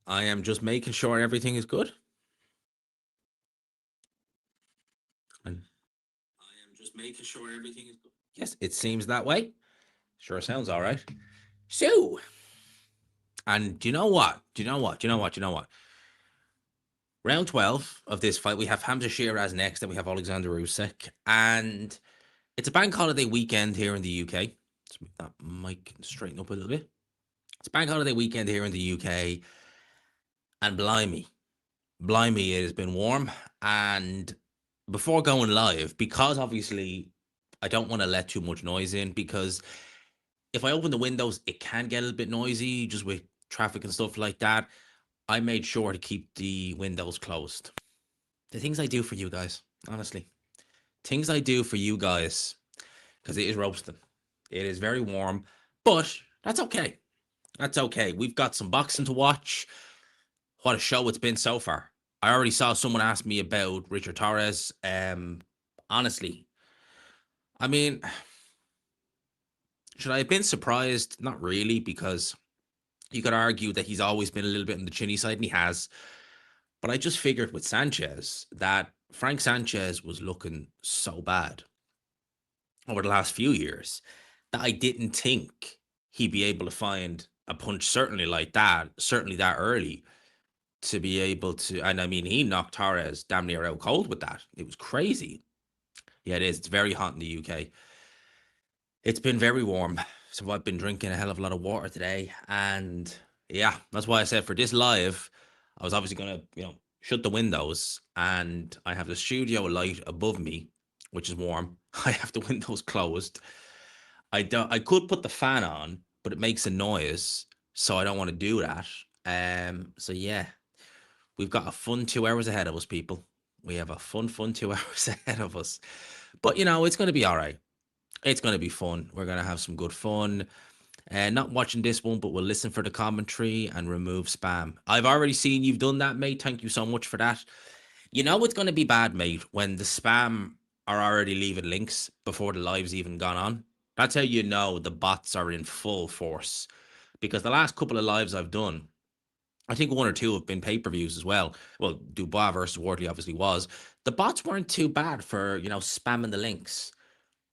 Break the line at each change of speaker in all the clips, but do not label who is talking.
I am just making sure everything is good. And I am just making sure everything is good. Yes, it seems that way. Sure sounds all right. So, and do you know what? Do you know what? Do you know what? Do you know what? Round 12 of this fight, we have Hamza Shiraz next, and we have Oleksandr Usyk. And it's a bank holiday weekend here in the UK. Let's make that mic straighten up a little bit. It's bank holiday weekend here in the UK. And blimey, it has been warm. And before going live, because obviously I don't want to let too much noise in, because if I open the windows, it can get a little bit noisy just with traffic and stuff like that. I made sure to keep the windows closed. The things I do for you guys, honestly, things I do for you guys, because it is roasting. It is very warm, but that's okay. That's okay. We've got some boxing to watch. What a show it's been so far. I already saw someone ask me about Richard Torres. Honestly, I mean, should I have been surprised? Not really, because you could argue that he's always been a little bit on the chinny side, and he has. But I just figured with Sanchez that Frank Sanchez was looking so bad over the last few years that I didn't think he'd be able to find a punch certainly like that, certainly that early, to be able to. And I mean, he knocked Torres damn near out cold with that. It was crazy. Yeah, it is. It's very hot in the UK. It's been very warm. So I've been drinking a hell of a lot of water today. And yeah, that's why I said for this live, I was obviously going to, shut the windows, and I have the studio light above me, which is warm. I have the windows closed. I could put the fan on, but it makes a noise, so I don't want to do that. So yeah, we've got a fun 2 hours ahead of us, people. We have a fun 2 hours ahead of us. But it's going to be all right. It's going to be fun. We're going to have some good fun. Not watching this one, but we'll listen for the commentary and remove spam. I've already seen you've done that, mate. Thank you so much for that. You know it's going to be bad, mate, when the spam are already leaving links before the live's even gone on. That's how you know the bots are in full force. Because the last couple of lives I've done, I think one or two have been pay-per-views as well. Well, Dubois versus Wardley obviously was. The bots weren't too bad for, spamming the links.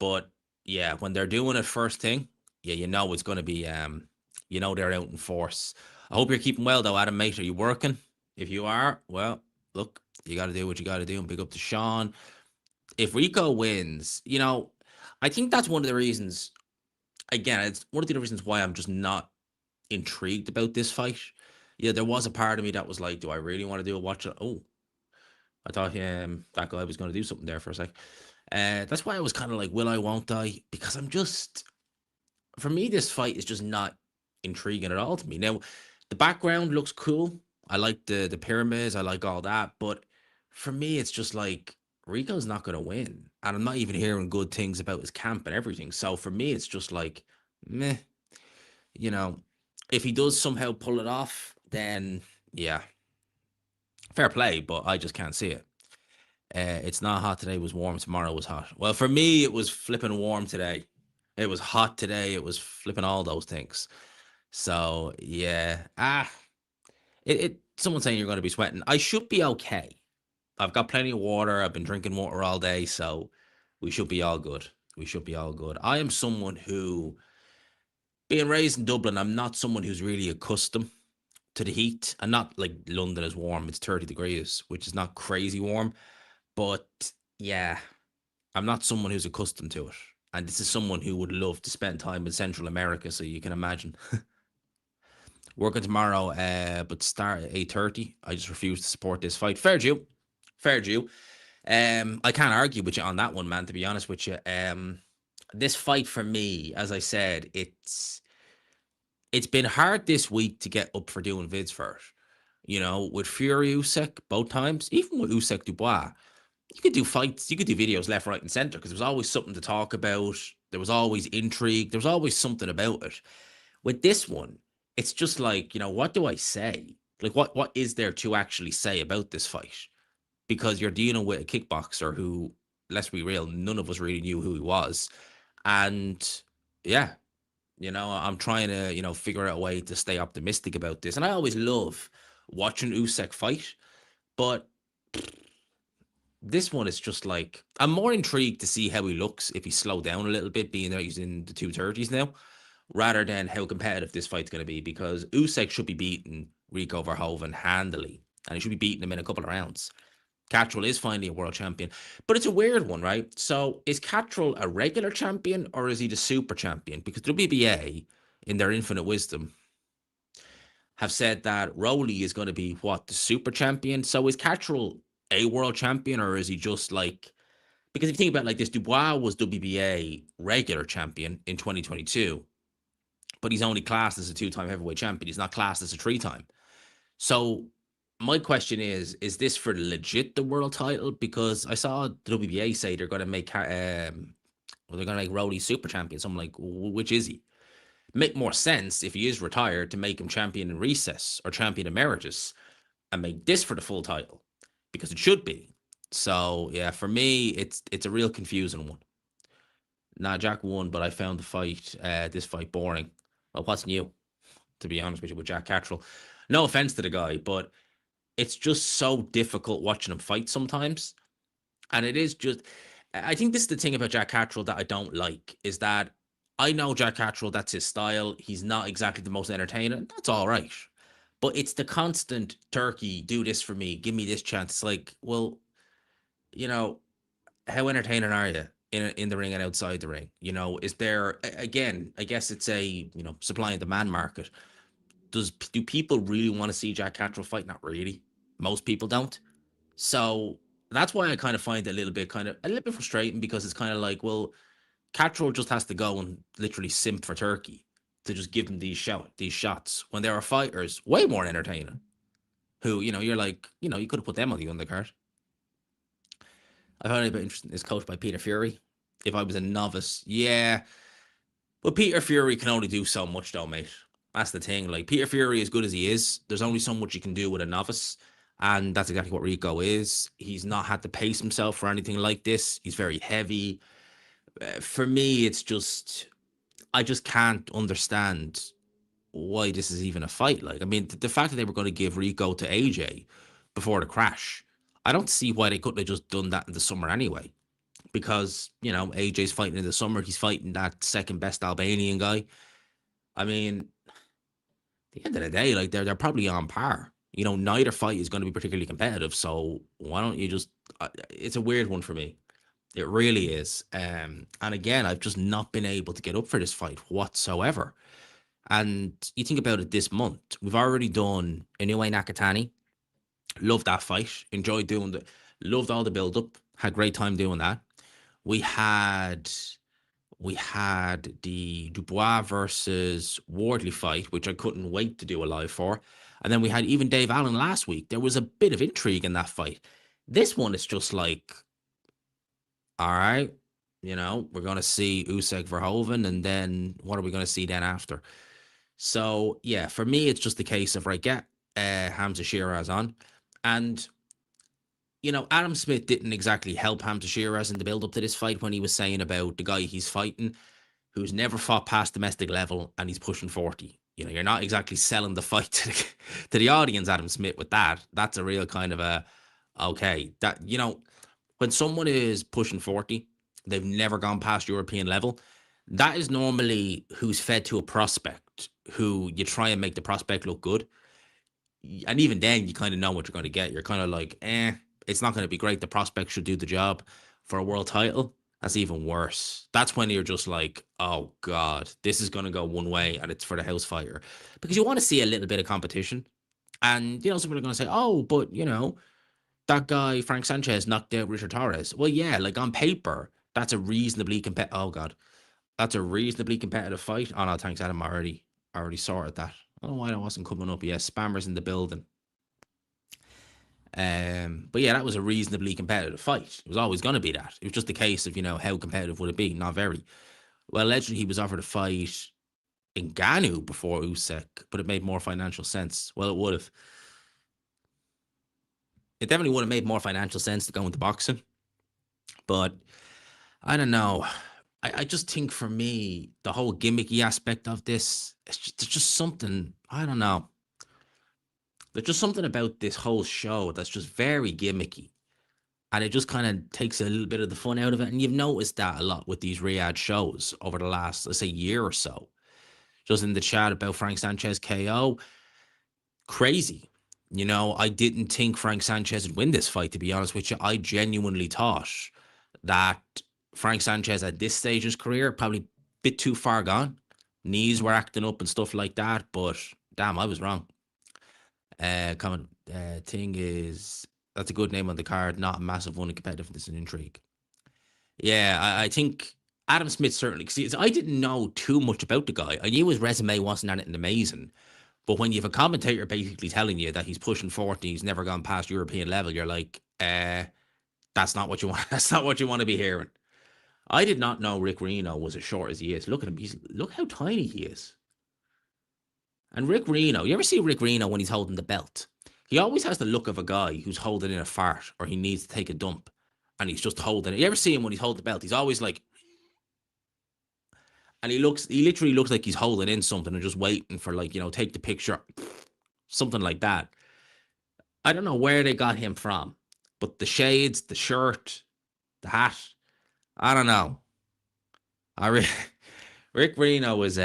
But yeah, when they're doing it first thing, yeah, it's going to be, they're out in force. I hope you're keeping well though, Adam, mate. Are you working? If you are, well, look, you got to do what you got to do, and big up to Sean. If Rico wins, I think that's one of the reasons. Again, it's one of the reasons why I'm just not intrigued about this fight. Yeah, there was a part of me that was like, do I really want to do a watch? Oh, I thought that guy was going to do something there for a sec. That's why I was kind of like, will I, won't I? Because for me, this fight is just not intriguing at all to me. Now, the background looks cool. I like the pyramids. I like all that. But for me, it's just like Rico's not going to win. And I'm not even hearing good things about his camp and everything. So for me, it's just like, meh. If he does somehow pull it off, then yeah, fair play. But I just can't see it. It's not hot today. It was warm. Tomorrow was hot. Well, for me, it was flipping warm today. It was hot today. It was flipping all those things. So yeah. Someone's saying you're going to be sweating. I should be okay. I've got plenty of water. I've been drinking water all day, so we should be all good. We should be all good. I am someone who, being raised in Dublin, I'm not someone who's really accustomed to the heat. And not like London is warm. It's 30 degrees, which is not crazy warm. But yeah, I'm not someone who's accustomed to it. And this is someone who would love to spend time in Central America, so you can imagine. Working tomorrow, but start at 8:30. I just refuse to support this fight. Fair due. Fair due. I can't argue with you on that one, man, to be honest with you. This fight for me, as I said, it's been hard this week to get up for doing vids for it. With Fury Usyk both times, even with Usyk Dubois, you could do fights, you could do videos left, right, and center, because there was always something to talk about. There was always intrigue. There was always something about it. With this one, it's just like, what do I say? Like, what is there to actually say about this fight? Because you're dealing with a kickboxer who, let's be real, none of us really knew who he was. And yeah, I'm trying to, figure out a way to stay optimistic about this. And I always love watching Usyk fight. But this one is just like, I'm more intrigued to see how he looks if he slowed down a little bit, being that he's in the 230s now, rather than how competitive this fight's going to be, because Usyk should be beating Rico Verhoeven handily, and he should be beating him in a couple of rounds. Cattrall is finally a world champion, but it's a weird one, right? So is Cattrall a regular champion or is he the super champion? Because WBA, in their infinite wisdom, have said that Rowley is going to be what, the super champion. So is Cattrall a world champion, or is he just like, because if you think about it like this, Dubois was WBA regular champion in 2022, but he's only classed as a two-time heavyweight champion. He's not classed as a three-time. So my question is this for legit the world title? Because I saw the WBA say they're going to make well, they're going to make Rowley super champion. So I'm like, which is he? Make more sense if he is retired to make him champion in recess or champion emeritus and make this for the full title, because it should be. So yeah, for me, it's a real confusing one. Nah, Jack won, but I found the fight, this fight boring. Well, what's new, to be honest with you, with Jack Cattrall? No offense to the guy, but it's just so difficult watching him fight sometimes. And it is just, I think this is the thing about Jack Cattrall that I don't like, is that I know Jack Cattrall, that's his style. He's not exactly the most entertaining. That's all right. But it's the constant turkey, do this for me, give me this chance. It's like, well, you know, how entertaining are you in the ring and outside the ring? You know, is there, again, I guess it's a, supply and demand market. Do people really want to see Jack Cattrall fight? Not really. Most people don't. So that's why I kind of find it a little bit frustrating, because it's kind of like, well, Cattrall just has to go and literally simp for Turkey to just give them these shots, when there are fighters way more entertaining who, you're like, you could have put them on the undercard. I found it a bit interesting. It's coached by Peter Fury. If I was a novice, yeah. But Peter Fury can only do so much, though, mate. That's the thing. Like, Peter Fury, as good as he is, there's only so much you can do with a novice. And that's exactly what Rico is. He's not had to pace himself for anything like this. He's very heavy. For me, it's just, I just can't understand why this is even a fight. Like, I mean, the fact that they were going to give Rico to AJ before the crash, I don't see why they couldn't have just done that in the summer anyway. Because, AJ's fighting in the summer. He's fighting that second best Albanian guy. I mean, at the end of the day, like, they're probably on par. Neither fight is going to be particularly competitive. So why don't you just? It's a weird one for me. It really is. And again, I've just not been able to get up for this fight whatsoever. And you think about it, this month, we've already done Inoue Nakatani. Loved that fight. Enjoyed doing loved all the build up. Had great time doing that. We had the Dubois versus Wardley fight, which I couldn't wait to do a live for. And then we had even Dave Allen last week. There was a bit of intrigue in that fight. This one is just like, all right, we're going to see Usyk Verhoeven, and then what are we going to see then after? So, yeah, for me, it's just the case of, right, get Hamza Shiraz on. And, Adam Smith didn't exactly help Hamza Shiraz in the build up to this fight, when he was saying about the guy he's fighting, who's never fought past domestic level, and he's pushing 40. You're not exactly selling the fight to the audience, Adam Smith, with that. That's a real kind of a, okay, that, when someone is pushing 40, they've never gone past European level. That is normally who's fed to a prospect, who you try and make the prospect look good. And even then, you kind of know what you're going to get. You're kind of like, it's not going to be great. The prospect should do the job for a world title. That's even worse. That's when you're just like, oh God, this is going to go one way, and it's for the house fighter. Because you want to see a little bit of competition. And, some people are going to say, oh, but, that guy, Frank Sanchez, knocked out Richard Torres. Well, yeah, like, on paper, that's a reasonably oh God, that's a reasonably competitive fight. Oh no, thanks, Adam. I already sorted that. I don't know why that wasn't coming up. Yeah, spammers in the building. But yeah, that was a reasonably competitive fight. It was always going to be that. It was just a case of, how competitive would it be? Not very. Well, allegedly he was offered a fight in Ngannou before Usyk, but it made more financial sense. Well, it would have. It definitely would have made more financial sense to go into boxing. But I don't know. I just think, for me, the whole gimmicky aspect of this, it's just something, I don't know. There's just something about this whole show that's just very gimmicky. And it just kind of takes a little bit of the fun out of it. And you've noticed that a lot with these Riyadh shows over the last, let's say, year or so. Just in the chat about Frank Sanchez KO, crazy. I didn't think Frank Sanchez would win this fight, to be honest with you. I genuinely thought that Frank Sanchez at this stage of his career, probably a bit too far gone. Knees were acting up and stuff like that, but damn, I was wrong. Thing is, that's a good name on the card, not a massive one in competitiveness and intrigue. Yeah, I think Adam Smith certainly, because I didn't know too much about the guy. I knew his resume wasn't anything amazing. But when you have a commentator basically telling you that he's pushing 40, he's never gone past European level, you're like, that's not what you want. That's not what you want to be hearing. I did not know Rick Reno was as short as he is. Look at him. Look how tiny he is. And Rick Reno, you ever see Rick Reno when he's holding the belt? He always has the look of a guy who's holding in a fart or he needs to take a dump and he's just holding it. You ever see him when he's holding the belt? He's always like, and he literally looks like he's holding in something and just waiting for, like, take the picture, something like that. I don't know where they got him from, but the shades, the shirt, the hat, I don't know. Rick Reno is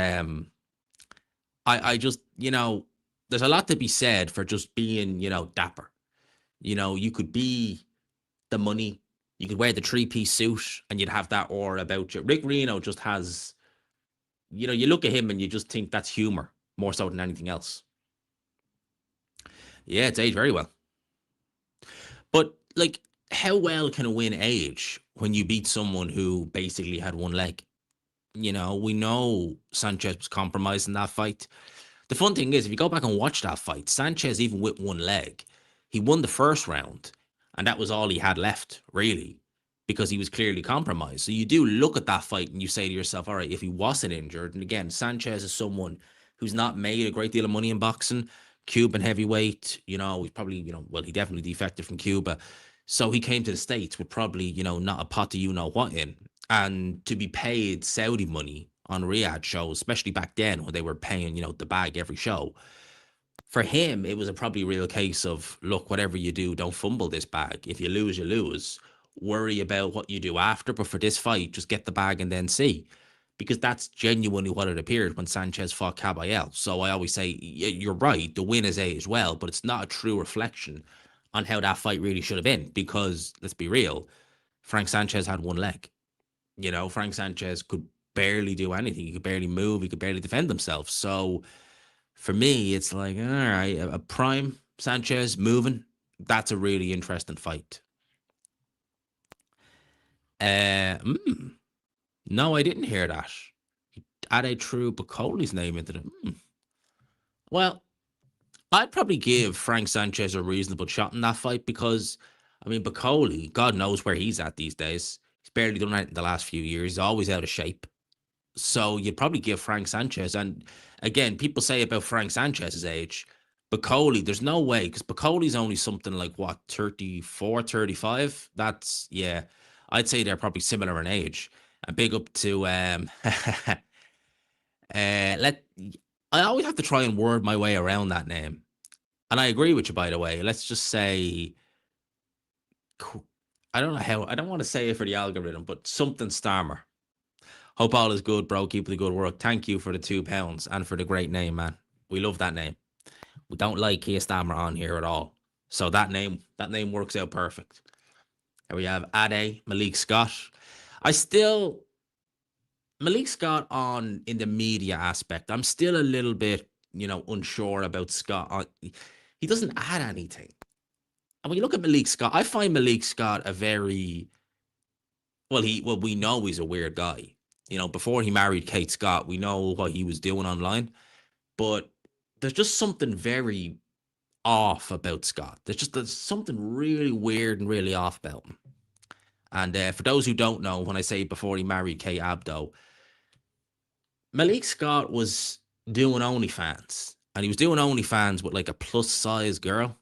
I just, there's a lot to be said for just being, dapper. You could be the money, you could wear the 3-piece suit and you'd have that aura about you. Rick Reno just has, you look at him and you just think that's humor more so than anything else. Yeah, it's aged very well. But, like, how well can a win age when you beat someone who basically had one leg? We know Sanchez was compromised in that fight. The fun thing is, if you go back and watch that fight, Sanchez, even with one leg, he won the first round, and that was all he had left, really, because he was clearly compromised. So you do look at that fight and you say to yourself, all right, if he wasn't injured, and again, Sanchez is someone who's not made a great deal of money in boxing, Cuban heavyweight, he's probably, well, he definitely defected from Cuba. So he came to the States with probably, not a pot to what in. And to be paid Saudi money on Riyadh shows, especially back then when they were paying, the bag every show. For him, it was a probably real case of, look, whatever you do, don't fumble this bag. If you lose, you lose. Worry about what you do after. But for this fight, just get the bag and then see. Because that's genuinely what it appeared when Sanchez fought Caballel. So I always say, you're right, the win is aged well, but it's not a true reflection on how that fight really should have been. Because, let's be real, Frank Sanchez had one leg. Frank Sanchez could barely do anything. He could barely move. He could barely defend himself. So for me, it's like, all right, a prime Sanchez moving. That's a really interesting fight. No, I didn't hear that. Ade threw Bacoli's name into it. Well, I'd probably give Frank Sanchez a reasonable shot in that fight because, Bacoli, God knows where he's at these days. He's barely done it in the last few years. He's always out of shape. So you'd probably give Frank Sanchez. And again, people say about Frank Sanchez's age, Bacoli, there's no way, because Bacoli's only something like, 34, 35? That's, yeah, I'd say they're probably similar in age. And big up to, I always have to try and word my way around that name. And I agree with you, by the way. Let's just say, I don't know how, I don't want to say it for the algorithm, but something Starmer. Hope all is good, bro. Keep the good work. Thank you for the £2 and for the great name, man. We love that name. We don't like Keir Stammer on here at all. So that name works out perfect. Here we have Ade, Malik Scott. Malik Scott in the media aspect, I'm still a little bit, unsure about Scott. He doesn't add anything. And when you look at Malik Scott, I find Malik Scott a very, we know he's a weird guy. Before he married Kate Scott, we know what he was doing online. But there's just something very off about Scott. There's something really weird and really off about him. And for those who don't know, when I say before he married Kate Abdo, Malik Scott was doing OnlyFans. And he was doing OnlyFans with like a plus size girl.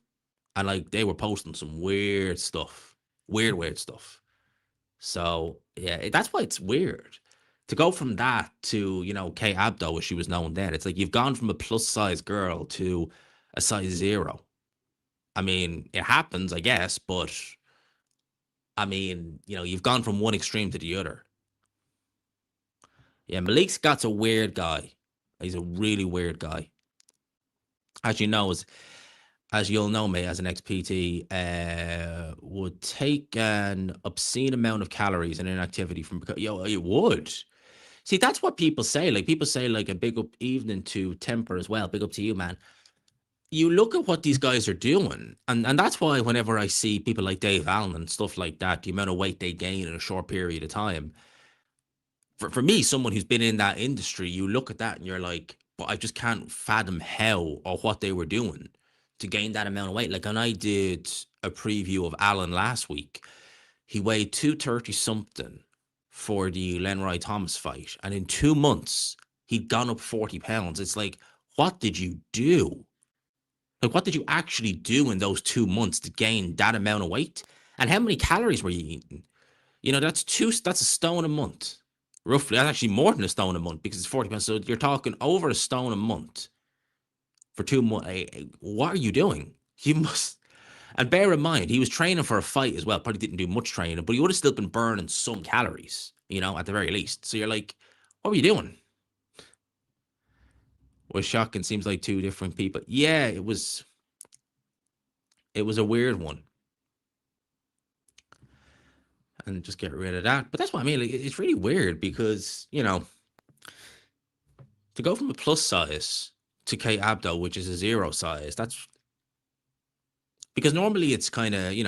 And like they were posting some weird stuff. Weird stuff. So yeah, that's why it's weird. To go from that to, Kate Abdo, as she was known then, it's like you've gone from a plus size girl to a size 0. I mean, it happens, I guess, but I mean, you've gone from one extreme to the other. Yeah, Malik Scott's a weird guy. He's a really weird guy. As you know, as you'll know, me as an ex-PT, would take an obscene amount of calories and inactivity from, it would. See, that's what people say. Like, people say, like, a big up evening to Temper as well. Big up to you, man. You look at what these guys are doing, and that's why whenever I see people like Dave Allen and stuff like that, the amount of weight they gain in a short period of time, for me, someone who's been in that industry, you look at that and you're like, but I just can't fathom how or what they were doing to gain that amount of weight. Like, when I did a preview of Allen last week, he weighed 230 something for the Lenroy Thomas fight, and in 2 months, he'd gone up 40 pounds. It's like, what did you do? Like, what did you actually do in those 2 months to gain that amount of weight? And how many calories were you eating? That's a stone a month. Roughly, that's actually more than a stone a month because it's 40 pounds. So you're talking over a stone a month for 2 months. What are you doing? You must. And bear in mind, he was training for a fight as well. Probably didn't do much training, but he would have still been burning some calories, at the very least. So you're like, what were you doing? Was shocking. Seems like two different people. Yeah, it was a weird one. And just get rid of that. But that's what I mean. Like, it's really weird because, to go from a plus size to K Abdo, which is a 0 size, that's because normally it's kind of, you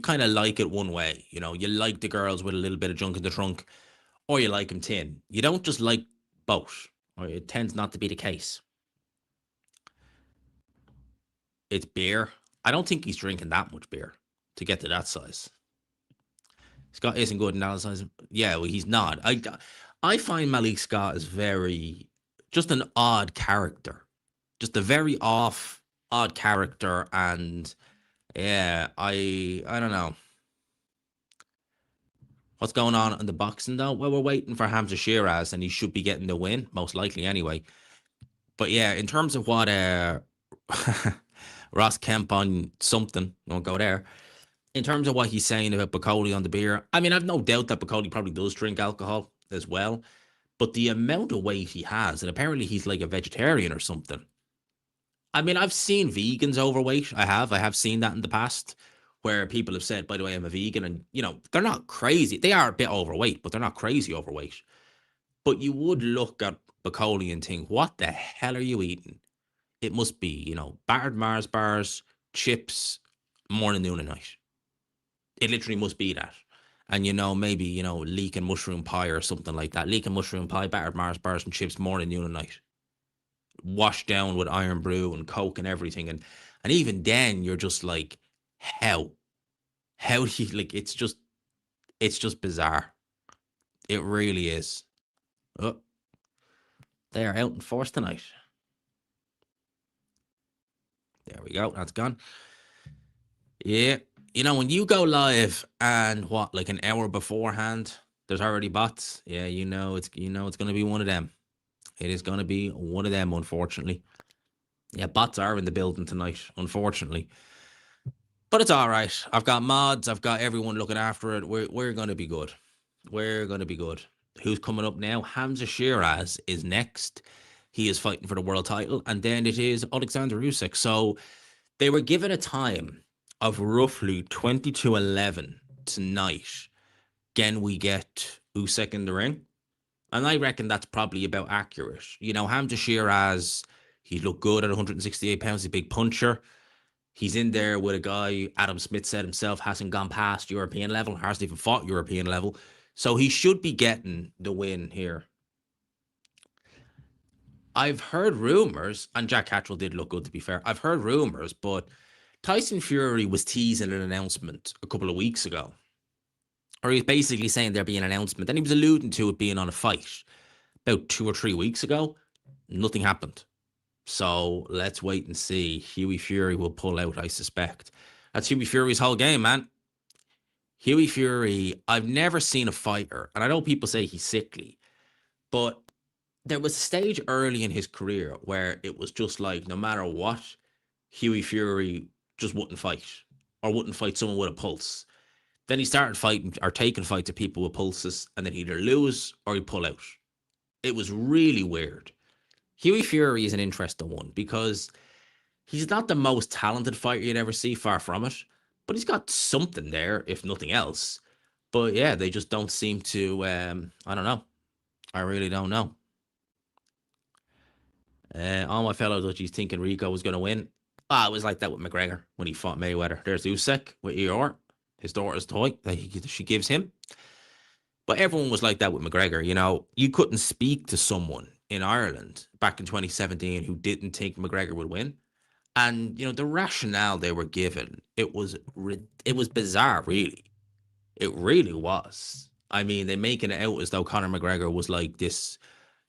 kind of like it one way. You like the girls with a little bit of junk in the trunk, or you like them thin. You don't just like both, or it tends not to be the case. It's beer. I don't think he's drinking that much beer to get to that size. Scott isn't good in that size. Yeah, well, he's not. I find Malik Scott is just an odd character, just a very odd character, and yeah, I don't know what's going on in the boxing though. Well, we're waiting for Hamza Shiraz, and he should be getting the win, most likely anyway. But yeah, in terms of what Ross Kemp on something, won't go there. In terms of what he's saying about Bacoli on the beer, I mean, I've no doubt that Bacoli probably does drink alcohol as well. But the amount of weight he has, and apparently he's like a vegetarian or something. I mean, I've seen vegans overweight. I have seen that in the past where people have said, by the way, I'm a vegan. And, they're not crazy. They are a bit overweight, but they're not crazy overweight. But you would look at Bacoli and think, what the hell are you eating? It must be, battered Mars bars, chips, morning, noon, and night. It literally must be that. And, maybe, leek and mushroom pie or something like that. Leek and mushroom pie, battered Mars bars and chips, morning, noon, and night. Washed down with iron brew and Coke and everything. And even then, you're just like, how? How do you, like, it's just bizarre. It really is. Oh, they are out in force tonight. There we go. That's gone. Yeah. When you go live and like an hour beforehand, there's already bots. Yeah, it's going to be one of them. It is going to be one of them, unfortunately. Yeah, bots are in the building tonight, unfortunately. But it's all right. I've got mods. I've got everyone looking after it. We're going to be good. We're going to be good. Who's coming up now? Hamza Shiraz is next. He is fighting for the world title. And then it is Oleksandr Usyk. So they were given a time of roughly 20-11 tonight. Again, we get Usyk in the ring. And I reckon that's probably about accurate. Hamza Shiraz, he looked good at 168 pounds. He's a big puncher. He's in there with a guy, Adam Smith said himself, hasn't gone past European level, hasn't even fought European level. So he should be getting the win here. I've heard rumors, and Jack Cattrall did look good, to be fair. I've heard rumors, but Tyson Fury was teasing an announcement a couple of weeks ago. Or he was basically saying there'd be an announcement. And he was alluding to it being on a fight about 2 or 3 weeks ago. Nothing happened. So let's wait and see. Hughie Fury will pull out, I suspect. That's Hughie Fury's whole game, man. Hughie Fury, I've never seen a fighter, and I know people say he's sickly, but there was a stage early in his career where it was just like, no matter what, Huey Fury just wouldn't fight or wouldn't fight someone with a pulse. Then he started fighting or taking fights to people with pulses, and then he'd either lose or he'd pull out. It was really weird. Huey Fury is an interesting one because he's not the most talented fighter you'd ever see, far from it, but he's got something there, if nothing else. But yeah, they just don't seem to. I don't know. I really don't know. All my fellow Dutchies thinking Rico was going to win. Ah, it was like that with McGregor when he fought Mayweather. There's Usyk with ER, his daughter's toy that she gives him. But everyone was like that with McGregor. You know, you couldn't speak to someone in Ireland back in 2017 who didn't think McGregor would win. And you know the rationale they were given, it was bizarre, really. It really was. I mean, they're making it out as though Conor McGregor was like this,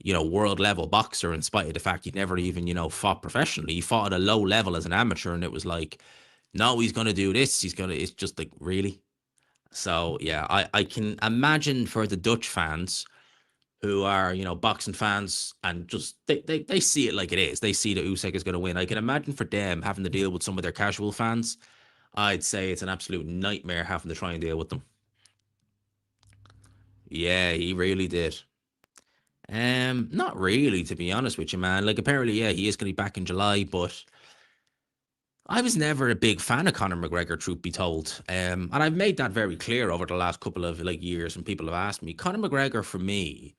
world level boxer, in spite of the fact he'd never even, fought professionally. He fought at a low level as an amateur, and it was like, no, he's going to do this. It's just like, really? So, yeah, I can imagine for the Dutch fans who are, boxing fans and just, they see it like it is. They see that Usyk is going to win. I can imagine for them having to deal with some of their casual fans. I'd say it's an absolute nightmare having to try and deal with them. Yeah, he really did. Not really, to be honest with you, man. Like, apparently, yeah, he is going to be back in July, but I was never a big fan of Conor McGregor, truth be told. And I've made that very clear over the last couple of like years, and people have asked me. Conor McGregor, for me,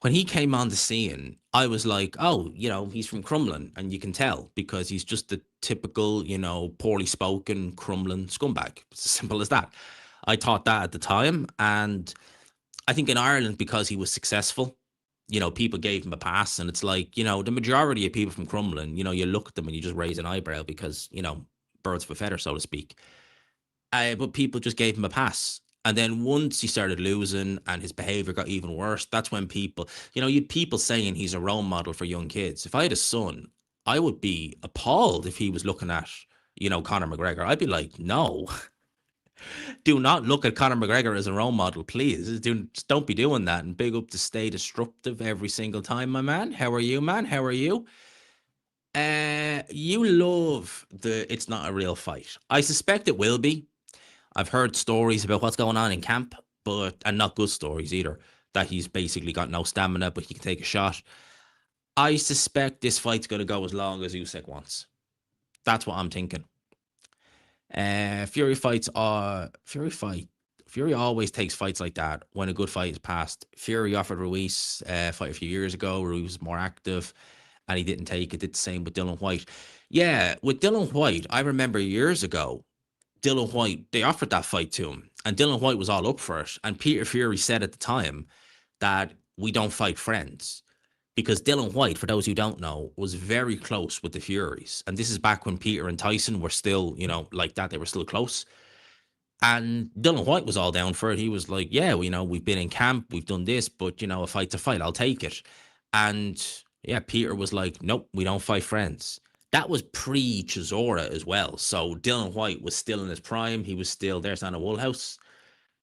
when he came on the scene, I was like, oh, he's from Crumlin, and you can tell because he's just the typical, poorly spoken Crumlin scumbag. It's as simple as that. I thought that at the time, and I think in Ireland, because he was successful, people gave him a pass. And it's like, the majority of people from Crumlin, you look at them and you just raise an eyebrow because, birds of a feather, so to speak. But people just gave him a pass. And then once he started losing and his behavior got even worse, that's when people, you had people saying he's a role model for young kids. If I had a son, I would be appalled if he was looking at, Conor McGregor. I'd be like, no, do not look at Conor McGregor as a role model, please. Don't be doing that. And big up to Stay Disruptive every single time, my man. How are you, man? How are you? You love the It's Not a Real Fight. I suspect it will be. I've heard stories about what's going on in camp, and not good stories either. That he's basically got no stamina, but he can take a shot. I suspect this fight's going to go as long as Usyk wants. That's what I'm thinking. Fury fights are Fury always takes fights like that when a good fight is passed. Fury offered Ruiz a fight a few years ago. Ruiz was more active, and he didn't take it. Did the same with Dylan White. Yeah, with Dylan White, I remember years ago, Dylan White, they offered that fight to him, and Dylan White was all up for it. And Peter Fury said at the time that we don't fight friends. Because Dylan White, for those who don't know, was very close with the Furies. And this is back when Peter and Tyson were still, like that. They were still close. And Dylan White was all down for it. He was like, yeah, we've been in camp, we've done this, but, a fight to fight, I'll take it. And yeah, Peter was like, nope, we don't fight friends. That was pre-Chisora as well. So Dylan White was still in his prime. He was still there, Anna Woolhouse.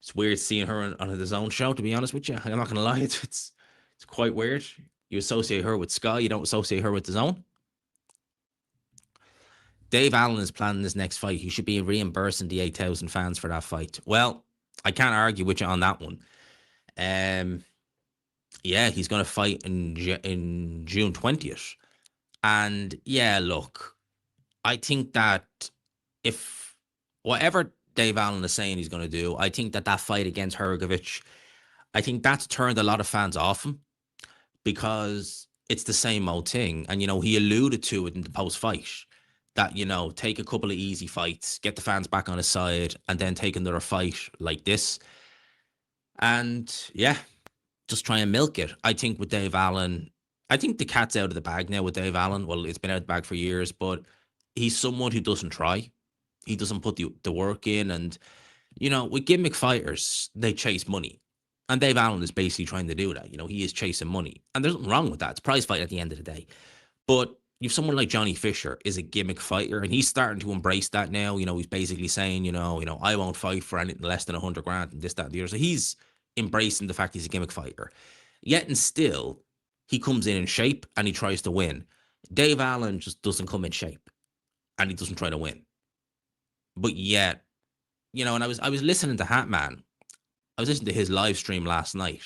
It's weird seeing her on his own show, to be honest with you. I'm not going to lie. It's quite weird. You associate her with Sky, you don't associate her with the Zone. Dave Allen is planning his next fight. He should be reimbursing the 8,000 fans for that fight. Well, I can't argue with you on that one. Yeah, he's going to fight in June 20th. And yeah, look, I think that if whatever Dave Allen is saying he's going to do, I think that fight against Hrgovic, I think that's turned a lot of fans off him because it's the same old thing. And, he alluded to it in the post-fight that, take a couple of easy fights, get the fans back on his side, and then take another fight like this. And, yeah, just try and milk it. I think with Dave Allen, I think the cat's out of the bag now with Dave Allen. Well, it's been out of the bag for years, but he's someone who doesn't try. He doesn't put the work in. And, with gimmick fighters, they chase money. And Dave Allen is basically trying to do that. He is chasing money. And there's nothing wrong with that. It's a prize fight at the end of the day. But you've someone like Johnny Fisher is a gimmick fighter, and he's starting to embrace that now. He's basically saying, I won't fight for anything less than 100 grand and this, that, and the other. So he's embracing the fact he's a gimmick fighter. Yet and still, he comes in shape and he tries to win. Dave Allen just doesn't come in shape. and he doesn't try to win. But yet, and I was listening to Hatman. I was listening to his live stream last night,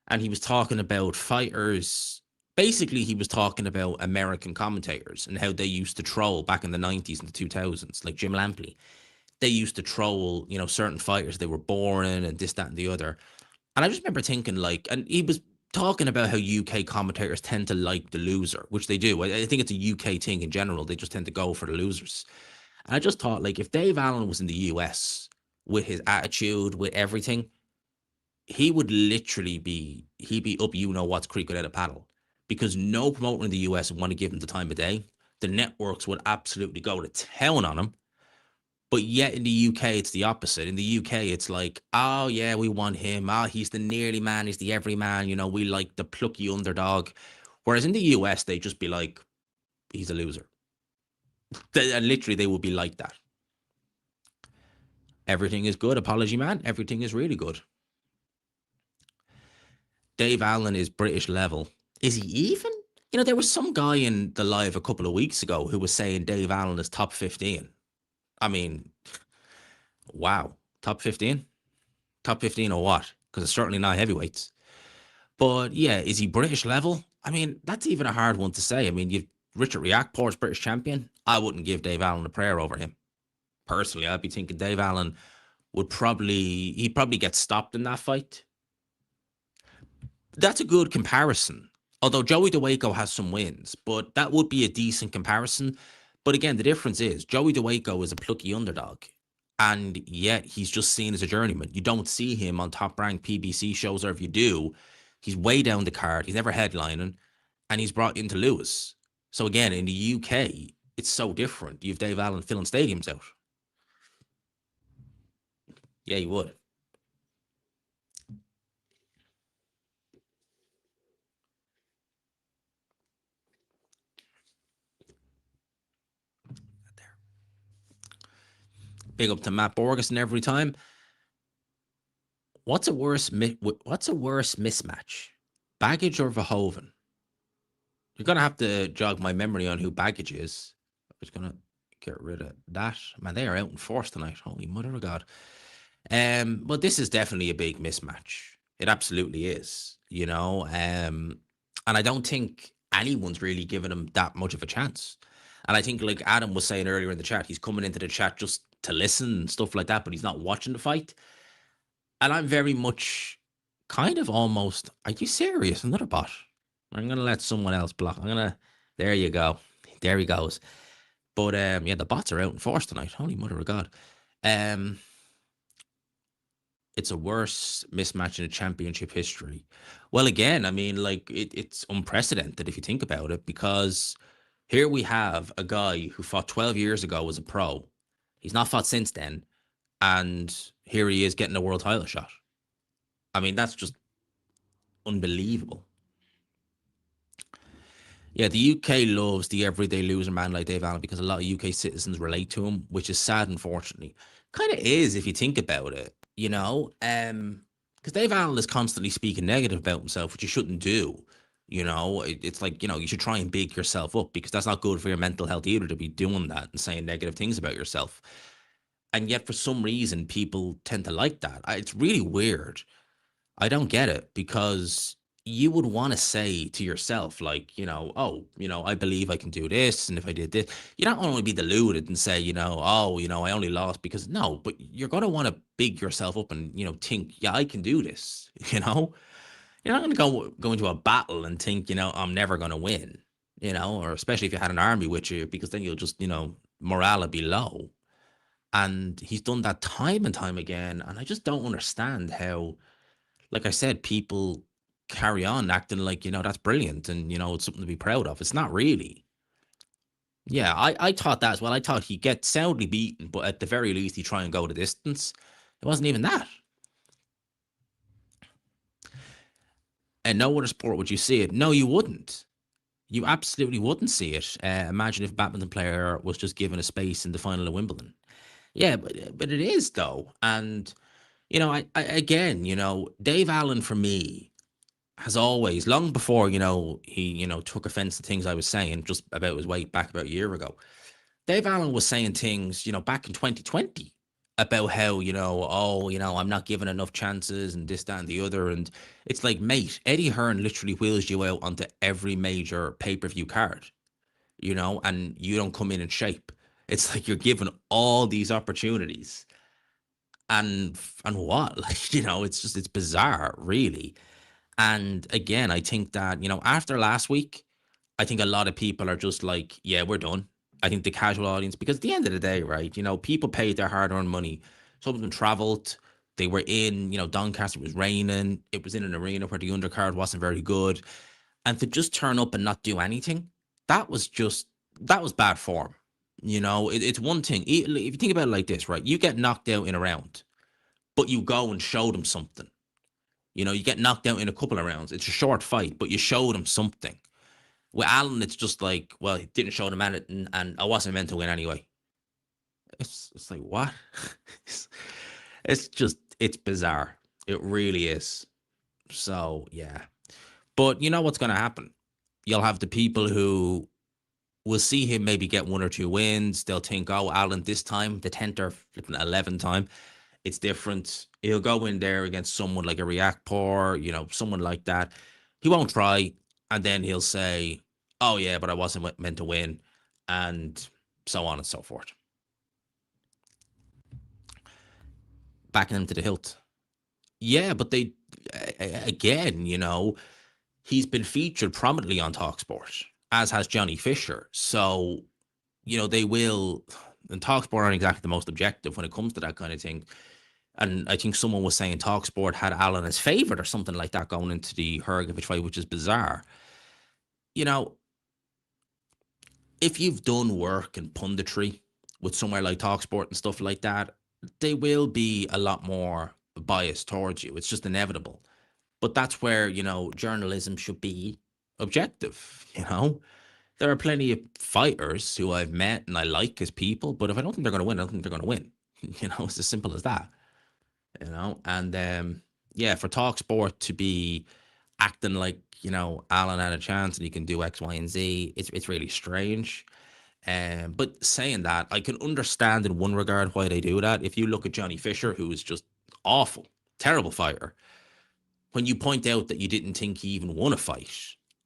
and he was talking about fighters. Basically, he was talking about American commentators and how they used to troll back in the 90s and the 2000s, like Jim Lampley. They used to troll, certain fighters they were born in and this, that, and the other. And I just remember thinking, like, and he was talking about how UK commentators tend to like the loser, which they do. I think it's a UK thing in general. They just tend to go for the losers. And I just thought, like, if Dave Allen was in the US with his attitude, with everything, he would literally he'd be up, what's creek without a paddle, because no promoter in the US would want to give him the time of day. The networks would absolutely go to town on him. But yet in the UK, it's the opposite. In the UK, it's like, oh, yeah, we want him. Oh, he's the nearly man. He's the every man. We like the plucky underdog. Whereas in the US, they just be like, he's a loser. And literally, they would be like that. Everything is good. Apology, man. Everything is really good. Dave Allen is British level. Is he even? There was some guy in the live a couple of weeks ago who was saying Dave Allen is top 15. I mean, wow. Top 15? Top 15 or what? Because it's certainly not heavyweights. But yeah, is he British level? I mean, that's even a hard one to say. I mean, you've Richard Riakport's British champion. I wouldn't give Dave Allen a prayer over him. Personally, I'd be thinking Dave Allen he'd probably get stopped in that fight. That's a good comparison. Although Joey DeWaco has some wins, but that would be a decent comparison. But again, the difference is Joey DeWaco is a plucky underdog, and yet he's just seen as a journeyman. You don't see him on top ranked PBC shows, or if you do, he's way down the card. He's never headlining, and he's brought into Lewis. So again, in the UK, it's so different. You have Dave Allen filling stadiums out. Yeah, you would. Big up to Matt Borgeson every time. What's a worse mismatch? Baggage or Verhoeven? You're gonna have to jog my memory on who Baggage is. I'm just gonna get rid of that. Man, they are out in force tonight. Holy mother of God. But this is definitely a big mismatch. It absolutely is, and I don't think anyone's really given him that much of a chance. And I think, like Adam was saying earlier in the chat, he's coming into the chat just to listen and stuff like that, but he's not watching the fight. And I'm very much kind of almost, are you serious? Another bot. I'm going to let someone else block. There you go. There he goes. But yeah, the bots are out in force tonight. Holy mother of God. It's a worse mismatch in a championship history. Well, again, I mean, like it's unprecedented if you think about it, because here we have a guy who fought 12 years ago as a pro. He's not fought since then. And here he is getting a world title shot. I mean, that's just unbelievable. Yeah, the UK loves the everyday loser man like Dave Allen because a lot of UK citizens relate to him, which is sad, unfortunately. Kind of is if you think about it, because Dave Allen is constantly speaking negative about himself, which you shouldn't do. It's like, you should try and big yourself up, because that's not good for your mental health either, to be doing that and saying negative things about yourself. And yet, for some reason, people tend to like that. It's really weird. I don't get it, because you would want to say to yourself, like, oh, I believe I can do this. And if I did this, you don't want to be deluded and say, oh, I only lost because no, but you're going to want to big yourself up and, think, yeah, I can do this. You're not going to go into a battle and think, I'm never going to win, or especially if you had an army with you, because then you'll just, morale will be low. And he's done that time and time again. And I just don't understand how, like I said, people carry on acting like, that's brilliant and, it's something to be proud of. It's not really. Yeah, I thought that as well. I thought he'd get soundly beaten, but at the very least, he'd try and go the distance. It wasn't even that. And no other sport would you see it. No, you wouldn't. You absolutely wouldn't see it. Imagine if a badminton player was just given a space in the final of Wimbledon. Yeah, but it is, though. And, I again, Dave Allen for me has always, long before, he, took offense to things I was saying just about his weight back about a year ago. Dave Allen was saying things, back in 2020 about how, I'm not given enough chances and this, that, and the other. And it's like, mate, Eddie Hearn literally wheels you out onto every major pay-per-view card, and you don't come in shape. It's like you're given all these opportunities. And what? Like, it's bizarre, really. And again, I think that, after last week, I think a lot of people are just like, yeah, we're done. I think the casual audience, because at the end of the day, right, people paid their hard earned money. Some of them traveled. They were in, Doncaster was raining. It was in an arena where the undercard wasn't very good. And to just turn up and not do anything, that was just, that was bad form. It's one thing. If you think about it like this, right, you get knocked out in a round, but you go and show them something. You get knocked out in a couple of rounds. It's a short fight, but you show them something. With Allen, it's just like, well, he didn't show them anything, and I wasn't meant to win anyway. It's like, what? it's bizarre. It really is. So, yeah. But you know what's going to happen? You'll have the people who will see him maybe get 1 or 2 wins. They'll think, oh, Allen, this time, the 10th or flipping 11th time, it's different. He'll go in there against someone like a Reactor, someone like that. He won't try, and then he'll say, "Oh yeah, but I wasn't meant to win," and so on and so forth. Backing him to the hilt. Yeah, but they again, he's been featured prominently on Talksport, as has Johnny Fisher. So, they will, and Talksport aren't exactly the most objective when it comes to that kind of thing. And I think someone was saying Talksport had Allen as favorite or something like that going into the Hrgovic fight, which is bizarre. You know, if you've done work and punditry with somewhere like Talksport and stuff like that, they will be a lot more biased towards you. It's just inevitable. But that's where, journalism should be objective. There are plenty of fighters who I've met and I like as people, but if I don't think they're going to win, I don't think they're going to win. It's as simple as that. And yeah, for Talksport to be acting like Alan had a chance and he can do X, Y, and Z, it's really strange. But saying that, I can understand in one regard why they do that. If you look at Johnny Fisher, who is just awful, terrible fighter, when you point out that you didn't think he even won a fight,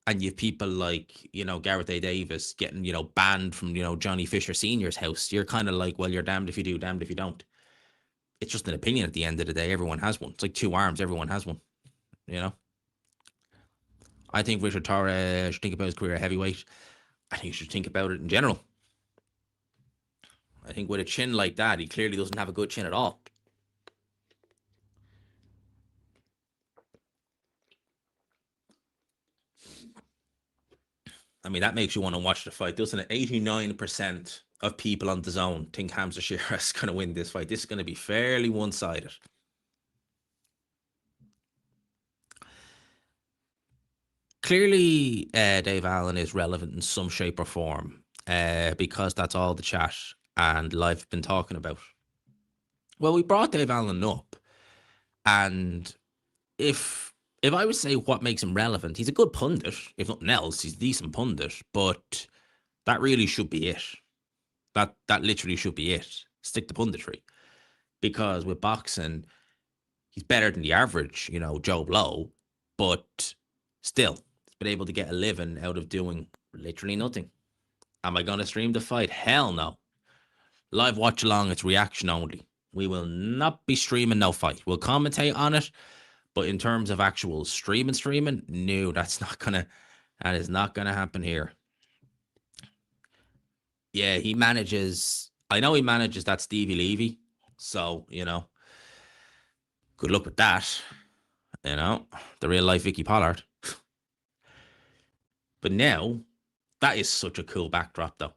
and you have people like Gareth A. Davis getting banned from Johnny Fisher Senior's house, you're kind of like, well, you're damned if you do, damned if you don't. It's just an opinion at the end of the day. Everyone has one. It's like two arms. Everyone has one. You know. I think Richard Torres should think about his career at heavyweight. I think he should think about it in general. I think with a chin like that, he clearly doesn't have a good chin at all. I mean, that makes you want to watch the fight, doesn't it? 89% of people on the zone think Hamza Shiraz is going to win this fight. This is going to be fairly one-sided. Clearly, Dave Allen is relevant in some shape or form because that's all the chat and live been talking about. Well, we brought Dave Allen up, and if I would say what makes him relevant, he's a good pundit. If nothing else, he's a decent pundit, but that really should be it. That literally should be it. Stick to punditry, because with boxing, he's better than the average, Joe Blow, but still, he's been able to get a living out of doing literally nothing. Am I going to stream the fight? Hell no. Live watch along, it's reaction only. We will not be streaming no fight. We'll commentate on it, but in terms of actual streaming, no, that is not gonna happen here. Yeah, I know he manages that Stevie Levy, so good luck with that. The real life Vicky Pollard. But now, that is such a cool backdrop, though.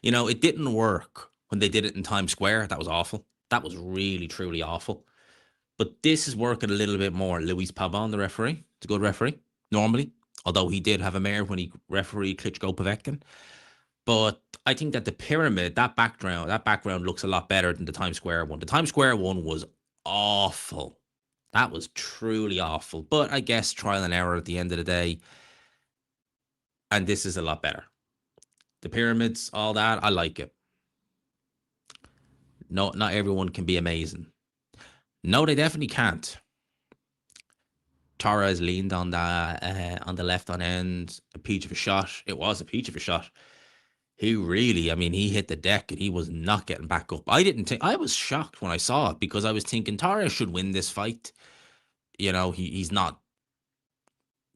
It didn't work when they did it in Times Square. That was awful. That was really, truly awful. But this is working a little bit more. Luis Pabon, the referee, it's a good referee, normally. Although he did have a mare when he refereed Klitschko Povetkin. But I think that the pyramid, that background looks a lot better than the Times Square one. The Times Square one was awful. That was truly awful. But I guess trial and error at the end of the day. And this is a lot better. The pyramids, all that, I like it. No, not everyone can be amazing. No, they definitely can't. Torres leaned on the left on end, a peach of a shot. It was a peach of a shot. He really, I mean, he hit the deck and he was not getting back up. I didn't think, I was shocked when I saw it because I was thinking Torres should win this fight. He's not,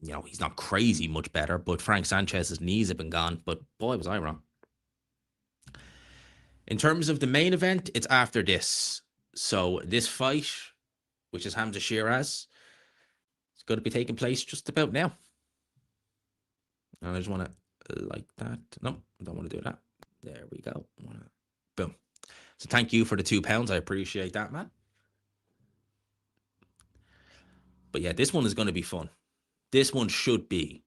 he's not crazy much better, but Frank Sanchez's knees have been gone. But boy, was I wrong. In terms of the main event, it's after this. So this fight, which is Hamza Shiraz, it's going to be taking place just about now. And I just want to like that. No, I don't want to do that. There we go. Boom. So thank you for the £2. I appreciate that, man. But yeah, this one is going to be fun. This one should be.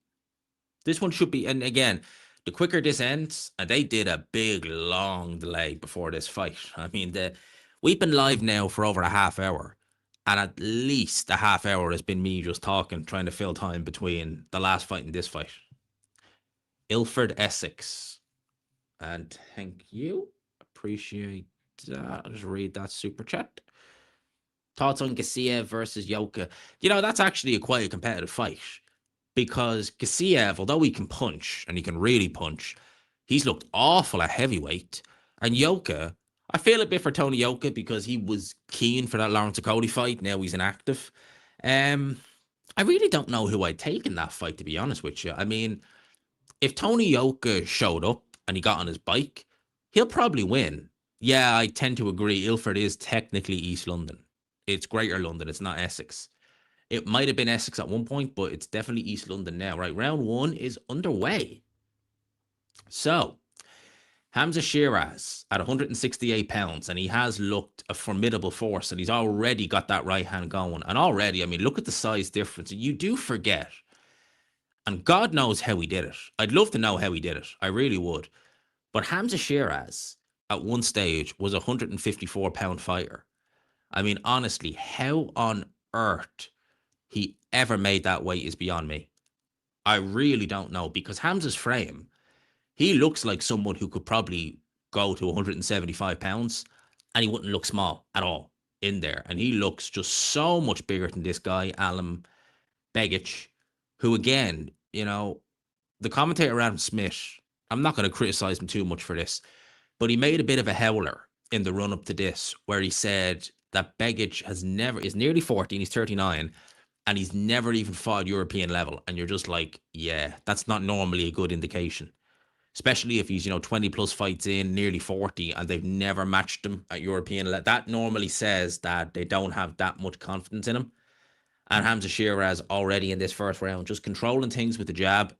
And again, the quicker this ends, and they did a big, long delay before this fight. I mean, we've been live now for over a half hour, and at least a half hour has been me just talking, trying to fill time between the last fight and this fight. Ilford, Essex. And thank you. Appreciate that. I'll just read that super chat. Thoughts on Gassiev versus Yoka? That's actually quite a competitive fight because Gassiev, although he can punch and he can really punch, he's looked awful at heavyweight. And Yoka, I feel a bit for Tony Yoka because he was keen for that Lawrence Okolie fight. Now he's inactive. I really don't know who I'd take in that fight, to be honest with you. I mean, if Tony Yoka showed up and he got on his bike, he'll probably win. Yeah, I tend to agree. Ilford is technically East London. It's Greater London. It's not Essex. It might have been Essex at one point, but it's definitely East London now, right? Round one is underway. So, Hamza Shiraz at 168 pounds, and he has looked a formidable force, and he's already got that right hand going. And already, I mean, look at the size difference. You do forget, and God knows how he did it. I'd love to know how he did it. I really would. But Hamza Shiraz at one stage was a 154-pound fighter. I mean, honestly, how on earth he ever made that weight is beyond me. I really don't know because Hamza's frame, he looks like someone who could probably go to 175 pounds and he wouldn't look small at all in there. And he looks just so much bigger than this guy, Alan Begic, who again, the commentator Adam Smith, I'm not going to criticize him too much for this, but he made a bit of a howler in the run up to this where he said that Begic is nearly 40, he's 39, and he's never even fought European level. And you're just like, yeah, that's not normally a good indication, especially if he's 20 plus fights in, nearly 40, and they've never matched him at European level. That normally says that they don't have that much confidence in him. And Hamza Shiraz already in this first round just controlling things with the jab,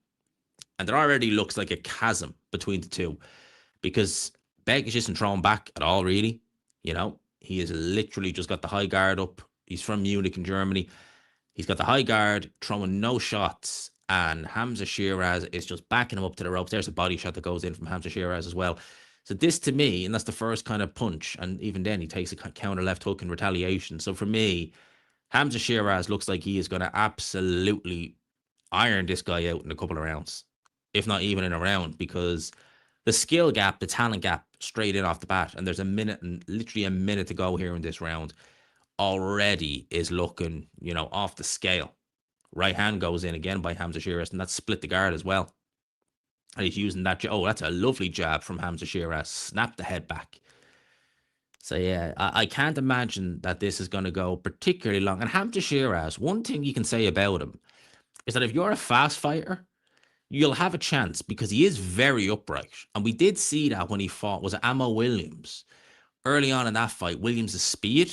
and there already looks like a chasm between the two because Begic isn't thrown back at all, really. He has literally just got the high guard up. He's from Munich in Germany. He's got the high guard, throwing no shots, and Hamza Shiraz is just backing him up to the ropes. There's a body shot that goes in from Hamza Shiraz as well. So this to me, and that's the first kind of punch, and even then he takes a counter left hook in retaliation. So for me, Hamza Shiraz looks like he is going to absolutely iron this guy out in a couple of rounds, if not even in a round, because the skill gap, the talent gap, straight in off the bat, and there's literally a minute to go here in this round, already is looking, off the scale. Right hand goes in again by Hamza Shiraz, and that's split the guard as well. And he's using that. Oh, that's a lovely jab from Hamza Shiraz. Snap the head back. So yeah, I can't imagine that this is going to go particularly long. And Hamza Shiraz, one thing you can say about him is that if you're a fast fighter, you'll have a chance because he is very upright. And we did see that when he fought, was it Amo Williams? Early on in that fight, Williams' speed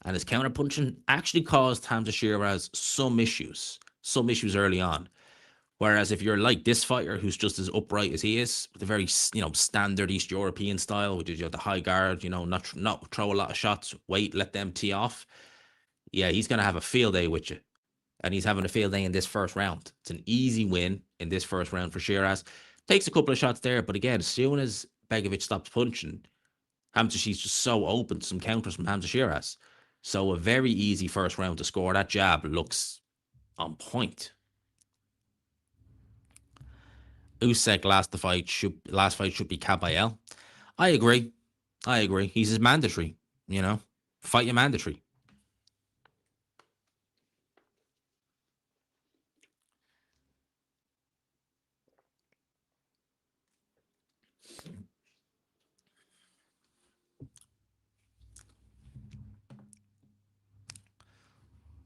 and his counterpunching actually caused Hamza Shiraz some issues early on. Whereas if you're like this fighter who's just as upright as he is, with a very standard East European style, which is the high guard, not throw a lot of shots, wait, let them tee off. Yeah, he's gonna have a field day with you, and he's having a field day in this first round. It's an easy win in this first round for Shiraz. Takes a couple of shots there, but again, as soon as Begovic stops punching, Hamza, just so open to some counters from Hamza Shiraz. So a very easy first round to score. That jab looks on point. Usyk last fight should be Kabayel. I agree. I agree. He's his mandatory, you know, fight your mandatory.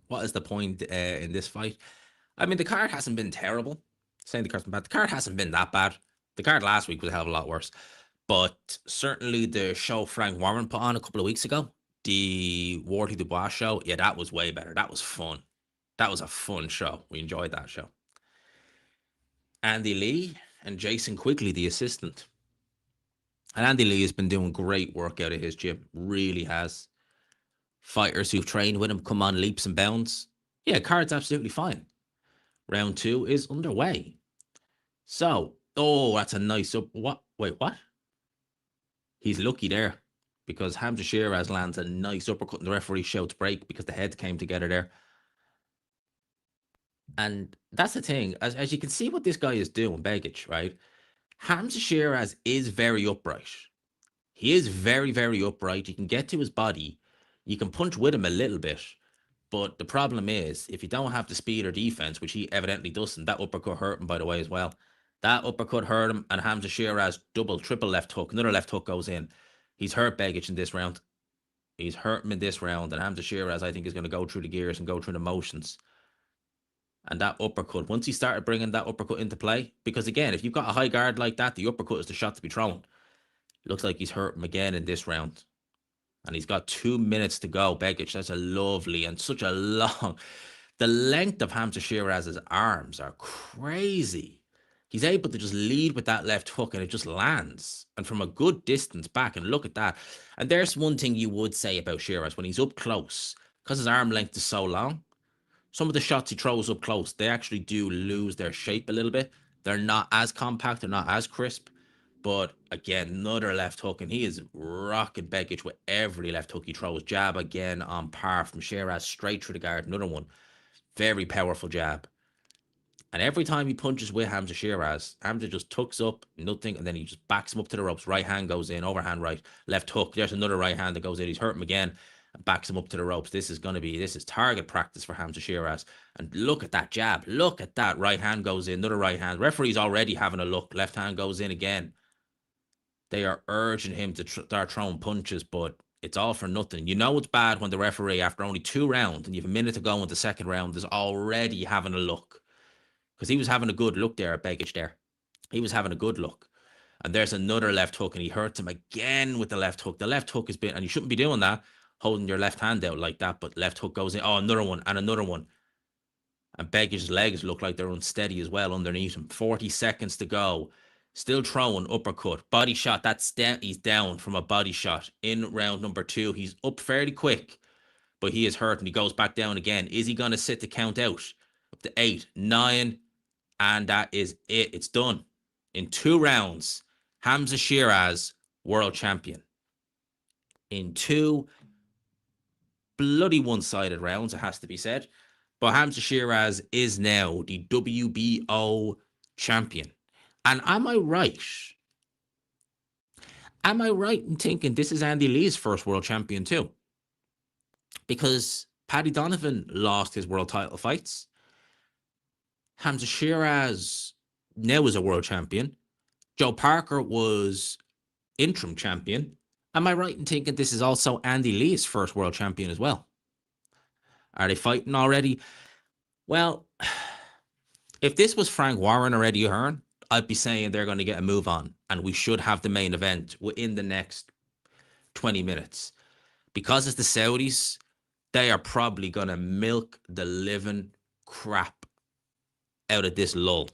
What is the point in this fight? I mean, the card hasn't been terrible. Saying the card's been bad, the card hasn't been that bad. The card last week was a hell of a lot worse. But certainly the show Frank Warren put on a couple of weeks ago, the Warty Dubois show, yeah, that was way better. That was fun. That was a fun show. We enjoyed that show. Andy Lee and Jason Quigley, the assistant. And Andy Lee has been doing great work out of his gym. Really has. Fighters who've trained with him come on leaps and bounds. Yeah, card's absolutely fine. Round 2 is underway. So, oh, that's a nice up. What? Wait, what? He's lucky there because Hamza Shiraz lands a nice uppercut and the referee shouts break because the heads came together there. And that's the thing. As you can see what this guy is doing, Begic, right? Hamza Shiraz is very upright. He is very, very upright. You can get to his body. You can punch with him a little bit. But the problem is, if you don't have the speed or defense, which he evidently doesn't, that uppercut hurt him, by the way, as well. That uppercut hurt him, and Hamza Shiraz double, triple left hook. Another left hook goes in. He's hurt Begic in this round. He's hurt him in this round, and Hamza Shiraz, I think, is going to go through the gears and go through the motions. And that uppercut, once he started bringing that uppercut into play, because again, if you've got a high guard like that, the uppercut is the shot to be thrown. Looks like he's hurt him again in this round. And he's got 2 minutes to go. Begic, that's a lovely and such a long. The length of Hamza Shiraz's arms are crazy. He's able to just lead with that left hook and it just lands. And from a good distance back, and look at that. And there's one thing you would say about Shiraz when he's up close, because his arm length is so long. Some of the shots he throws up close, they actually do lose their shape a little bit. They're not as compact, they're not as crisp. But again, another left hook, and he is rocking Begic with every left hook he throws. Jab again on par from Shiraz straight through the guard. Another one. Very powerful jab. And every time he punches with Hamza Shiraz, Hamza just tucks up, nothing, and then he just backs him up to the ropes. Right hand goes in, overhand right, left hook. There's another right hand that goes in. He's hurt him again and backs him up to the ropes. This is target practice for Hamza Shiraz. And look at that jab. Look at that. Right hand goes in, another right hand. Referee's already having a look. Left hand goes in again. They are urging him to start throwing punches, but it's all for nothing. You know it's bad when the referee, after only 2 rounds and you have a minute to go in the second round, is already having a look. Because he was having a good look there at Begic there. He was having a good look. And there's another left hook, and he hurts him again with the left hook. The left hook has been, and you shouldn't be doing that, holding your left hand out like that, but left hook goes in. Oh, another one, and another one. And Begic's legs look like they're unsteady as well underneath him. 40 seconds to go. Still throwing uppercut. Body shot. That's down. He's down from a body shot in round number 2. He's up fairly quick, but he is hurt and he goes back down again. Is he going to sit the count out? Up to 8, 9, and that is it. It's done. In 2 rounds, Hamza Shiraz, world champion. In 2 bloody one-sided rounds, it has to be said. But Hamza Shiraz is now the WBO champion. And am I right? Am I right in thinking this is Andy Lee's first world champion too? Because Paddy Donovan lost his world title fights. Hamza Shiraz now is a world champion. Joe Parker was interim champion. Am I right in thinking this is also Andy Lee's first world champion as well? Are they fighting already? Well, if this was Frank Warren or Eddie Hearn, I'd be saying they're going to get a move on and we should have the main event within the next 20 minutes. Because it's the Saudis, they are probably going to milk the living crap out of this lull.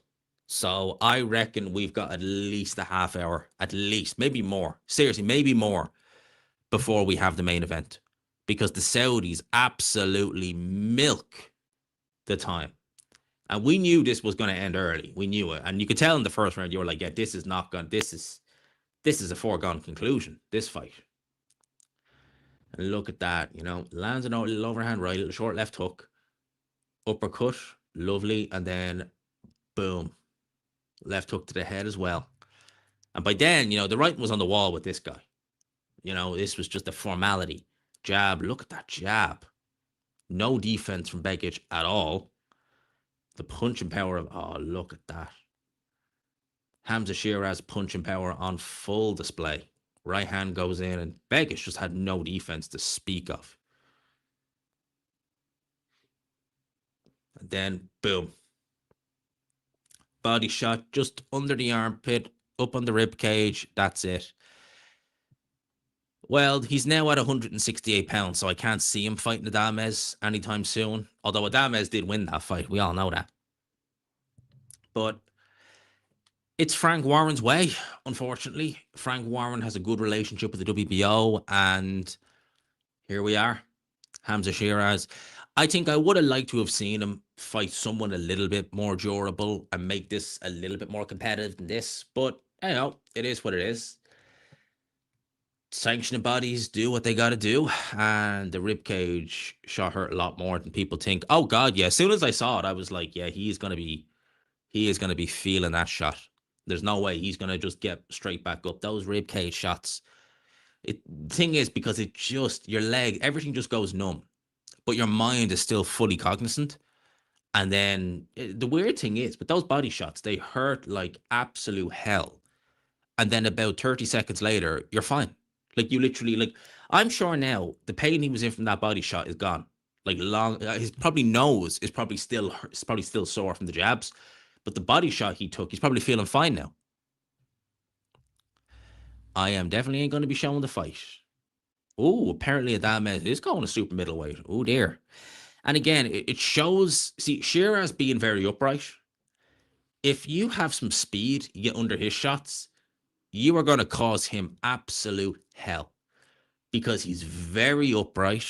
So I reckon we've got at least a half hour, at least, maybe more. Seriously, maybe more before we have the main event. Because the Saudis absolutely milk the time. And we knew this was going to end early. We knew it. And you could tell in the first round, you were like, yeah, this is not going, this is a foregone conclusion, this fight. And look at that, lands a little overhand right, little short left hook, uppercut, lovely, and then boom, left hook to the head as well. And by then, the writing was on the wall with this guy. This was just a formality. Jab, look at that jab. No defense from Begic at all. The punching power of, oh, look at that. Hamza Shiraz punching power on full display. Right hand goes in, and Begic just had no defense to speak of. And then, boom. Body shot just under the armpit, up on the rib cage. That's it. Well, he's now at 168 pounds, so I can't see him fighting Adames anytime soon. Although Adames did win that fight. We all know that. But it's Frank Warren's way, unfortunately. Frank Warren has a good relationship with the WBO, and here we are. Hamza Shiraz. I think I would have liked to have seen him fight someone a little bit more durable and make this a little bit more competitive than this. But, it is what it is. Sanctioning bodies do what they got to do, and the ribcage shot hurt a lot more than people think. Oh God, yeah. As soon as I saw it, I was like, yeah, he is going to be feeling that shot. There's no way he's going to just get straight back up. Those ribcage shots. The thing is, because your leg, everything just goes numb, but your mind is still fully cognizant. And then the weird thing is, but those body shots, they hurt like absolute hell. And then about 30 seconds later, you're fine. Like you literally, I'm sure now the pain he was in from that body shot is gone. Like his probably nose is probably still sore from the jabs, but the body shot he took, he's probably feeling fine now. I am definitely ain't going to be showing the fight. Oh, apparently Adames is going to super middleweight. Oh dear. And again, it shows. See, Shiraz being very upright. If you have some speed, you get under his shots, you are going to cause him absolute hell because he's very upright.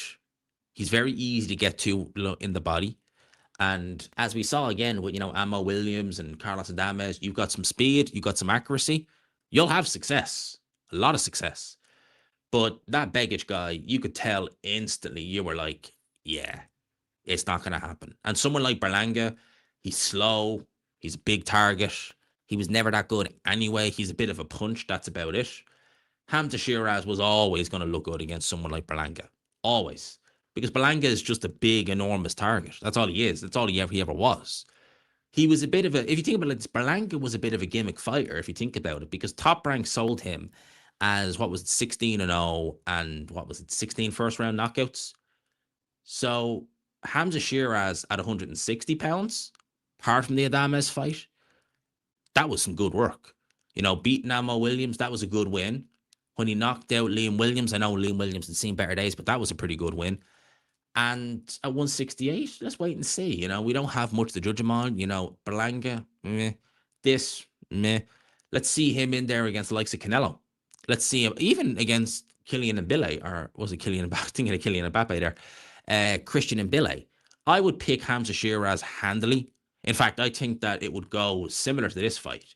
He's very easy to get to in the body. And as we saw again with, Ammo Williams and Carlos Adames, you've got some speed, you've got some accuracy, you'll have success, a lot of success. But that Begic guy, you could tell instantly, you were like, yeah, it's not going to happen. And someone like Berlanga, he's slow, he's a big target. He was never that good anyway. He's a bit of a punch. That's about it. Hamza Shiraz was always going to look good against someone like Berlanga. Always. Because Berlanga is just a big, enormous target. That's all he is. That's all he ever was. He was a bit of a, if you think about it, Berlanga was a bit of a gimmick fighter, if you think about it, because Top Rank sold him as, 16-0 and 16 first round knockouts. So Hamza Shiraz at 160 pounds, apart from the Adames fight, that was some good work. Beating Ammo Williams, that was a good win. When he knocked out Liam Williams, I know Liam Williams had seen better days, but that was a pretty good win. And at 168, let's wait and see. We don't have much to judge him on. Berlanga, meh. This, meh. Let's see him in there against the likes of Canelo. Let's see him even against Kylian Mbappe, or was it Kylian Mbappe? Thinking of Kylian Mbappe there. Christian Mbappe. I would pick Hamza Shiraz handily. In fact, I think that it would go similar to this fight.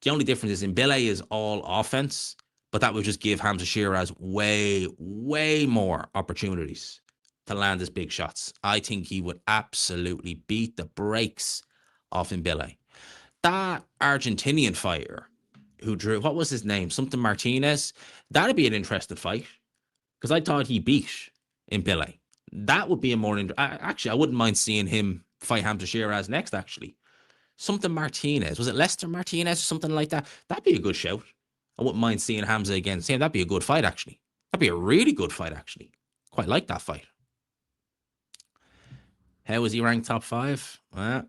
The only difference is Mbappe is all offense, but that would just give Hamza Shiraz way, way more opportunities to land his big shots. I think he would absolutely beat the brakes off Mbappe. That Argentinian fighter who drew, what was his name? Something Martinez. That'd be an interesting fight because I thought he beat Mbappe. That would be a more actually, I wouldn't mind seeing him fight Hamza Shiraz next. Actually, something Martinez, was it Lester Martinez or something like that? That'd be a good shout. I wouldn't mind seeing Hamza against him. That'd be a good fight. Actually, that'd be a really good fight. Actually, quite like that fight. How was he ranked top 5? Well,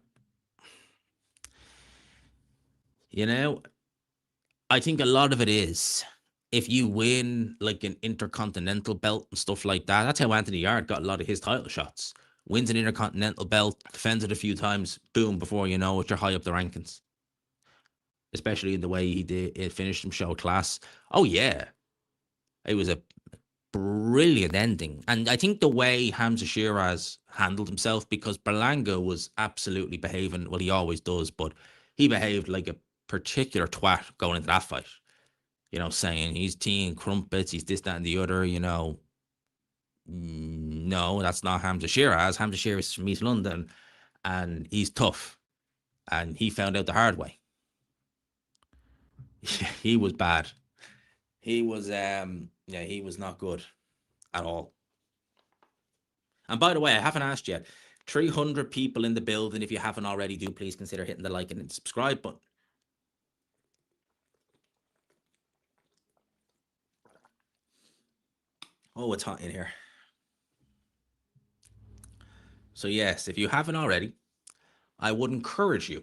I think a lot of it is if you win like an intercontinental belt and stuff like that. That's how Anthony Yarde got a lot of his title shots. Wins an intercontinental belt, defends it a few times, boom, before you know it, you're high up the rankings. Especially in the way he did it, finished him show class. Oh yeah. It was a brilliant ending. And I think the way Hamza Shiraz handled himself, because Berlanga was absolutely behaving, well, he always does, but he behaved like a particular twat going into that fight. Saying he's tea and crumpets, he's this, that, and the other, No, that's not Hamza Shiraz. Hamza Shiraz is from East London, and he's tough. And he found out the hard way. He was bad. He was, Yeah, he was not good at all. And by the way, I haven't asked yet. 300 people in the building. If you haven't already, do please consider hitting the like and subscribe button. Oh, it's hot in here. So yes, if you haven't already, I would encourage you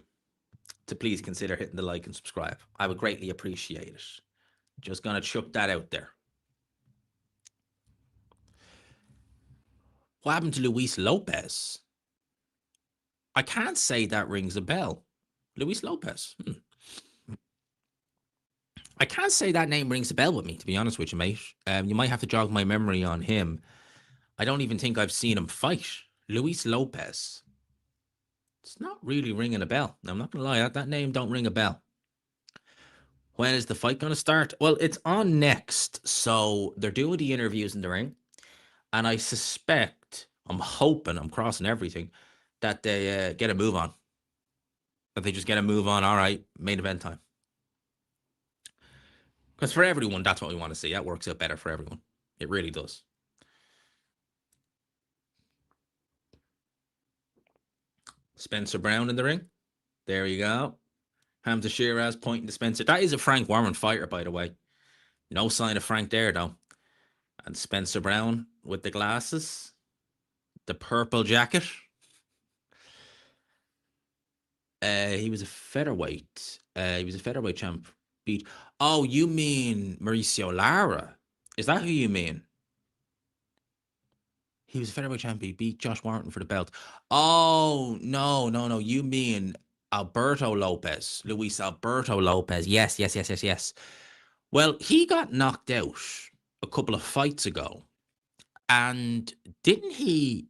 to please consider hitting the like and subscribe. I would greatly appreciate it. Just gonna chuck that out there. What happened to Luis Lopez? I can't say that rings a bell. Luis Lopez. I can't say that name rings a bell with me, to be honest with you, mate. You might have to jog my memory on him. I don't even think I've seen him fight. Luis Lopez. It's not really ringing a bell. I'm not going to lie, that name don't ring a bell. When is the fight going to start? Well, it's on next. So they're doing the interviews in the ring. And I suspect, I'm hoping, I'm crossing everything, that they get a move on. That they just get a move on. All right, main event time. Because for everyone, that's what we want to see. That works out better for everyone. It really does. Spencer Brown in the ring. There you go. Hamza Shiraz pointing to Spencer. That is a Frank Warren fighter, by the way. No sign of Frank there, though. And Spencer Brown with the glasses. The purple jacket. He was a featherweight. He was a featherweight champ. Beat. Oh, you mean Mauricio Lara? Is that who you mean? He was a featherweight champ. He beat Josh Warrington for the belt. Oh, no. You mean Alberto Lopez. Luis Alberto Lopez. Yes. Well, he got knocked out a couple of fights ago. And didn't he...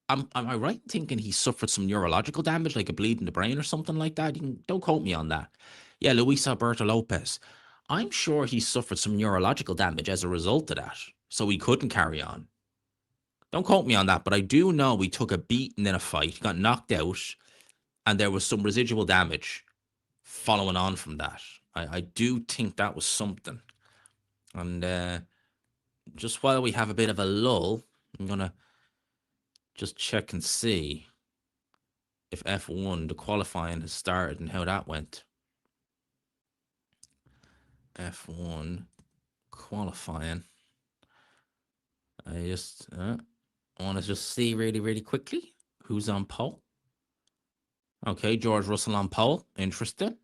Am I right in thinking he suffered some neurological damage, like a bleed in the brain or something like that? Don't quote me on that. Yeah, Luis Alberto Lopez. I'm sure he suffered some neurological damage as a result of that, so he couldn't carry on. Don't quote me on that, but I do know he took a beating in a fight, he got knocked out, and there was some residual damage following on from that. I do think that was something. And just while we have a bit of a lull, I'm going to just check and see if F1, the qualifying, has started and how that went. F1 qualifying. I just want to just see really quickly who's on pole. Okay, George Russell on pole. Interesting.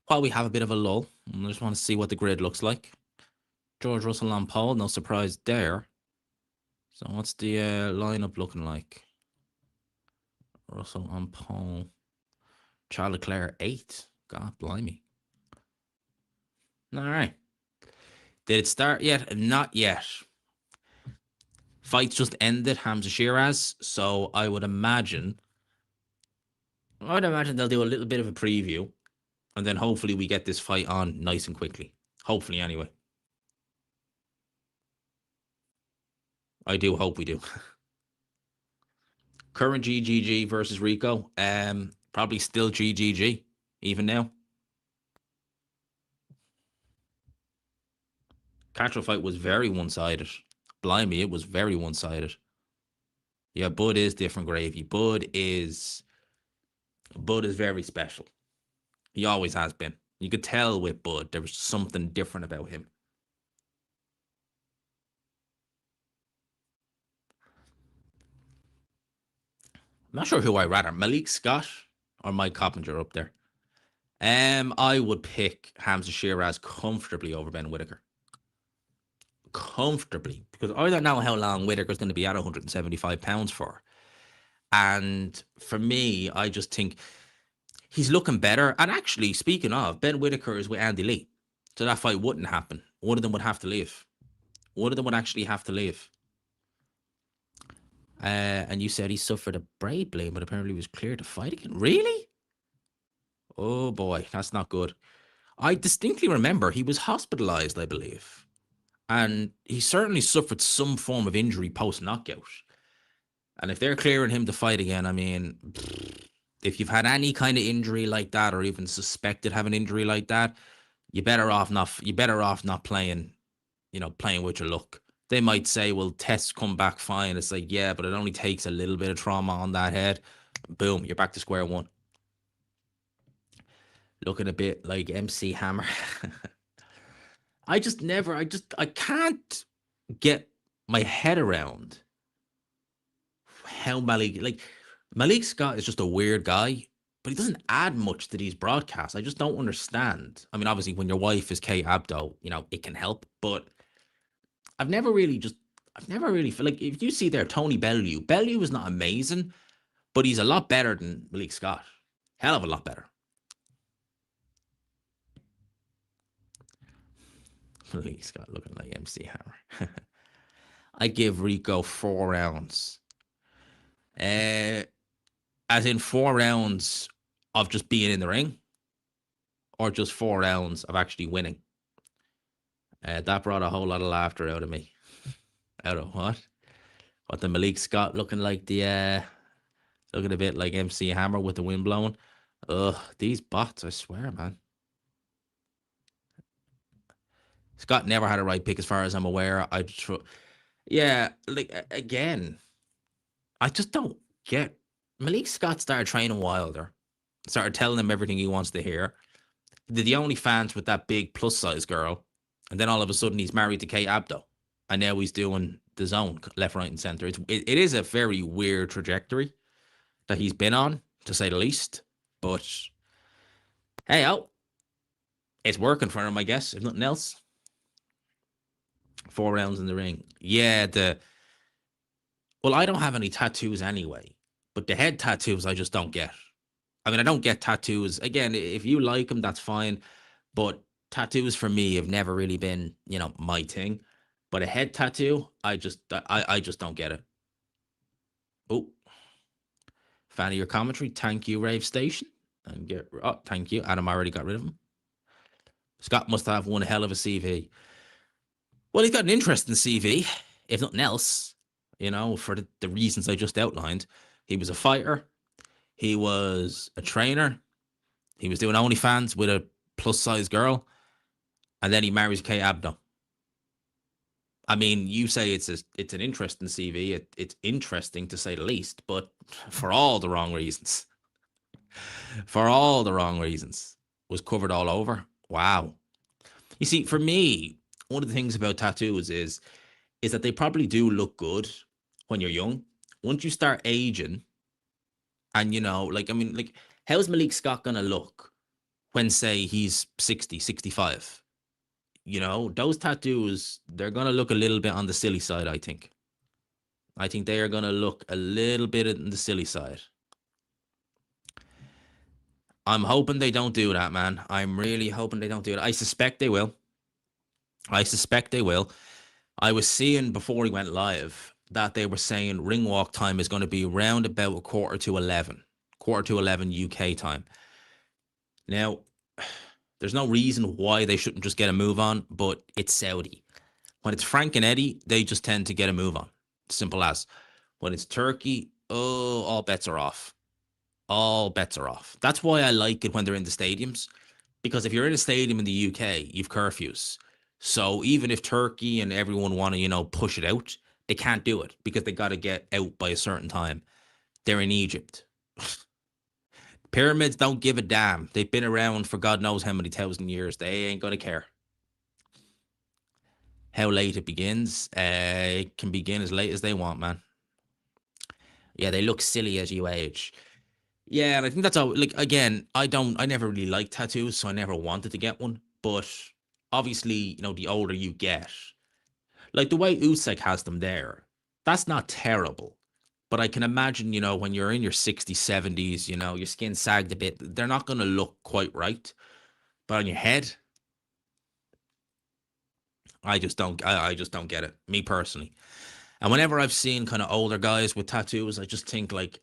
While we have a bit of a lull, I just want to see what the grid looks like. George Russell on pole, no surprise there. So what's the lineup looking like? Russell on pole. Charles Leclerc 8. God blimey. All right. Did it start yet? Not yet. Fights just ended, Hamza Shiraz. So I would imagine they'll do a little bit of a preview. And then hopefully we get this fight on nice and quickly. Hopefully, anyway. I do hope we do. Current GGG versus Rico. Probably still GGG, even now. Catchel fight was very one-sided. Blimey, it was very one-sided. Yeah, Bud is different gravy. Bud is very special. He always has been. You could tell with Bud, there was something different about him. I'm not sure who I rather, Malik Scott or Mike Coppinger up there. I would pick Hamza Shiraz comfortably over Ben Whittaker. Comfortably, because I don't know how long Whittaker's going to be at 175 pounds for. And for me, I just think he's looking better. And actually, speaking of, Ben Whittaker is with Andy Lee. So that fight wouldn't happen. One of them would have to leave. One of them would actually have to leave. And you said he suffered a brain bleed, but apparently was cleared to fight again. Really? Oh boy, that's not good. I distinctly remember he was hospitalized, I believe. And he certainly suffered some form of injury post-knockout. And if they're clearing him to fight again, I mean, if you've had any kind of injury like that or even suspected have an injury like that, You better off not playing, playing with your luck. They might say, well, tests come back fine. It's like, yeah, but it only takes a little bit of trauma on that head. Boom, you're back to square one. Looking a bit like MC Hammer. I can't get my head around how Malik Scott is just a weird guy, but he doesn't add much to these broadcasts. I just don't understand. I mean, obviously, when your wife is Kate Abdo, it can help, but I've never really just, I've never really feel like if you see there Tony Bellew is not amazing, but he's a lot better than Malik Scott. Hell of a lot better. Malik Scott looking like MC Hammer. I give Rico 4 rounds. As in 4 rounds of just being in the ring, or just 4 rounds of actually winning. That brought a whole lot of laughter out of me. Out of what? What, the Malik Scott looking like looking a bit like MC Hammer with the wind blowing. Ugh, these bots, I swear, man. Scott never had a right pick as far as I'm aware. Yeah, like, again, I just don't get. Malik Scott started training Wilder, started telling him everything he wants to hear. They're the only fans with that big plus size girl, and then all of a sudden he's married to Kate Abdo, and now he's doing the zone left, right, and center. It is a very weird trajectory that he's been on, to say the least. But hey, it's working for him, I guess, if nothing else. 4 rounds in the ring. Yeah, well, I don't have any tattoos anyway, but the head tattoos I just don't get. I mean, I don't get tattoos. Again, if you like them, that's fine. But tattoos for me have never really been, my thing. But a head tattoo, I just don't get it. Oh, fan of your commentary. Thank you, Rave Station. And thank you. Adam already got rid of him. Scott must have one hell of a CV. Well, he's got an interesting CV, if nothing else, for the reasons I just outlined. He was a fighter. He was a trainer. He was doing OnlyFans with a plus-size girl. And then he marries Kay Abdo. I mean, you say it's an interesting CV. It's interesting, to say the least, but for all the wrong reasons. For all the wrong reasons. Was covered all over. Wow. You see, for me, one of the things about tattoos is that they probably do look good when you're young. Once you start aging, and how's Malik Scott gonna look when, say, he's 60, 65? Those tattoos, they're gonna look a little bit on the silly side, I think. I think they are gonna look a little bit on the silly side. I'm hoping they don't do that, man. I'm really hoping they don't do it. I suspect they will. I was seeing before he went live that they were saying ring walk time is going to be around about a quarter to 11 UK time. Now, there's no reason why they shouldn't just get a move on, but it's Saudi. When it's Frank and Eddie, they just tend to get a move on. Simple as. When it's Turkey, all bets are off. All bets are off. That's why I like it when they're in the stadiums, because if you're in a stadium in the UK, you've curfews. So even if Turkey and everyone want to, push it out, they can't do it because they got to get out by a certain time. They're in Egypt. Pyramids don't give a damn. They've been around for God knows how many thousand years. They ain't going to care how late it begins. It can begin as late as they want, man. Yeah, they look silly as you age. Yeah, and I think that's all. Like, again, I never really liked tattoos, so I never wanted to get one. But obviously, the older you get, like the way Usyk has them there, that's not terrible. But I can imagine, when you're in your 60s, 70s, your skin sagged a bit, they're not going to look quite right. But on your head, I just don't get it, me personally. And whenever I've seen kind of older guys with tattoos, I just think like,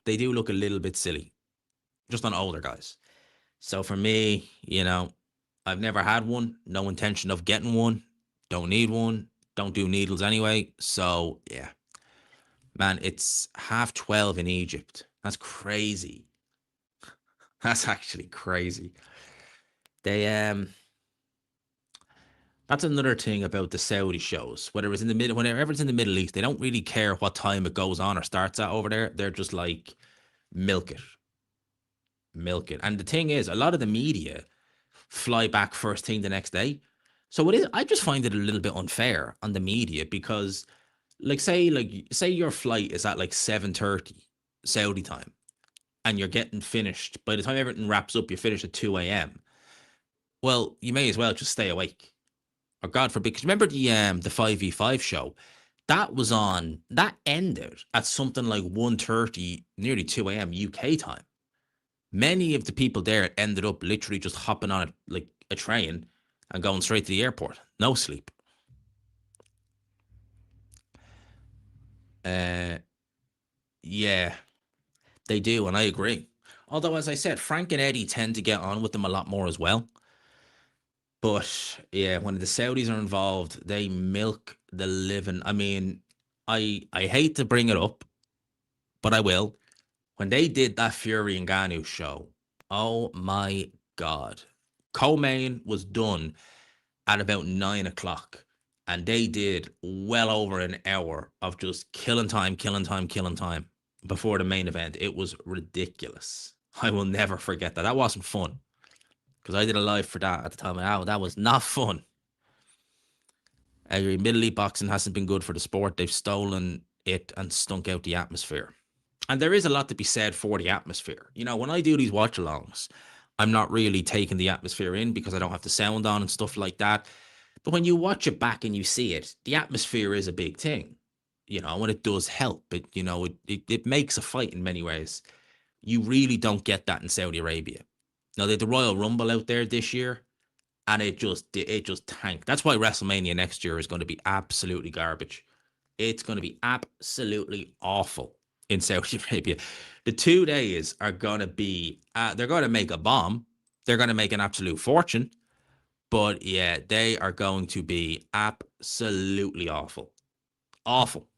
they do look a little bit silly, just on older guys. So for me, I've never had one, no intention of getting one, don't need one, don't do needles anyway. So yeah, man, it's 12:30 in Egypt. That's crazy. That's actually crazy. They That's another thing about the Saudi shows. Whether it's in the middle, whenever it's in the Middle East, they don't really care what time it goes on or starts at over there. They're just like milk it, milk it. And the thing is, a lot of the media fly back first thing the next day. So it is. I just find it a little bit unfair on the media because, say your flight is at like 7:30 Saudi time, and you're getting finished by the time everything wraps up. You finish at 2 a.m. Well, you may as well just stay awake, or God forbid. Because remember the 5v5 show that ended at something like 1:30, nearly 2 a.m. UK time. Many of the people there ended up literally just hopping on like a train and going straight to the airport. No sleep. Uh, yeah, they do, and I agree. Although, as I said, Frank and Eddie tend to get on with them a lot more as well. But yeah, when the Saudis are involved, they milk the living. I mean, I hate to bring it up, but I will. When they did that Fury and Ngannou show, oh my God. Co-main was done at about 9 o'clock, and they did well over an hour of just killing time, killing time, killing time before the main event. It was ridiculous. I will never forget that. That wasn't fun because I did a live for that at the time. Oh, that was not fun. Middle East boxing hasn't been good for the sport. They've stolen it and stunk out the atmosphere. And there is a lot to be said for the atmosphere. You know, when I do these watch alongs, I'm not really taking the atmosphere in because I don't have the sound on and stuff like that. But when you watch it back and you see it, the atmosphere is a big thing. You know, and it does help. It makes a fight in many ways. You really don't get that in Saudi Arabia. Now, they had the Royal Rumble out there this year, and it just tanked. That's why WrestleMania next year is going to be absolutely garbage. It's going to be absolutely awful in Saudi Arabia. The 2 days are going to be, they're going to make a bomb. They're going to make an absolute fortune. But yeah, they are going to be absolutely awful. Awful.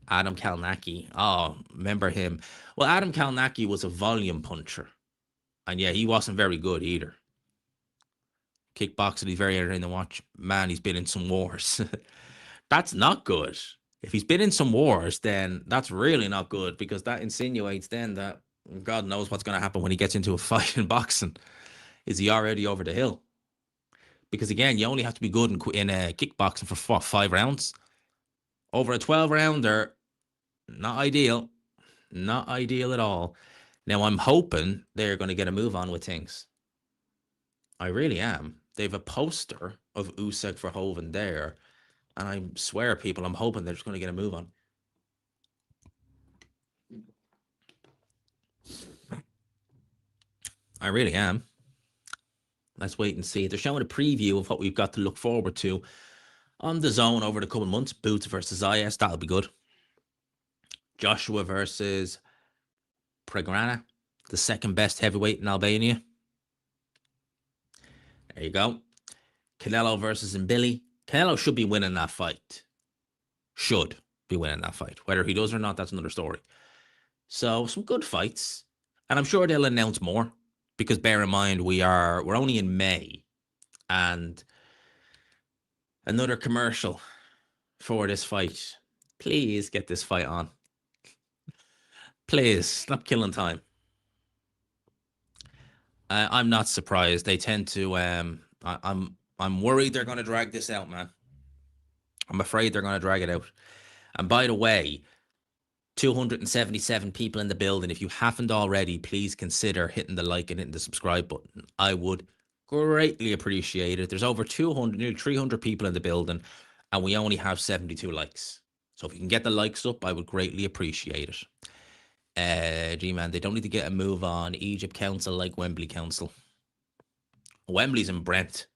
Adam Kalnacki. Oh, remember him? Well, Adam Kalnacki was a volume puncher. And yeah, he wasn't very good either. Kickboxing, he's very entertaining to watch. Man, he's been in some wars. That's not good. If he's been in some wars, then that's really not good because that insinuates then that God knows what's going to happen when he gets into a fight in boxing. Is he already over the hill? Because again, you only have to be good in kickboxing for 5 rounds. Over a 12 rounder, not ideal. Not ideal at all. Now, I'm hoping they're going to get a move on with things. I really am. They have a poster of Usyk Verhoeven there. And I swear, people, I'm hoping they're just going to get a move on. I really am. Let's wait and see. They're showing a preview of what we've got to look forward to on the zone over the coming months. Boots versus IS. That'll be good. Joshua versus Pregrana, the second best heavyweight in Albania. There you go. Canelo versus Mbili. Canelo should be winning that fight. Should be winning that fight. Whether he does or not, that's another story. So some good fights. And I'm sure they'll announce more. Because bear in mind, we're only in May. And another commercial for this fight. Please get this fight on. Please stop killing time. I'm not surprised. They tend to. I'm worried they're going to drag this out, man. I'm afraid they're going to drag it out. And by the way, 277 people in the building. If you haven't already, please consider hitting the like and hitting the subscribe button. I would greatly appreciate it. There's over 200, nearly 300 people in the building, and we only have 72 likes. So if you can get the likes up, I would greatly appreciate it. G-man, they don't need to get a move on Egypt Council like Wembley Council. Wembley's in Brent.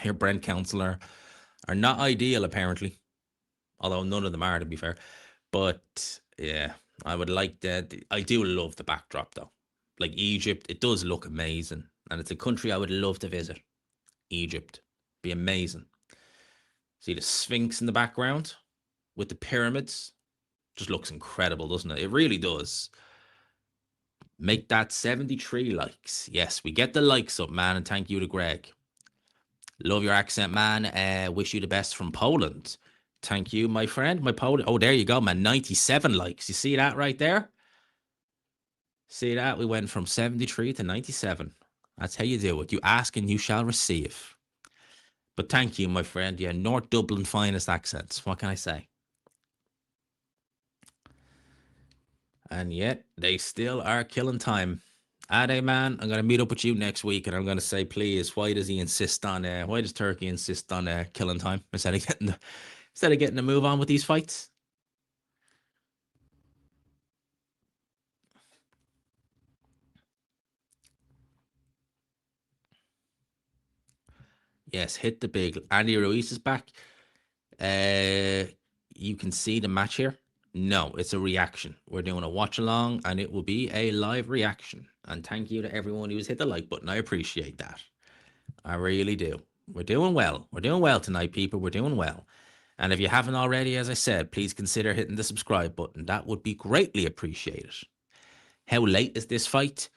Here, Brent Council are not ideal, apparently. Although none of them are, to be fair. But yeah, I would like that. I do love the backdrop, though. Like Egypt, it does look amazing. And it's a country I would love to visit. Egypt. Be amazing. See the Sphinx in the background with the pyramids. Just looks incredible, doesn't it? It really does. Make that 73 likes. Yes, we get the likes up, man. And thank you to Greg. Love your accent, man. Wish you the best from Poland. Thank you, my friend. My Poland. Oh, there you go, man. 97 likes. You see that right there? See that? We went from 73 to 97. That's how you do it. You ask and you shall receive. But thank you, my friend. Yeah, North Dublin finest accents. What can I say? And yet, they still are killing time. Ade, man, I'm going to meet up with you next week and I'm going to say, please, why does Turkey insist on killing time instead of getting the move on with these fights? Yes, hit the big. Andy Ruiz is back. You can see the match here. No, it's a reaction. We're doing a watch along and it will be a live reaction. And thank you to everyone who's hit the like button. I appreciate that. I really do. We're doing well. We're doing well tonight, people. We're doing well. And if you haven't already, as I said, please consider hitting the subscribe button. That would be greatly appreciated. How late is this fight?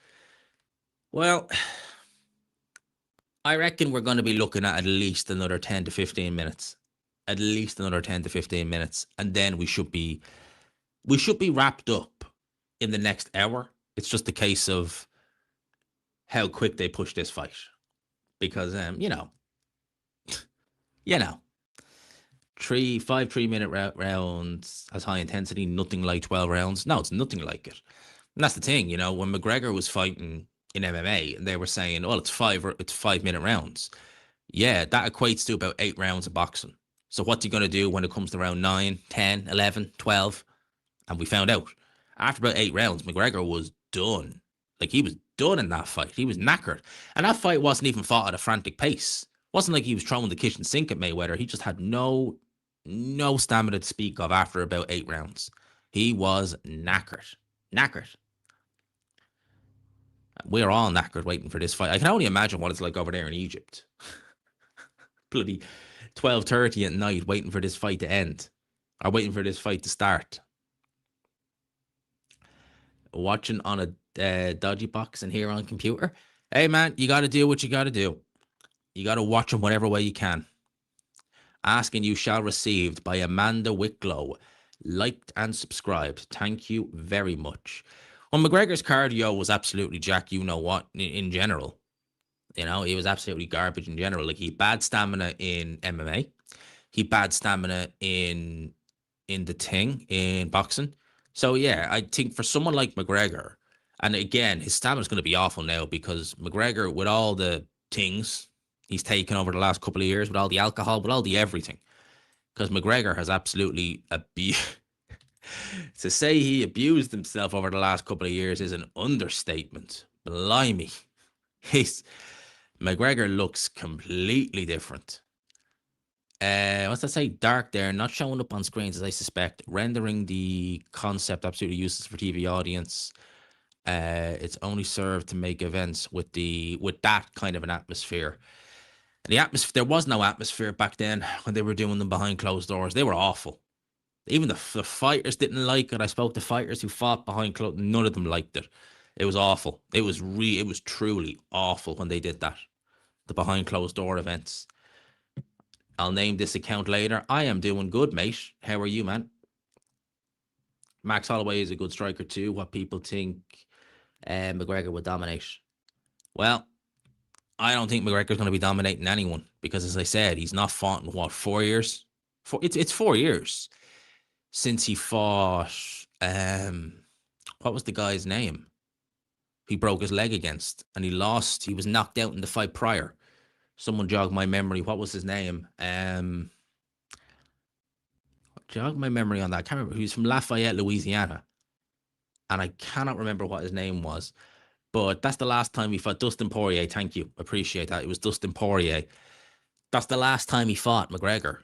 Well, I reckon we're going to be looking at least another 10 to 15 minutes. At least another 10 to 15 minutes. And then we should be wrapped up in the next hour. It's just a case of how quick they push this fight. Because, you know, 5 3-minute rounds as high intensity, nothing like 12 rounds. No, it's nothing like it. And that's the thing, you know, when McGregor was fighting in MMA and they were saying, well, it's 5-minute rounds. Yeah, that equates to about 8 rounds of boxing. So what's he going to do when it comes to round 9, 10, 11, 12? And we found out after about 8 rounds, McGregor was done. Like, he was done in that fight. He was knackered. And that fight wasn't even fought at a frantic pace. It wasn't like he was throwing the kitchen sink at Mayweather. He just had no stamina to speak of after about 8 rounds. He was knackered. We're all knackered waiting for this fight. I can only imagine what it's like over there in Egypt. Bloody 12:30 at night waiting for this fight to end. Or waiting for this fight to start. Watching on a dodgy box and here on computer. Hey, man, you got to do what you got to do. You got to watch them whatever way you can. Asking you shall received by Amanda Wicklow. Liked and subscribed. Thank you very much. Well, McGregor's cardio was absolutely jack, you know what, in general. You know, he was absolutely garbage in general. Like, he bad stamina in MMA. He bad stamina in in boxing. So, yeah, I think for someone like McGregor, and again, his stamina's going to be awful now because McGregor, with all the things he's taken over the last couple of years, with all the alcohol, with all the everything, because McGregor has absolutely to say he abused himself over the last couple of years is an understatement. Blimey. McGregor looks completely different. What's that say? Dark there, not showing up on screens as I suspect, rendering the concept absolutely useless for TV audience. It's only served to make events with that kind of an atmosphere. And the atmosphere, there was no atmosphere back then when they were doing them behind closed doors. They were awful. Even the fighters didn't like it. I spoke to fighters who fought behind closed. None of them liked it. It was awful. It was truly awful when they did that. The behind closed door events. I'll name this account later. I am doing good, mate. How are you, man? Max Holloway is a good striker too. What people think McGregor would dominate. Well, I don't think McGregor's going to be dominating anyone because, as I said, he's not fought in what, 4 years? It's 4 years since he fought. What was the guy's name? He broke his leg against, and he lost. He was knocked out in the fight prior. Someone jog my memory. What was his name? Jog my memory on that. I can't remember. He was from Lafayette, Louisiana, and I cannot remember what his name was. But that's the last time he fought. Dustin Poirier. Thank you. Appreciate that. It was Dustin Poirier. That's the last time he fought McGregor.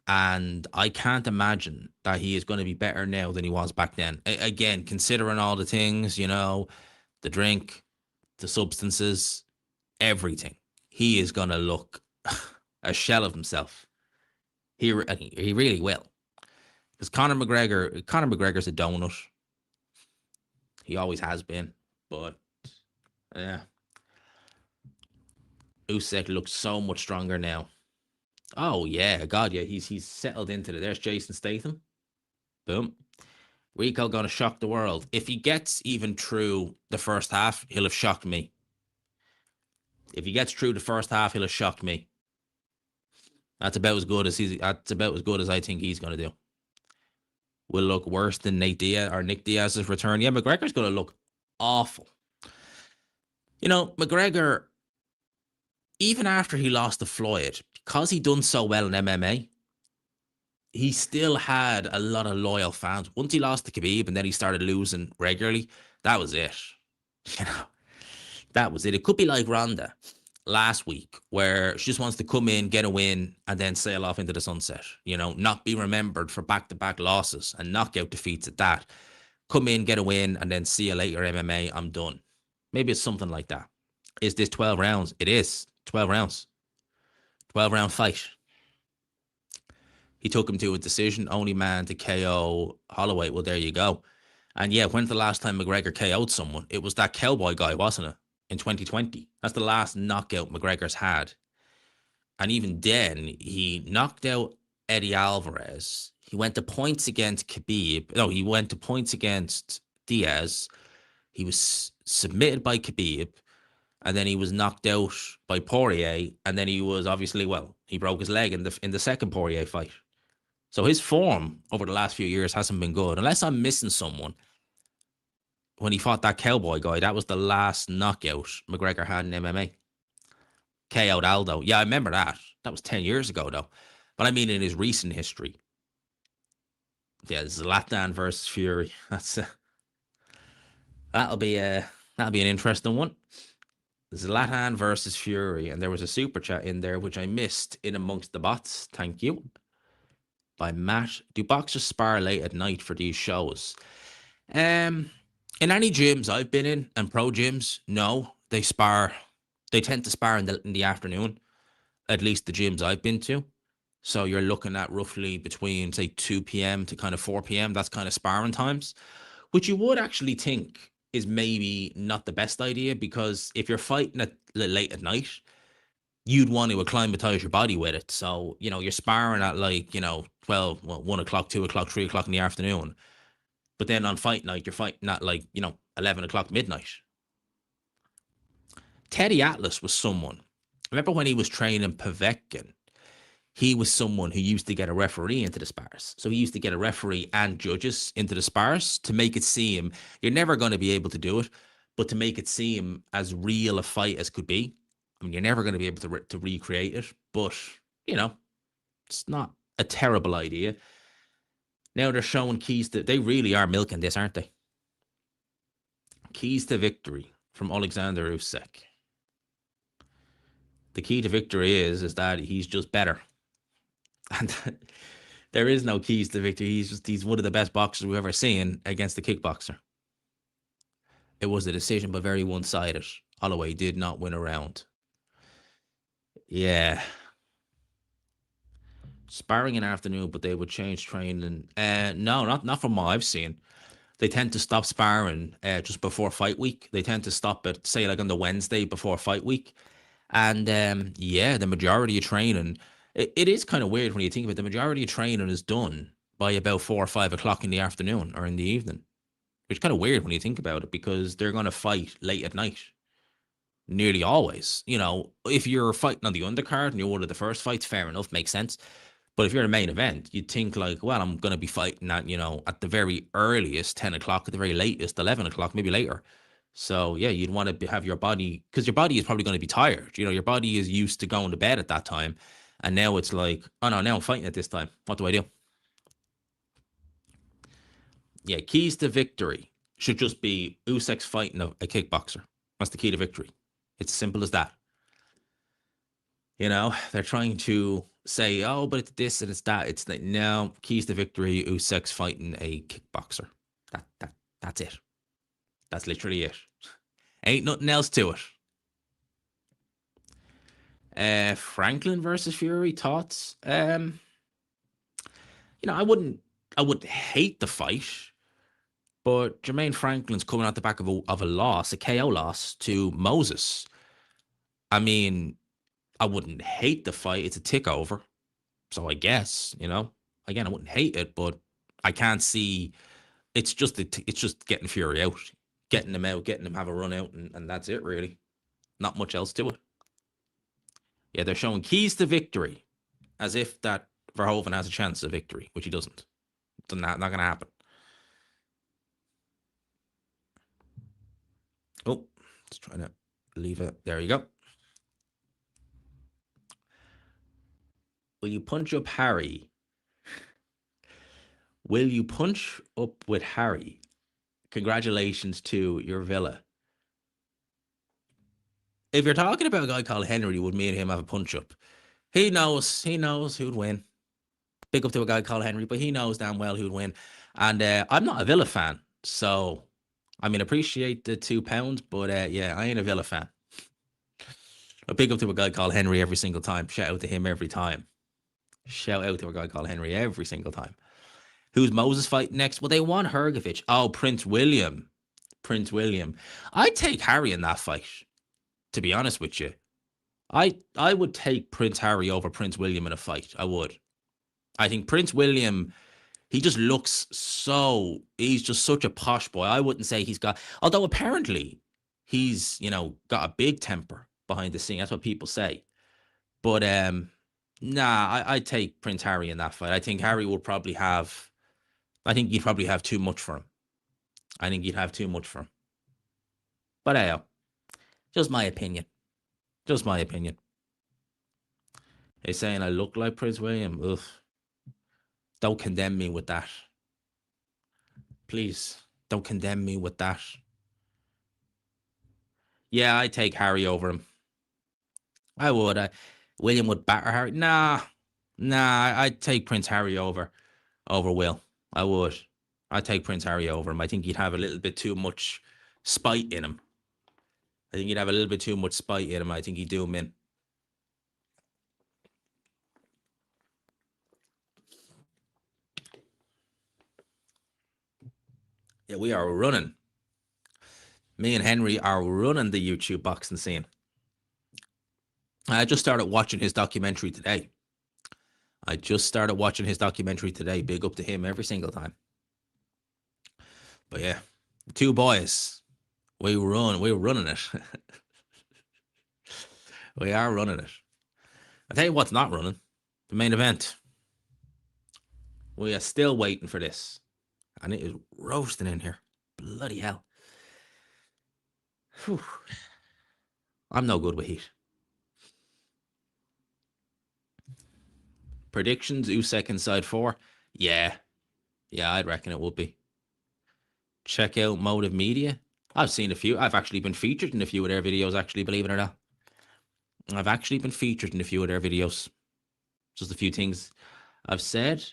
And I can't imagine that he is going to be better now than he was back then. Again, considering all the things, you know, the drink, the substances, everything. He is going to look a shell of himself. He really will. Because Conor McGregor's a donut. He always has been. But yeah, Usyk looks so much stronger now. Oh yeah, God, yeah, he's settled into it. There's Jason Statham. Boom. Rico gonna shock the world. If he gets even through the first half, he'll have shocked me. If he gets through the first half, he'll have shocked me. That's about as good as I think he's gonna do. Will look worse than Nate Diaz or Nick Diaz's return. Yeah, McGregor's gonna look awful. You know, McGregor, even after he lost to Floyd, because he done so well in MMA, he still had a lot of loyal fans. Once he lost to Khabib and then he started losing regularly, that was it. You know, that was it. It could be like Ronda last week, where she just wants to come in, get a win, and then sail off into the sunset. You know, not be remembered for back-to-back losses and knockout defeats at that. Come in, get a win, and then see you later, MMA. I'm done. Maybe it's something like that. Is this 12 rounds? It is 12 rounds. 12-round fight. He took him to a decision. Only man to KO Holloway. Well, there you go. And yeah, when's the last time McGregor KO'd someone? It was that Cowboy guy, wasn't it? In 2020. That's the last knockout McGregor's had. And even then, he knocked out Eddie Alvarez. He went to points against Khabib. No, he went to points against Diaz. He was submitted by Khabib. And then he was knocked out by Poirier. And then he was obviously, well, he broke his leg in the second Poirier fight. So his form over the last few years hasn't been good. Unless I'm missing someone, when he fought that Cowboy guy, that was the last knockout McGregor had in MMA. KO'd Aldo. Yeah, I remember that. That was 10 years ago, though. But I mean in his recent history. Yeah, Zlatan versus Fury. That'll be an interesting one. Zlatan versus Fury. And there was a super chat in there, which I missed in amongst the bots. Thank you. By Matt. Do boxers spar late at night for these shows? In any gyms I've been in and pro gyms, no, they spar. They tend to spar in the afternoon. At least the gyms I've been to. So you're looking at roughly between say 2 p.m. to kind of 4 p.m. That's kind of sparring times, which you would actually think is maybe not the best idea, because if you're fighting at late at night, you'd want to acclimatize your body with it. So, you know, you're sparring at like, 12, 1 o'clock, 2 o'clock, 3 o'clock in the afternoon. But then on fight night, you're fighting at like, 11 o'clock midnight. Teddy Atlas was someone. I remember when he was training Povetkin, he was someone who used to get a referee into the spars. So he used to get a referee and judges into the spars to make it seem, you're never going to be able to do it, but to make it seem as real a fight as could be. I mean, you're never going to be able to recreate it, but, it's not a terrible idea. Now they're showing keys to, they really are milking this, aren't they? Keys to victory from Oleksandr Usyk. The key to victory is that he's just better. And there is no keys to victory. He's one of the best boxers we've ever seen against the kickboxer. It was a decision, but very one-sided. Holloway did not win a round. Yeah. Sparring in the afternoon, but they would change training. No, not from what I've seen. They tend to stop sparring just before fight week. They tend to stop it, say, like on the Wednesday before fight week. And yeah, the majority of training, it is kind of weird when you think of it. The majority of training is done by about 4 or 5 o'clock in the afternoon or in the evening, which is kind of weird when you think about it, because they're going to fight late at night. Nearly always. If you're fighting on the undercard and you're one of the first fights, fair enough, makes sense. But if you're a main event, you'd think like, well, I'm going to be fighting at, at the very earliest 10 o'clock, at the very latest 11 o'clock, maybe later. So yeah, you'd want to have your body, because your body is probably going to be tired. Your body is used to going to bed at that time. And now it's like, oh no, now I'm fighting at this time. What do I do? Yeah, keys to victory should just be Usyk's fighting a kickboxer. That's the key to victory. It's as simple as that. They're trying to say, oh, but it's this and it's that. It's like, no, keys to victory, Usyk's fighting a kickboxer. That's it. That's literally it. Ain't nothing else to it. Franklin versus Fury, thoughts? I wouldn't hate the fight. But Jermaine Franklin's coming out the back of a loss, a KO loss to Moses. I mean, I wouldn't hate the fight. It's a tick over. So I guess, again, I wouldn't hate it, but I can't see. It's just getting Fury out, getting him out, getting him have a run out, and that's it really. Not much else to it. Yeah, they're showing keys to victory, as if that Verhoeven has a chance of victory, which he doesn't. It's not going to happen. Oh, just trying to leave it. There you go. Will you punch up Harry? Will you punch up with Harry? Congratulations to your villa. If you're talking about a guy called Henry, would me and him have a punch up? He knows who'd win. Big up to a guy called Henry, but he knows damn well who'd win. And I'm not a Villa fan, so I mean, appreciate the £2, but yeah, I ain't a Villa fan. A big up to a guy called Henry every single time. Shout out to him every time. Shout out to a guy called Henry every single time. Who's Moses fighting next? Well, they want Hrgovic. Oh, Prince William. Prince William. I'd take Harry in that fight, to be honest with you. I would take Prince Harry over Prince William in a fight. I would. I think Prince William, he just looks he's just such a posh boy. I wouldn't say he's got, although apparently he's, got a big temper behind the scene. That's what people say. But nah, I'd take Prince Harry in that fight. I think Harry would probably have, you'd probably have too much for him. I think you'd have too much for him. But just my opinion. Just my opinion. They're saying I look like Prince William. Ugh. Don't condemn me with that. Please, don't condemn me with that. Yeah, I'd take Harry over him. I would. William would batter Harry. Nah, I'd take Prince Harry over Will. I would. I'd take Prince Harry over him. I think he'd have a little bit too much spite in him. I think he'd do him in. Yeah, we are running. Me and Henry are running the YouTube boxing scene. I just started watching his documentary today. Big up to him every single time. But yeah, two boys. We're running it. We are running it. I tell you what's not running. The main event. We are still waiting for this. And it is roasting in here. Bloody hell. Whew. I'm no good with heat. Predictions, Usyk inside 4. Yeah, I'd reckon it would be. Check out Motive Media. I've seen a few. I've actually been featured in a few of their videos, actually, believe it or not. I've actually been featured in a few of their videos. Just a few things I've said.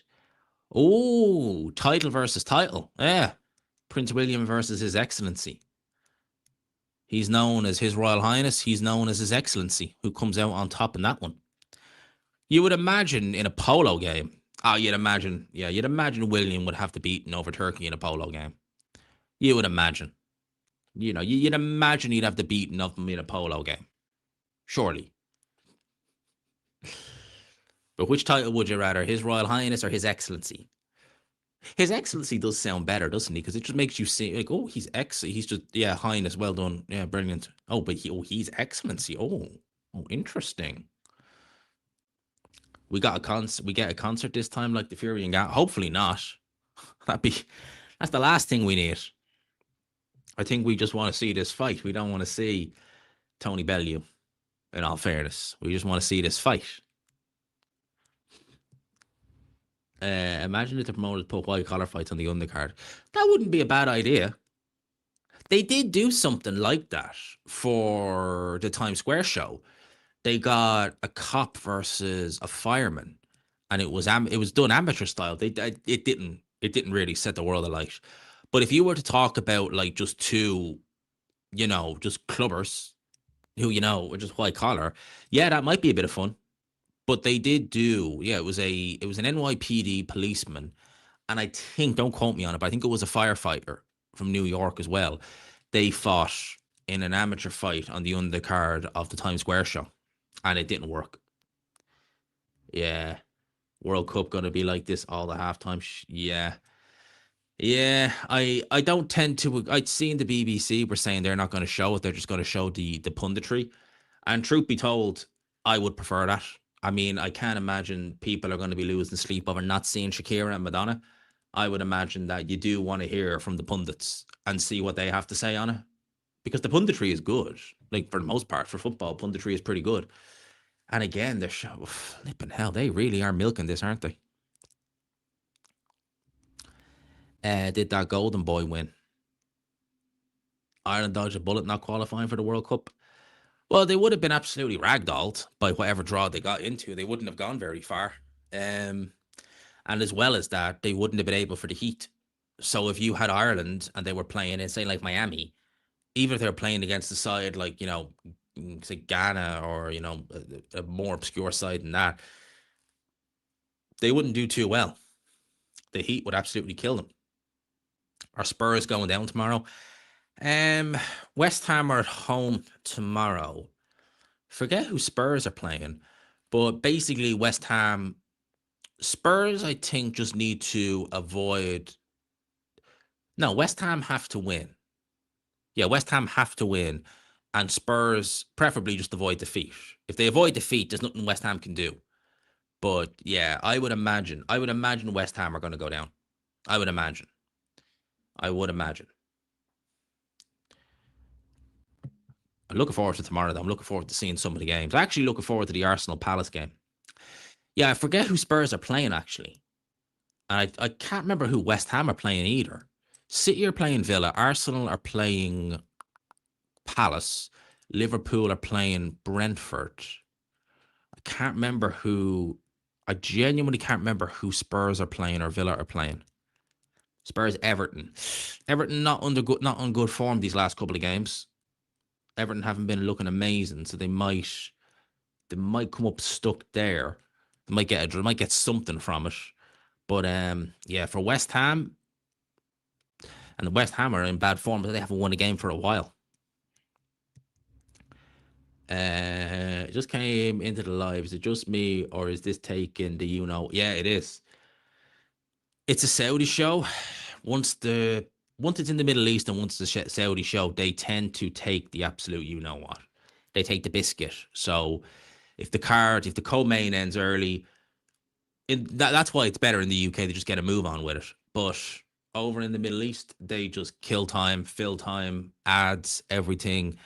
Oh, title versus title. Yeah. Prince William versus His Excellency. He's known as His Royal Highness. He's known as His Excellency, who comes out on top in that one. You would imagine in a polo game. You'd imagine William would have to beat over Turkey in a polo game. You would imagine. You'd imagine he'd have the beating of him in a polo game. Surely. But which title would you rather? His Royal Highness or His Excellency? His Excellency does sound better, doesn't he? Because it just makes you see, like, oh, he's just, yeah, Highness, well done. Yeah, brilliant. Oh, but he's Excellency. Oh, interesting. We get a concert this time like the Fury and Gat. Hopefully not. That's the last thing we need. I think we just want to see this fight. We don't want to see Tony Bellew, in all fairness. We just want to see this fight. Imagine if the promoters put white collar fights on the undercard. That wouldn't be a bad idea. They did do something like that for the Times Square show. They got a cop versus a fireman, and it was done amateur style. It didn't really set the world alight. But if you were to talk about like just two, just clubbers who were just white collar, yeah, that might be a bit of fun. But they did do, it was an NYPD policeman, and I think, don't quote me on it, but I think it was a firefighter from New York as well. They fought in an amateur fight on the undercard of the Times Square show, and it didn't work. Yeah, World Cup gonna be like this all the halftime. Yeah, yeah. I don't tend to. I'd seen the BBC were saying they're not going to show it. They're just going to show the punditry. And truth be told, I would prefer that. I mean, I can't imagine people are going to be losing sleep over not seeing Shakira and Madonna. I would imagine that you do want to hear from the pundits and see what they have to say on it, because the punditry is good. Like, for the most part, for football, punditry is pretty good. And again, they're flipping hell. They really are milking this, aren't they? Did that Golden Boy win? Ireland dodged a bullet not qualifying for the World Cup. Well, they would have been absolutely ragdolled by whatever draw they got into. They wouldn't have gone very far. And as well as that, they wouldn't have been able for the heat. So if you had Ireland and they were playing in, say, like Miami, even if they were playing against a side like, say Ghana, or, a more obscure side than that, they wouldn't do too well. The heat would absolutely kill them. Are Spurs going down tomorrow? West Ham are at home tomorrow. Forget who Spurs are playing, but basically Spurs, I think, just need to avoid. No, West Ham have to win. Yeah, West Ham have to win, and Spurs preferably just avoid defeat. If they avoid defeat, there's nothing West Ham can do. But yeah, I would imagine West Ham are going to go down. I would imagine. I'm looking forward to tomorrow, though. I'm looking forward to seeing some of the games. I'm actually looking forward to the Arsenal Palace game. Yeah, I forget who Spurs are playing, actually. And I can't remember who West Ham are playing either. City are playing Villa. Arsenal are playing Palace. Liverpool are playing Brentford. I can't remember who. I genuinely can't remember who Spurs are playing or Villa are playing. Spurs, Everton. Everton not on good form these last couple of games. Everton haven't been looking amazing, so they might come up stuck there. They might get something from it. But yeah, for West Ham, and the West Ham are in bad form, but they haven't won a game for a while. It just came into the live. Is it just me, or is this taking the Yeah, it is. It's a Saudi show. Once it's in the Middle East and once the Saudi show, they tend to take the absolute what. They take the biscuit. So if the co-main ends early, that's why it's better in the UK. They just get a move on with it. But over in the Middle East, they just kill time, fill time, ads, everything,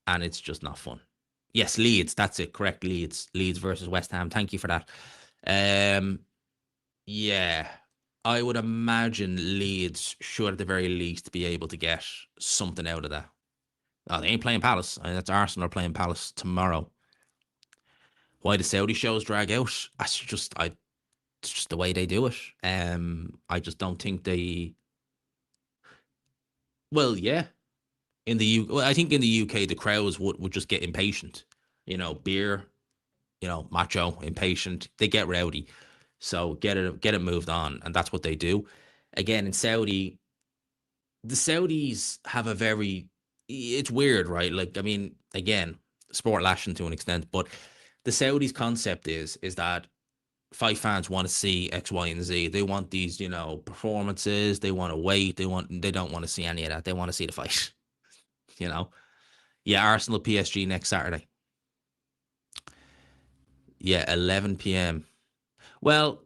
and it's just not fun. Yes, Leeds. That's it. Correct. Leeds versus West Ham. Thank you for that. Yeah, I would imagine Leeds should at the very least be able to get something out of that. Oh, they ain't playing Palace. That's Arsenal are playing Palace tomorrow. Why the Saudi shows drag out? It's just the way they do it. I just don't think they. Well, yeah. I think in the UK the crowds would just get impatient. Beer, macho, impatient. They get rowdy. So get it moved on, and that's what they do. Again, in Saudi, the Saudis have a very. It's weird, right? Like, I mean, again, sport lashing to an extent, but the Saudis' concept is that fight fans want to see X, Y, and Z. They want these, performances. They want to wait. They don't want to see any of that. They want to see the fight. Yeah, Arsenal PSG next Saturday. Yeah, 11 p.m. Well,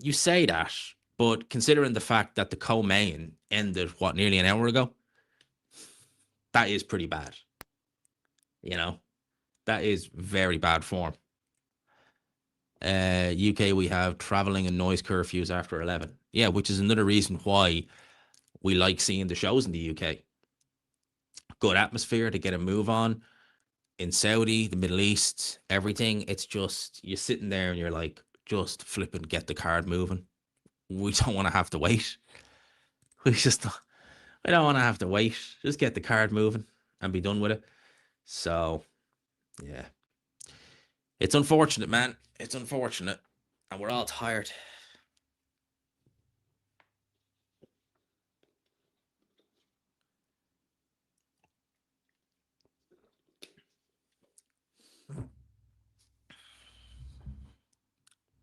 you say that, but considering the fact that the co-main ended nearly an hour ago, that is pretty bad. That is very bad form. UK, we have traveling and noise curfews after 11. Yeah, which is another reason why we like seeing the shows in the UK. Good atmosphere to get a move on. In Saudi, the Middle East, everything, it's just, you're sitting there and you're like, just flipping, get the card moving. We don't want to have to wait. We don't want to have to wait. Just get the card moving and be done with it. So, yeah. It's unfortunate, man. It's unfortunate. And we're all tired.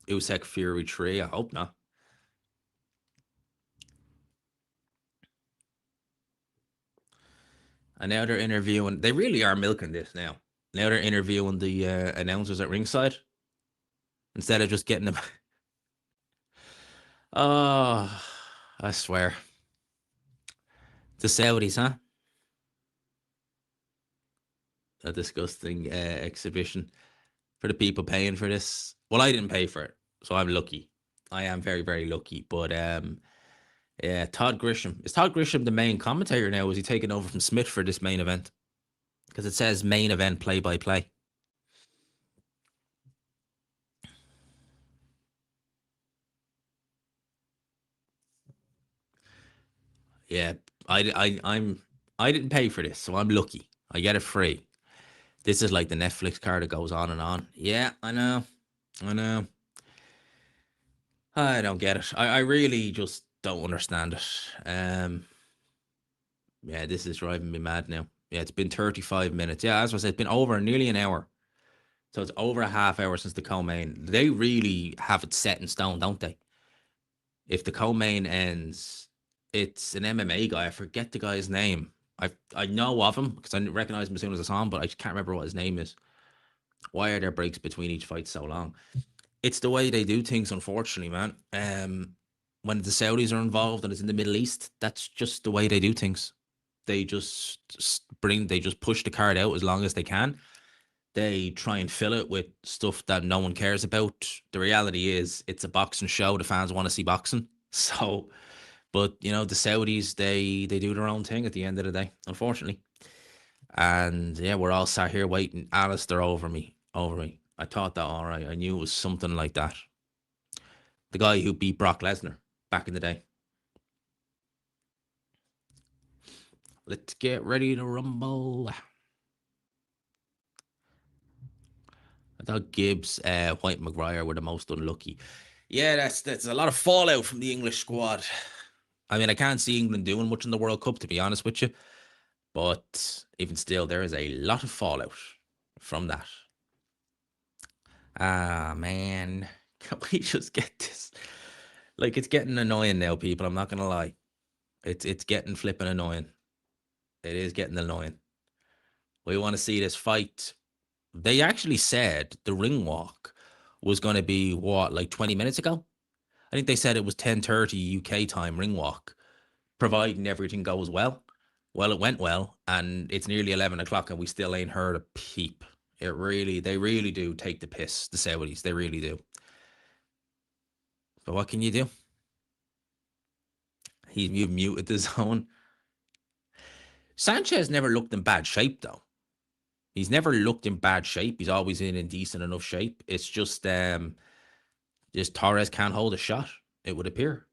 Usyk Fury 3. I hope not. And now they're interviewing. They really are milking this now. Now they're interviewing the announcers at ringside instead of just getting them. Oh, I swear. The Saudis, huh? A disgusting exhibition for the people paying for this. Well, I didn't pay for it, so I'm lucky. I am very, very lucky. But yeah, Todd Grisham. Is Todd Grisham the main commentator now? Is he taking over from Smith for this main event? Because it says main event play by play. Yeah, I didn't pay for this, so I'm lucky. I get it free. This is like the Netflix card that goes on and on. Yeah, I know. I know. I don't get it. I really just don't understand it. Yeah, this is driving me mad now. Yeah, it's been 35 minutes. Yeah, as I said, it's been over nearly an hour. So it's over a half hour since the co-main. They really have it set in stone, don't they? If the co-main ends, it's an MMA guy. I forget the guy's name. I know of him because I recognize him as soon as I saw him, but I just can't remember what his name is. Why are there breaks between each fight so long? It's the way they do things, unfortunately, man. When the Saudis are involved and it's in the Middle East, that's just the way they do things. They just push the card out as long as they can. They try and fill it with stuff that no one cares about. The reality is, it's a boxing show. The fans want to see boxing. So, but the Saudis, they do their own thing at the end of the day, unfortunately. And yeah, we're all sat here waiting. Alistair over me. I thought that all right. I knew it was something like that. The guy who beat Brock Lesnar back in the day. Let's get ready to rumble. I thought Gibbs, White, McGuire were the most unlucky. Yeah, that's a lot of fallout from the English squad. I mean, I can't see England doing much in the World Cup, to be honest with you. But even still, there is a lot of fallout from that. Ah, man. Can we just get this? Like, it's getting annoying now, people. I'm not going to lie. It's getting flipping annoying. It is getting annoying. We want to see this fight. They actually said the ring walk was going to be what, like 20 minutes ago? I think they said it was 10:30 UK time ring walk, providing everything goes well. Well, it went well, and it's nearly 11 o'clock, and we still ain't heard a peep. They really do take the piss, the Saudis. They really do. But what can you do? You've muted the zone. Sanchez never looked in bad shape, though. He's never looked in bad shape. He's always in decent enough shape. It's just Torres can't hold a shot, it would appear.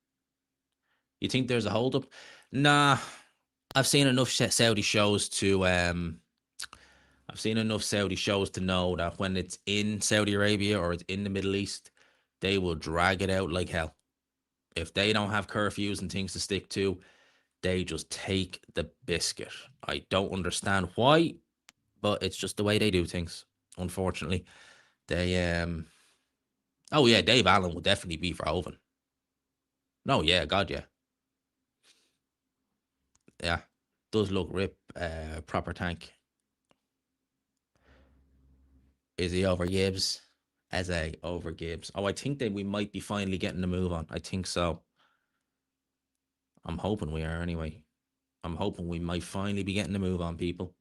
You think there's a hold up? Nah, I've seen enough Saudi shows to I've seen enough Saudi shows to know that when it's in Saudi Arabia or it's in the Middle East, they will drag it out like hell. If they don't have curfews and things to stick to, they just take the biscuit. I don't understand why, but it's just the way they do things. Unfortunately, they oh yeah, Dave Allen would definitely be for Hoven. No, yeah, God, yeah, yeah, does look rip. Proper tank. Is he over Gibbs? As a over Gibbs. Oh, I think that we might be finally getting the move on. I think so. I'm hoping we are anyway. I'm hoping we might finally be getting the move on, people.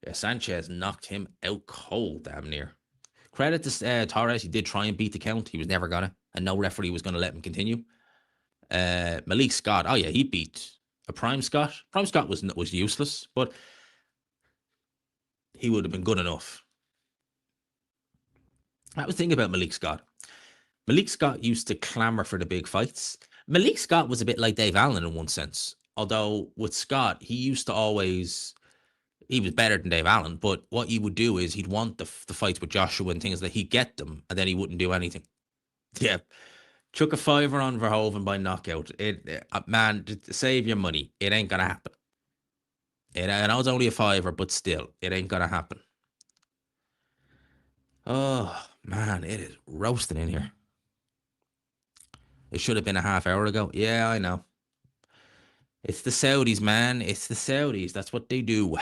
Yeah, Sanchez knocked him out cold, damn near. Credit to Torres. He did try and beat the count. He was never gonna, and no referee was gonna let him continue. Malik Scott. Oh yeah, he beat a Prime Scott. Prime Scott was useless, but he would have been good enough. I was thinking about Malik Scott. Malik Scott used to clamor for the big fights. Malik Scott was a bit like Dave Allen in one sense, although with Scott, he was better than Dave Allen. But what he would do is he'd want the fights with Joshua and things that he'd get them, and then he wouldn't do anything. Yeah, chuck a fiver on Verhoeven by knockout. Man, save your money. It ain't gonna happen. I know it's only a fiver, but still, it ain't gonna happen. Oh, Man, it is roasting in here. It should have been a half hour ago. Yeah, I know. It's the Saudis, man. It's the Saudis. That's what they do.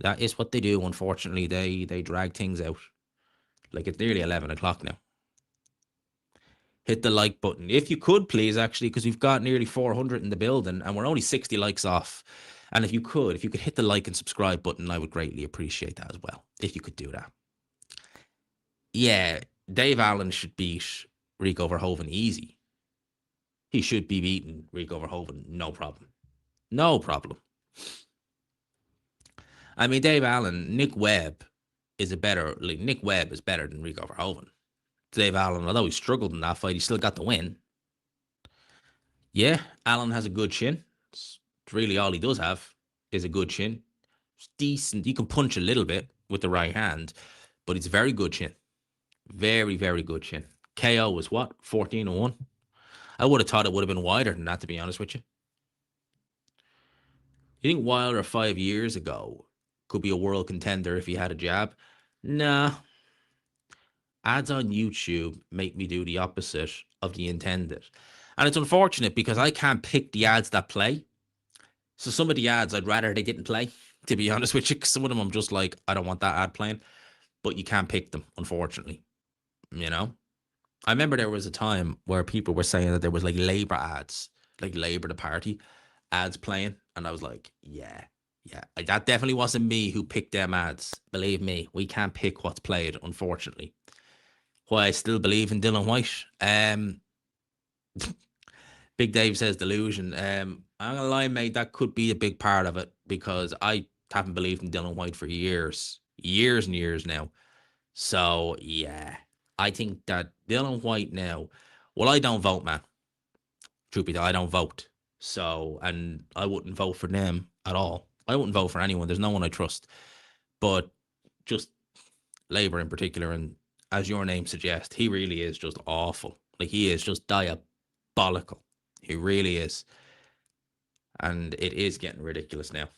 That is what they do. Unfortunately, they drag things out. Like it's nearly 11 o'clock now. Hit the like button if you could, please. Actually, because we've got nearly 400 in the building, and we're only 60 likes off. And if you could hit the like and subscribe button, I would greatly appreciate that as well. If you could do that. Yeah, Dave Allen should beat Rico Verhoeven easy. He should be beating Rico Verhoeven, no problem. No problem. I mean, Dave Allen, Nick Webb is Nick Webb is better than Rico Verhoeven. Dave Allen, although he struggled in that fight, he still got the win. Yeah, Allen has a good chin. It's really all he does have is a good chin. It's decent. He can punch a little bit with the right hand, but it's very good chin. Very, very good chin. KO was what? 14-1. I would have thought it would have been wider than that, to be honest with you. You think Wilder 5 years ago could be a world contender if he had a jab? Nah. Ads on YouTube make me do the opposite of the intended. And it's unfortunate because I can't pick the ads that play. So some of the ads I'd rather they didn't play, to be honest with you. Because some of them I'm just like, I don't want that ad playing. But you can't pick them, unfortunately. You know? I remember there was a time where people were saying that there was like Labour ads, like Labour the party ads playing. And I was like, yeah. That definitely wasn't me who picked them ads. Believe me, we can't pick what's played, unfortunately. Why I still believe in Dylan White. Big Dave says delusion. I'm gonna lie, mate, that could be a big part of it because I haven't believed in Dylan White for years and years now. So yeah, I think that Dylan White now. Well, I don't vote, man. Truth be told, I don't vote. So, and I wouldn't vote for them at all. I wouldn't vote for anyone. There's no one I trust. But just Labour in particular, and as your name suggests, he really is just awful. Like he is just diabolical. He really is. And it is getting ridiculous now.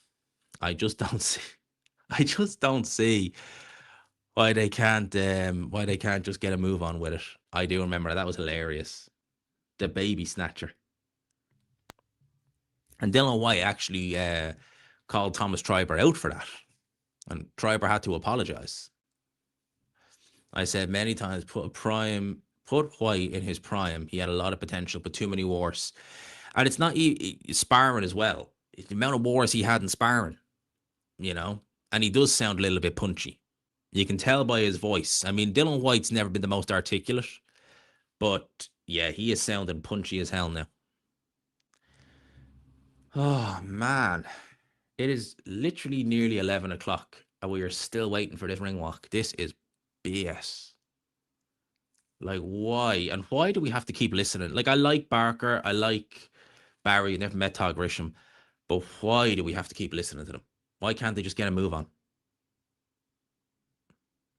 I just don't see I just don't see why they can't just get a move on with it. I do remember that was hilarious. The baby snatcher. And Dylan White actually called Thomas Triber out for that. And Triber had to apologize. I said many times, put White in his prime. He had a lot of potential, but too many wars. And it's not sparring as well. It's the amount of wars he had in sparring, you know? And he does sound a little bit punchy. You can tell by his voice. I mean, Dylan White's never been the most articulate, but yeah, he is sounding punchy as hell now. Oh, man. It is literally nearly 11 o'clock, and we are still waiting for this ring walk. This is BS. Like, why? And why do we have to keep listening? Like, I like Barker. I like Barry. I never met Todd Grisham. But why do we have to keep listening to them? Why can't they just get a move on?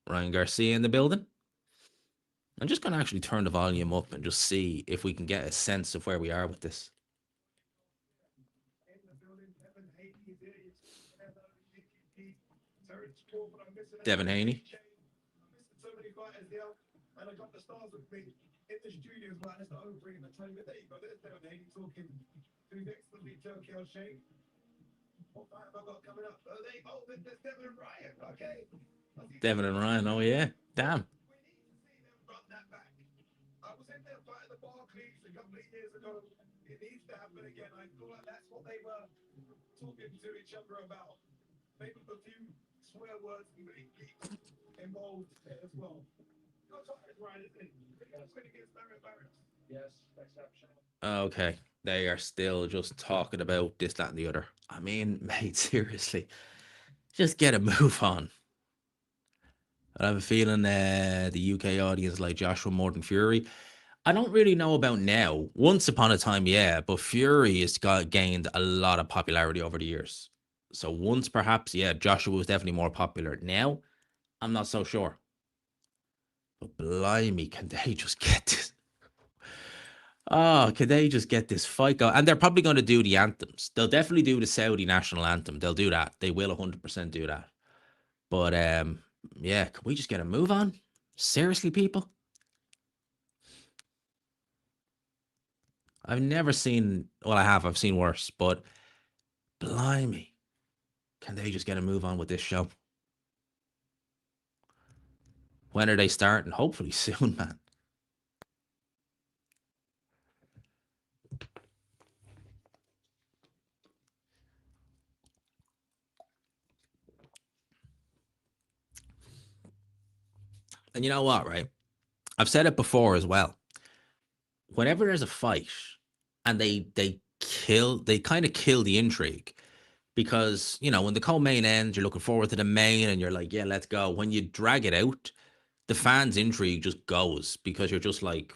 Ryan Garcia in the building. I'm just going to actually turn the volume up and just see if we can get a sense of where we are with this. Devin Haney. And I got the stars with me in the studios, man. It's not overbringing the time, but there you go. There's Devin Haney talking to his excellently Tokyo shape. What fight have I got coming up? There's Devin and Ryan. Okay. Devin and Ryan. Oh yeah. Damn. We need to see them run that back. I was in their fight at the Barclays a couple of years ago. It needs to happen again. I feel like that's what they were talking to each other about. Maybe a few swear words involved as well. Okay, they are still just talking about this, that, and the other. I mean, mate, seriously, just get a move on. I have a feeling the UK audience like Joshua more than Fury. I don't really know about now. Once upon a time, yeah, but Fury has gained a lot of popularity over the years. So once perhaps, yeah, Joshua was definitely more popular. Now, I'm not so sure. But blimey, can they just get this? Oh, can they just get this fight going? And they're probably going to do the anthems. They'll definitely do the Saudi national anthem. They'll do that. They will 100% do that. But yeah, can we just get a move on? Seriously, people? I've never seen, well, I have, I've seen worse, but blimey, can they just get a move on with this show? When are they starting? Hopefully soon, man. And you know what, right? I've said it before as well. Whenever there's a fight and they kind of kill the intrigue, because when the co-main ends, you're looking forward to the main and you're like, yeah, let's go. When you drag it out, the fans' intrigue just goes, because you're just like,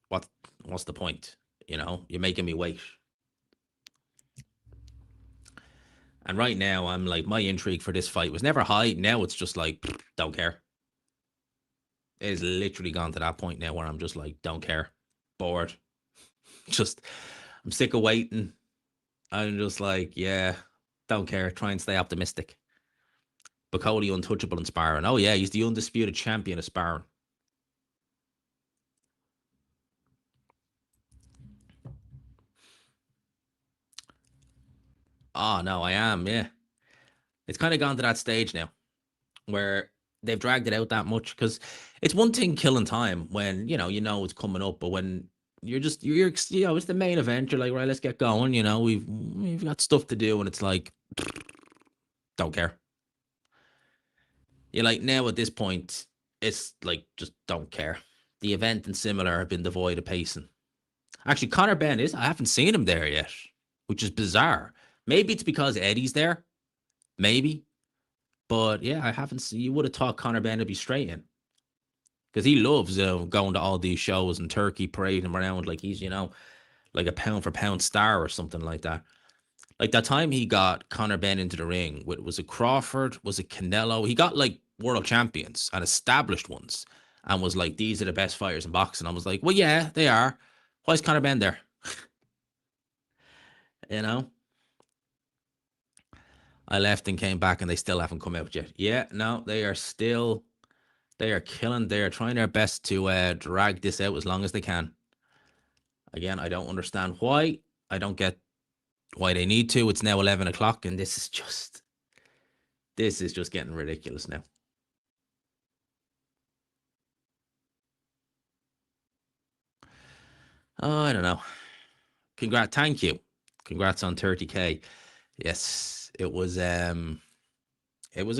what what's the point? You're making me wait. And right now, I'm like, my intrigue for this fight was never high. Now it's just like, don't care. It has literally gone to that point now where I'm just like, don't care, bored. Just, I'm sick of waiting. I'm just like, yeah, don't care. Try and stay optimistic. Bacoli untouchable in sparring. Oh yeah, he's the undisputed champion of sparring. Oh no, I am. Yeah, it's kind of gone to that stage now where they've dragged it out that much, because it's one thing killing time when it's coming up, but when you're it's the main event, you're like, right, let's get going. We've got stuff to do, and it's like, don't care. You're like, now at this point, it's like, just don't care. The event and similar have been devoid of pacing. Actually, Conor Ben is. I haven't seen him there yet, which is bizarre. Maybe it's because Eddie's there. Maybe. But yeah, I haven't seen. You would have thought Conor Ben would be straight in, because he loves going to all these shows in Turkey, parading around like he's like a pound for pound star or something like that. Like that time he got Conor Ben into the ring, was it Crawford? Was it Canelo? He got like world champions and established ones, and was like, these are the best fighters in boxing. I was like, well, yeah, they are. Why is Conor Ben there? you know, I left and came back, and they still haven't come out yet. Yeah, no, they are killing. They are trying their best to drag this out as long as they can. Again, I don't understand why. I don't get why they need to. It's now 11 o'clock, and this is just getting ridiculous now. Oh, I don't know. Thank you. Congrats on 30K. Yes, it was a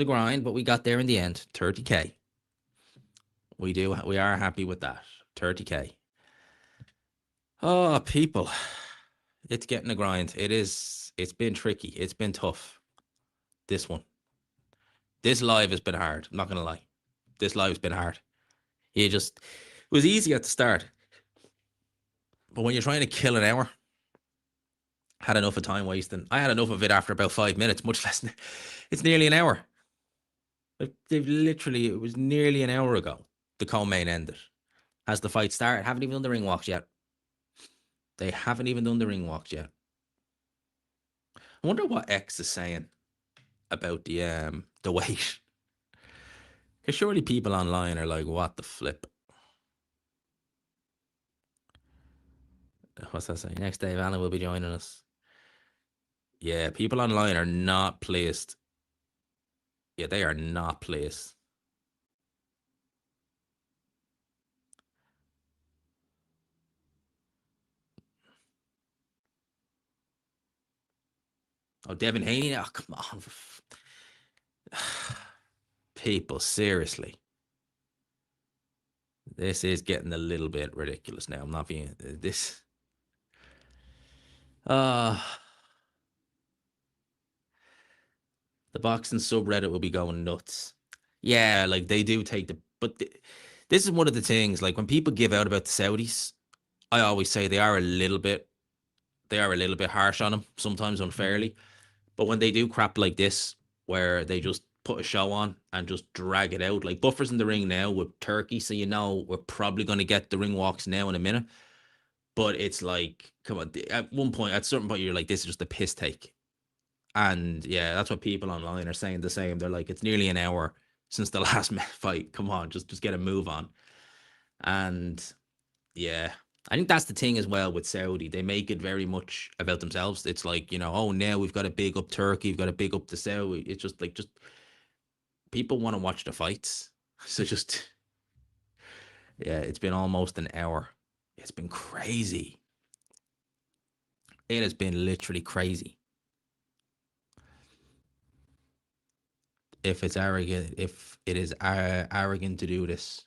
grind, but we got there in the end. 30K. We are happy with that. 30K. Oh, people. It's getting a grind. It's been tricky. It's been tough. This one. This live has been hard. I'm not gonna lie. This live's been hard. It was easy at the start. But when you're trying to kill an hour, had enough of time wasting. I had enough of it after about 5 minutes, much less. It's nearly an hour. Like, it was nearly an hour ago. The co-main ended. Has the fight started? Haven't even done the ring walks yet. They haven't even done the ring walks yet. I wonder what X is saying about the weight. Because surely people online are like, what the flip? What's that saying? Next day, Alan will be joining us. Yeah, people online are not pleased. Yeah, they are not pleased. Oh, Devin Haney. Oh, come on. People, seriously. This is getting a little bit ridiculous now. I'm not being this. Uh the boxing subreddit will be going nuts. Yeah, like they do take this is one of the things, like when people give out about the Saudis, I always say they are a little bit harsh on them, sometimes unfairly. But when they do crap like this, where they just put a show on and just drag it out, like Buffer's in the ring now with Turkey, so we're probably going to get the ring walks now in a minute. But it's like, come on, at a certain point, you're like, this is just a piss take. And yeah, that's what people online are saying the same. They're like, it's nearly an hour. since the last fight. Come on, just get a move on. And yeah, I think that's the thing as well with Saudi. They make it very much about themselves. It's like, oh, now we've got to big up Turkey, we've got to big up the Saudi. It's just like, just people want to watch the fights. So just, yeah, it's been almost an hour. It's been crazy. It has been literally crazy. If it's arrogant, if it is arrogant to do this,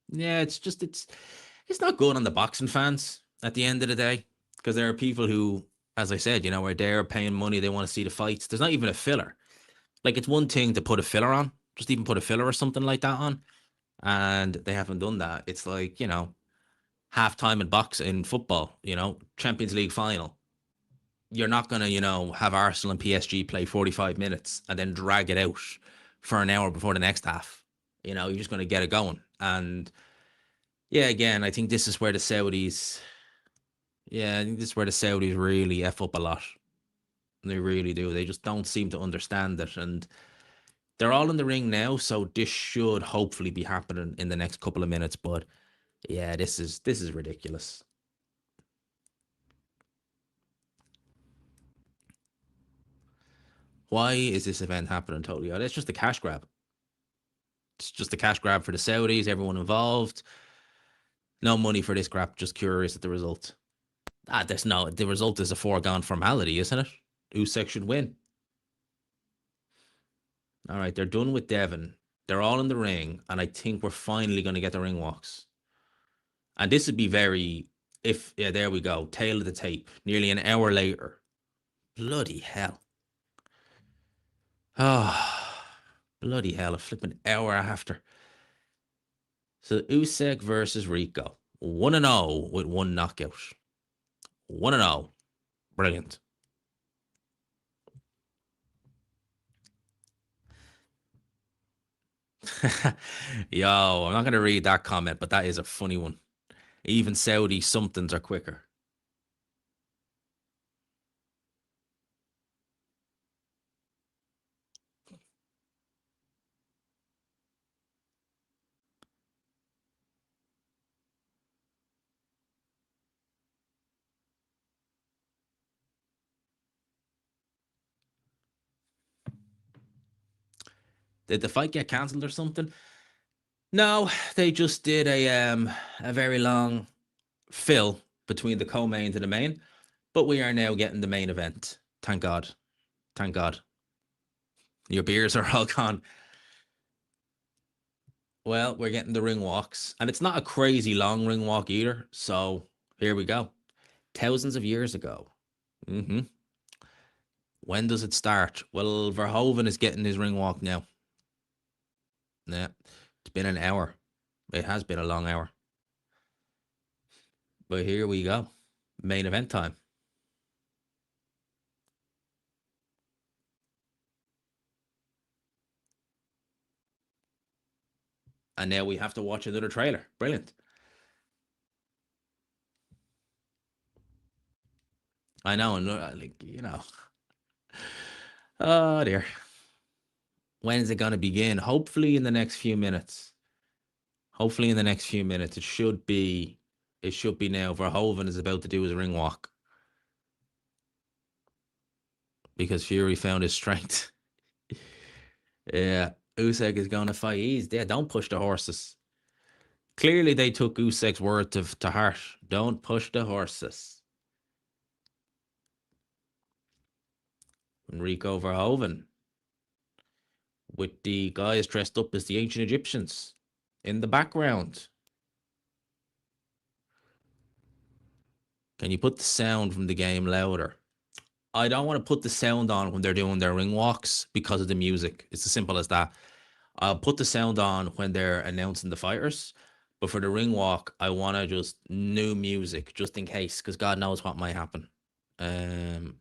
yeah, it's not good on the boxing fans at the end of the day, because there are people who, as I said, are there paying money, they want to see the fights. There's not even a filler. Like, it's one thing to put a filler on, just even put a filler or something like that on, and they haven't done that. It's like, half time in in football, Champions League final. You're not gonna, have Arsenal and PSG play 45 minutes and then drag it out for an hour before the next half. You're just gonna get it going. And yeah, again, I think this is where the Saudis. Yeah, I think this is where the Saudis really F up a lot. They really do. They just don't seem to understand it. And they're all in the ring now, so this should hopefully be happening in the next couple of minutes. But yeah, this is ridiculous. Why is this event happening totally? Oh, it's just a cash grab. It's just a cash grab for the Saudis, everyone involved. No money for this crap, just curious at the result. There's no, the result is a foregone formality, isn't it? Usyk should win. All right, they're done with Devon. They're all in the ring, and I think we're finally going to get the ring walks. And this would be very, if, yeah, there we go, tail of the tape, nearly an hour later. Bloody hell. Oh, bloody hell, a flipping hour after. So Usyk versus Rico. 1-0 with one knockout. 1-0. Brilliant. Yo, I'm not going to read that comment, but that is a funny one. Even Saudi somethings are quicker. Did the fight get cancelled or something? No, they just did a very long fill between the co-main to the main, but we are now getting the main event. Thank God. Thank God. Your beers are all gone. Well, we're getting the ring walks, and it's not a crazy long ring walk either. So here we go. Thousands of years ago. Hmm. When does it start? Well, Verhoeven is getting his ring walk now. Yeah, it's been an hour. It has been a long hour. But here we go. Main event time. And now we have to watch another trailer. Brilliant. I know, and oh dear. When is it going to begin? Hopefully in the next few minutes. Hopefully in the next few minutes. It should be. It should be now. Verhoeven is about to do his ring walk because Fury found his strength. Yeah, Usyk is going to fight. He's there. Don't push the horses. Clearly, they took Usyk's word to heart. Don't push the horses. Rico Verhoeven with the guys dressed up as the ancient Egyptians in the background. Can you put the sound from the game louder? I don't want to put the sound on when they're doing their ring walks because of the music. It's as simple as that. I'll put the sound on when they're announcing the fighters. But for the ring walk, I want to just new music just in case, because God knows what might happen. Um,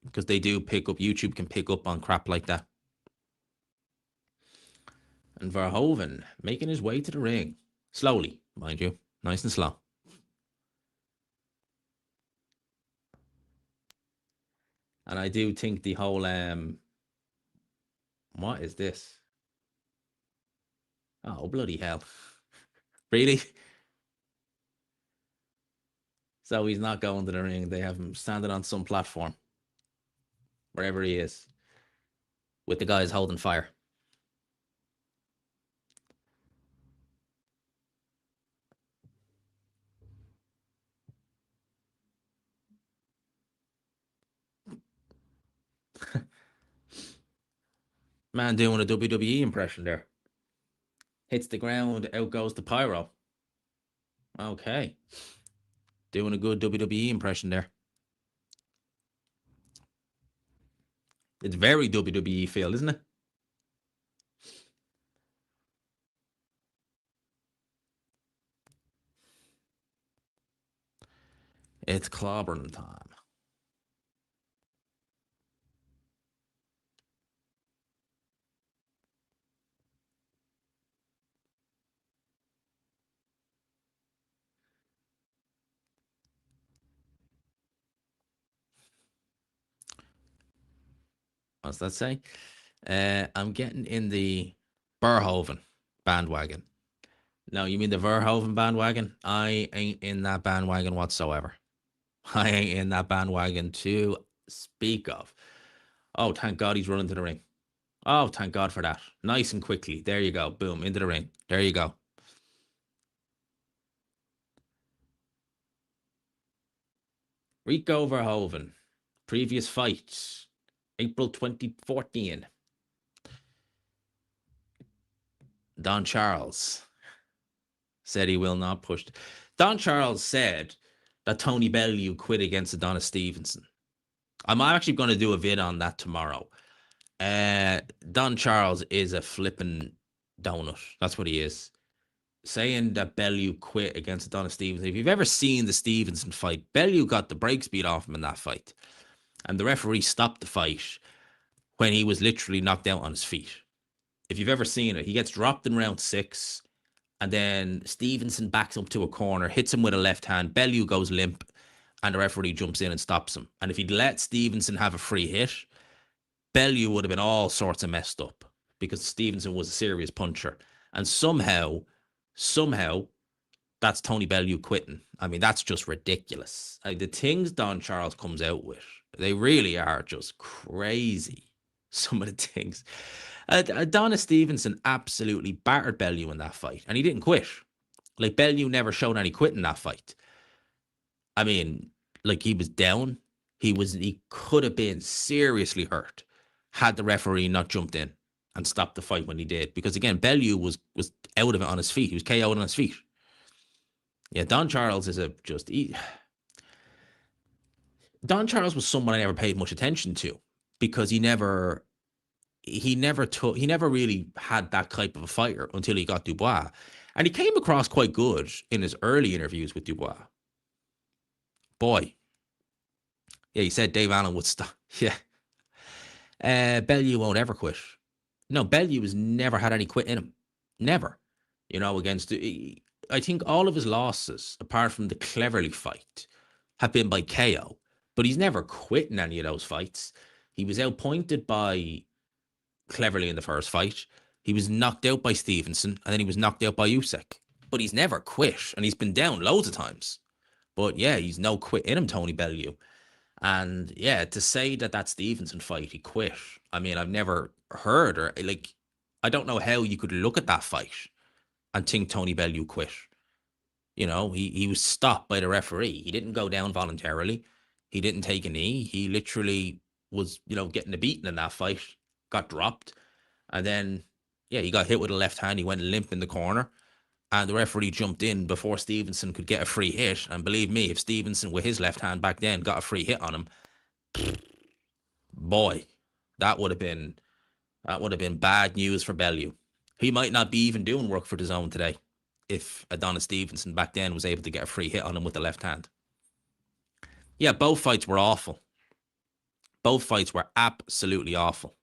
because they do pick up, YouTube can pick up on crap like that. And Verhoeven making his way to the ring. Slowly, mind you. Nice and slow. And I do think the whole what is this? Oh, bloody hell. Really? So he's not going to the ring. They have him standing on some platform, wherever he is, with the guys holding fire. Man doing a WWE impression there. Hits the ground, out goes the pyro. Okay. Doing a good WWE impression there. It's very WWE feel, isn't it? It's clobbering time. What's that say? I'm getting in the Verhoeven bandwagon. No, you mean the Verhoeven bandwagon? I ain't in that bandwagon whatsoever. I ain't in that bandwagon to speak of. Oh, thank God he's running to the ring. Oh, thank God for that. Nice and quickly. There you go. Boom, into the ring. There you go. Rico Verhoeven. Previous fight, April 2014. Don Charles said he will not push. Don Charles said that Tony Bellew quit against Adonis Stevenson. I'm actually going to do a vid on that tomorrow. Don Charles is a flipping donut. That's what he is. Saying that Bellew quit against Adonis Stevenson. If you've ever seen the Stevenson fight, Bellew got the brakes beat off him in that fight. And the referee stopped the fight when he was literally knocked out on his feet. If you've ever seen it, he gets dropped in round 6. And then Stevenson backs up to a corner, hits him with a left hand. Bellew goes limp, and the referee jumps in and stops him. And if he'd let Stevenson have a free hit, Bellew would have been all sorts of messed up because Stevenson was a serious puncher. And somehow, that's Tony Bellew quitting. I mean, that's just ridiculous. Like, the things Don Charles comes out with, they really are just crazy. Some of the things. Adonis Stevenson absolutely battered Bellew in that fight, and he didn't quit. Like, Bellew never showed any quit in that fight. I mean, like, he was down. He could have been seriously hurt had the referee not jumped in and stopped the fight when he did. Because again, Bellew was out of it on his feet. He was KO'd on his feet. Yeah, Don Charles is Don Charles was someone I never paid much attention to because he never really had that type of a fighter until he got Dubois. And he came across quite good in his early interviews with Dubois. Boy. Yeah, he said Dave Allen would stop. Yeah. Bellew won't ever quit. No, Bellew has never had any quit in him. Never. Against I think all of his losses, apart from the Cleverly fight, have been by KO. But he's never quit in any of those fights. He was outpointed by Cleverly in the first fight. He was knocked out by Stevenson, and then he was knocked out by Usyk. But he's never quit, and he's been down loads of times. But yeah, he's no quit in him, Tony Bellew. And yeah, to say that Stevenson fight, he quit. I mean, I've never heard I don't know how you could look at that fight and think Tony Bellew quit. He was stopped by the referee. He didn't go down voluntarily. He didn't take a knee. He literally was, getting a beating in that fight, got dropped. And then, yeah, he got hit with a left hand. He went limp in the corner. And the referee jumped in before Stevenson could get a free hit. And believe me, if Stevenson with his left hand back then got a free hit on him, boy, that would have been bad news for Bellew. He might not be even doing work for the zone today if Adonis Stevenson back then was able to get a free hit on him with the left hand. Yeah, both fights were awful. Both fights were absolutely awful.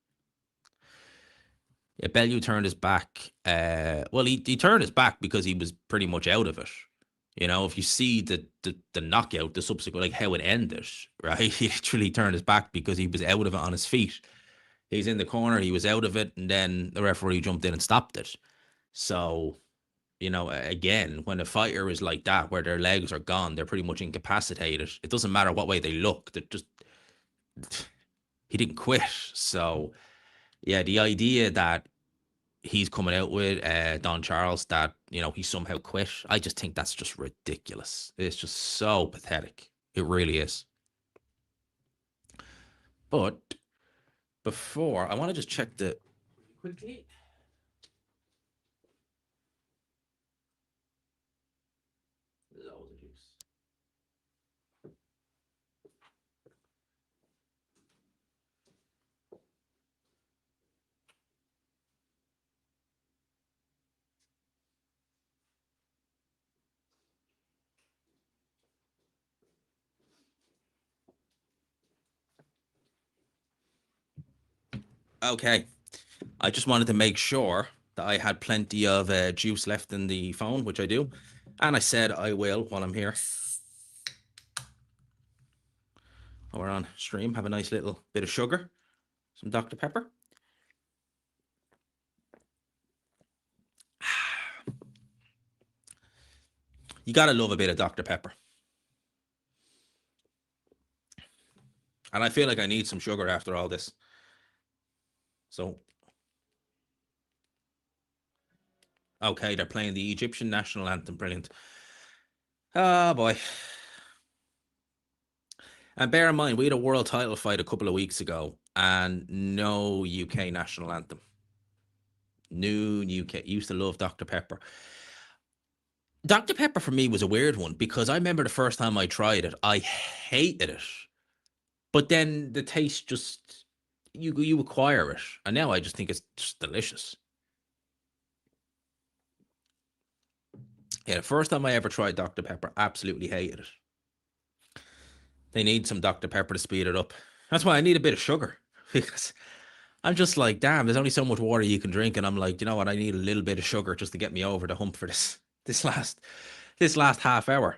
Yeah, Bellew turned his back. He turned his back because he was pretty much out of it. If you see the knockout, the subsequent, like how it ended, right? He literally turned his back because he was out of it on his feet. He's in the corner, he was out of it, and then the referee jumped in and stopped it. So, again, when a fighter is like that, where their legs are gone, they're pretty much incapacitated. It doesn't matter what way they look. They're just he didn't quit. So, yeah, the idea that he's coming out with Don Charles that he somehow quit, I just think that's just ridiculous. It's just so pathetic. It really is. But before, I want to just check the quickly. Loads of juice. Okay, I just wanted to make sure that I had plenty of juice left in the phone, which I do, and I said I will while I'm here. While we're on stream, have a nice little bit of sugar, some Dr. Pepper. You gotta love a bit of Dr. Pepper. And I feel like I need some sugar after all this. So, okay, they're playing the Egyptian national anthem. Brilliant. Oh, boy. And bear in mind, we had a world title fight a couple of weeks ago and no UK national anthem. No UK. Used to love Dr. Pepper. Dr. Pepper for me was a weird one because I remember the first time I tried it, I hated it. But then the taste just you acquire it, and now I just think it's just delicious. Yeah, the first time I ever tried Dr. Pepper, absolutely hated it. They need some Dr. Pepper to speed it up. That's why I need a bit of sugar because I'm just like, damn, there's only so much water you can drink, and I'm like, you know what? I need a little bit of sugar just to get me over the hump for this last half hour.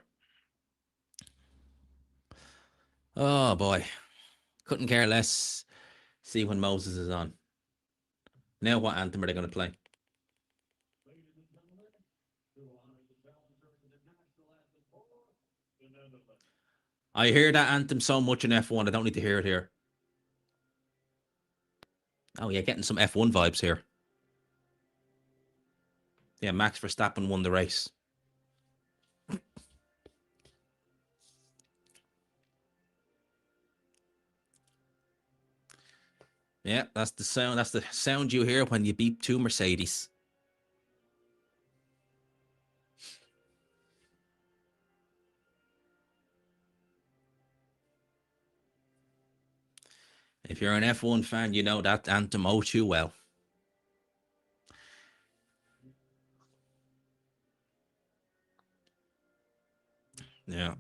Oh boy, couldn't care less. See when Moses is on. Now, what anthem are they going to play? I hear that anthem so much in F1. I don't need to hear it here. Oh yeah, getting some F1 vibes here. Yeah, Max Verstappen won the race. Yeah, that's the sound. That's the sound you hear when you beat two Mercedes. If you're an F1 fan, you know that anthem oh too well. Yeah,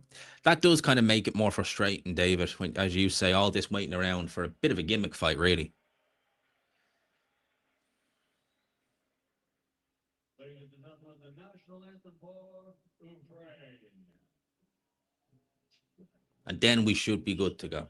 that does kind of make it more frustrating, David. When, as you say, all this waiting around for a bit of a gimmick fight, really. And then we should be good to go.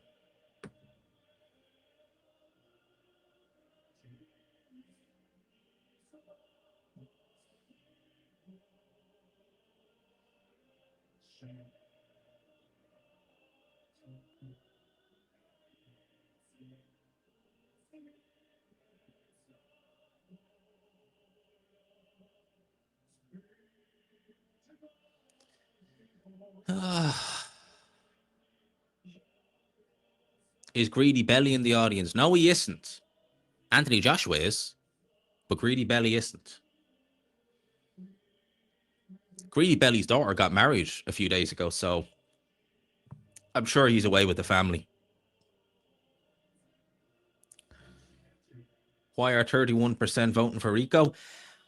Is Greedy Belly in the audience? No, he isn't. Anthony Joshua is, but Greedy Belly isn't. Greedy Belly's daughter got married a few days ago, so I'm sure he's away with the family. Why are 31% voting for Rico?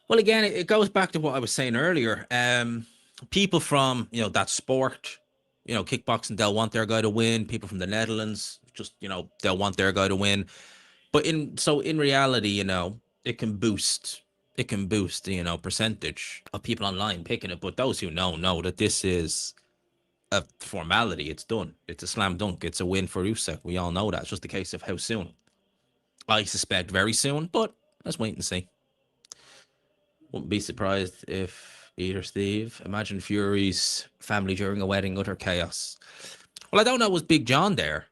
Well, again, it goes back to what I was saying earlier. People from that sport, kickboxing, they'll want their guy to win. People from the Netherlands, just they'll want their guy to win. But in reality, it can boost percentage of people online picking it. But those who know that this is a formality. It's done. It's a slam dunk. It's a win for Usyk. We all know that. It's just a case of how soon. I suspect very soon, but let's wait and see. Wouldn't be surprised if either Steve. Imagine Fury's family during a wedding, utter chaos. Well, I don't know, was Big John there?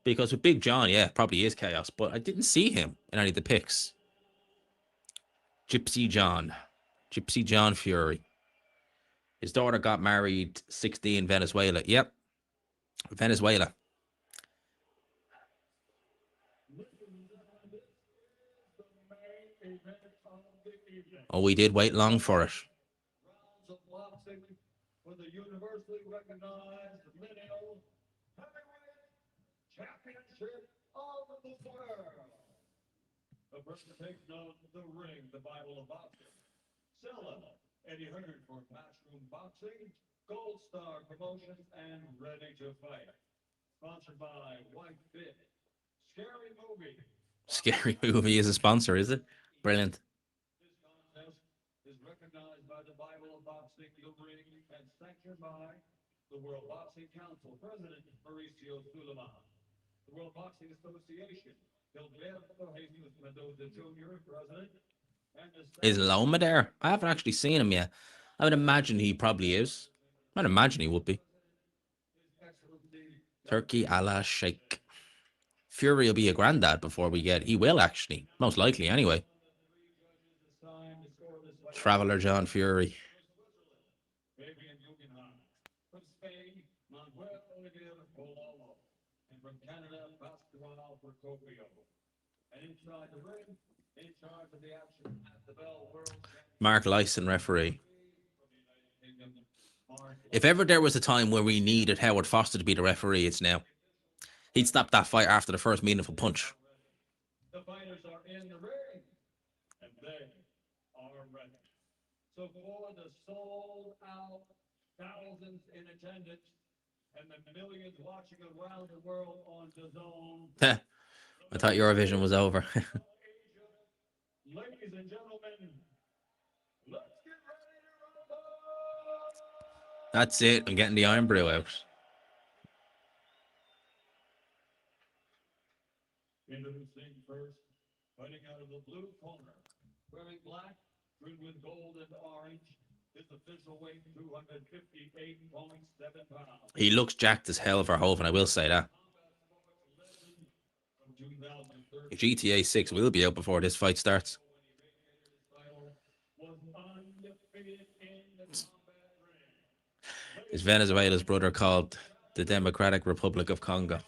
Because with Big John, yeah, probably is chaos, but I didn't see him in any of the pics. Gypsy John. Gypsy John Fury. His daughter got married 16 Venezuela. Yep, Venezuela. Oh, we did wait long for it. Scary Movie is a sponsor, is it? Brilliant. Is Loma there? I haven't actually seen him yet. I would imagine he probably is. I'd imagine he would be. Turkey a la Sheikh. Fury will be a granddad before we get. He will actually, most likely anyway. Traveler John Fury. Mark Lyson referee. If ever there was a time where we needed Howard Foster to be the referee, it's now. He'd stop that fight after the first meaningful punch. I thought Eurovision was over. That's it. I'm getting the iron brew out. He looks jacked as hell, Verhoeven, I will say that. GTA 6 will be out before this fight starts. Is Venezuela's brother called the Democratic Republic of Congo?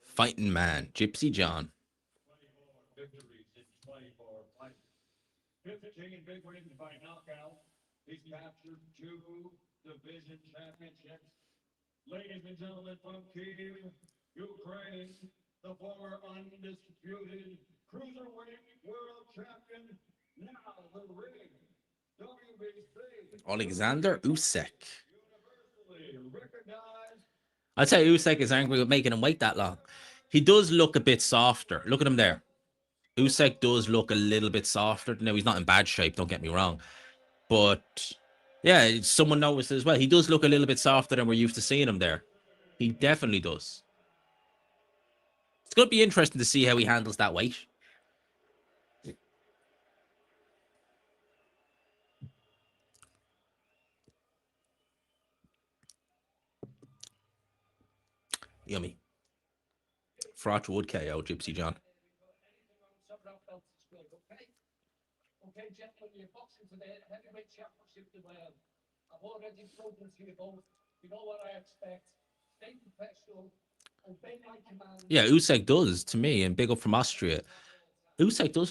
Fighting man, Gypsy John. Oleksandr Usyk. I'd say Usyk is angry with making him wait that long. He does look a bit softer. Look at him there. Usyk does look a little bit softer. Now, he's not in bad shape, don't get me wrong. But yeah, someone noticed as well. He does look a little bit softer than we're used to seeing him there. He definitely does. It's going to be interesting to see how he handles that weight. Yummy. Froth would KO Gypsy John. Yeah, Usyk does to me, and big up from Austria. Usyk does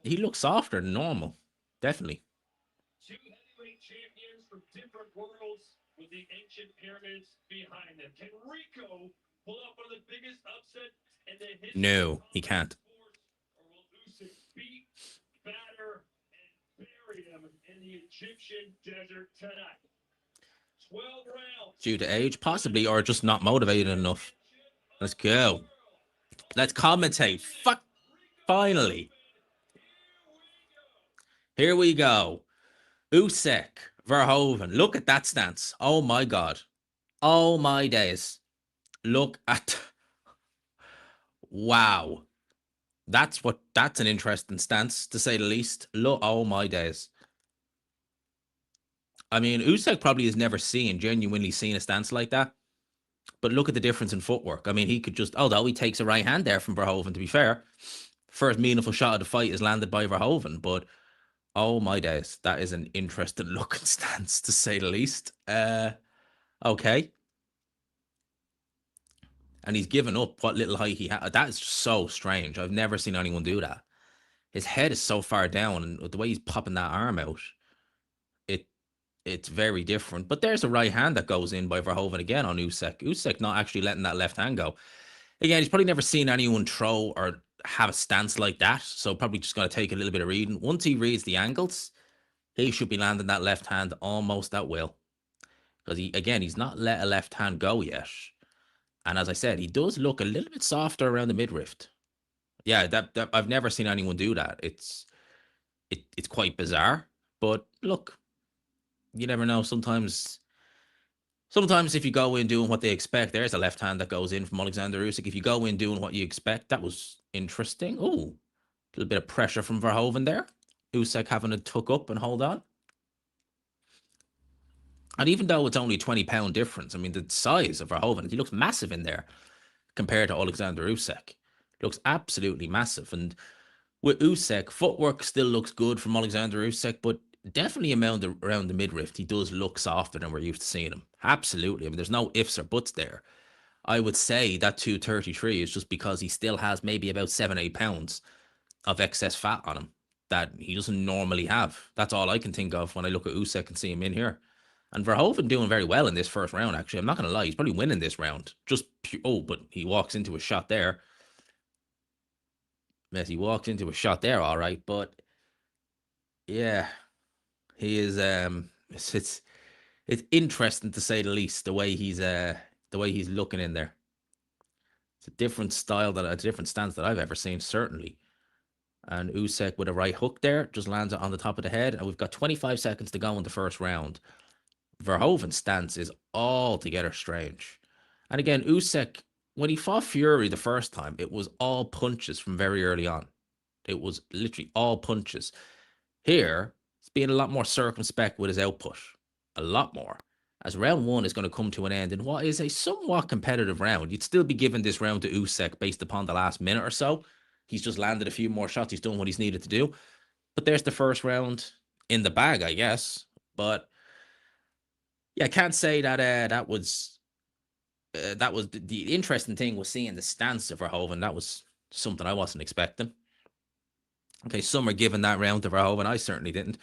he looks softer than normal. Definitely. No, he can't. Due to age, possibly, or just not motivated enough. Let's go. Let's commentate. Fuck. Finally. Here we go. Usyk, Verhoeven. Look at that stance. Oh my God. Oh my days. Look at. Wow. That's an interesting stance, to say the least. Look, oh my days. I mean, Usyk probably has never genuinely seen a stance like that. But look at the difference in footwork. I mean, he could just, although he takes a right hand there from Verhoeven, to be fair. First meaningful shot of the fight is landed by Verhoeven, but oh my days, that is an interesting looking stance, to say the least. Okay. And he's given up what little height he had. That is so strange. I've never seen anyone do that. His head is so far down, and the way he's popping that arm out, it it's very different. But there's a right hand that goes in by Verhoeven again on Usyk. Usyk not actually letting that left hand go. Again, he's probably never seen anyone throw or have a stance like that, so probably just going to take a little bit of reading. Once he reads the angles, he should be landing that left hand almost at will. Because he's not let a left hand go yet. And as I said, he does look a little bit softer around the midriff. Yeah, that I've never seen anyone do that. It's quite bizarre. But look, you never know. Sometimes if you go in doing what they expect, there's a left hand that goes in from Oleksandr Usyk. If you go in doing what you expect, that was interesting. Oh, a little bit of pressure from Verhoeven there. Usyk having to tuck up and hold on. And even though it's only a 20-pound difference, I mean, the size of Verhoeven, he looks massive in there compared to Oleksandr Usyk. Looks absolutely massive. And with Usyk, footwork still looks good from Oleksandr Usyk, but definitely around the midriff, he does look softer than we're used to seeing him. Absolutely. I mean, there's no ifs or buts there. I would say that 233 is just because he still has maybe about 7-8 pounds of excess fat on him that he doesn't normally have. That's all I can think of when I look at Usyk and see him in here. And Verhoeven doing very well in this first round, actually. I'm not going to lie. He's probably winning this round. But he walks into a shot there. Yes, he walks into a shot there, all right. But yeah, he is. It's interesting, to say the least, the way he's looking in there. It's a different a different stance that I've ever seen, certainly. And Usyk with a right hook there just lands it on the top of the head. And we've got 25 seconds to go in the first round. Verhoeven's stance is altogether strange. And again, Usyk, when he fought Fury the first time, it was all punches from very early on. It was literally all punches. Here, he's being a lot more circumspect with his output. A lot more. As round one is going to come to an end in what is a somewhat competitive round. You'd still be giving this round to Usyk based upon the last minute or so. He's just landed a few more shots. He's done what he's needed to do. But there's the first round in the bag, I guess. But yeah, I can't say that that was the interesting thing was seeing the stance of Verhoeven. That was something I wasn't expecting. Okay, some are giving that round to Verhoeven. I certainly didn't.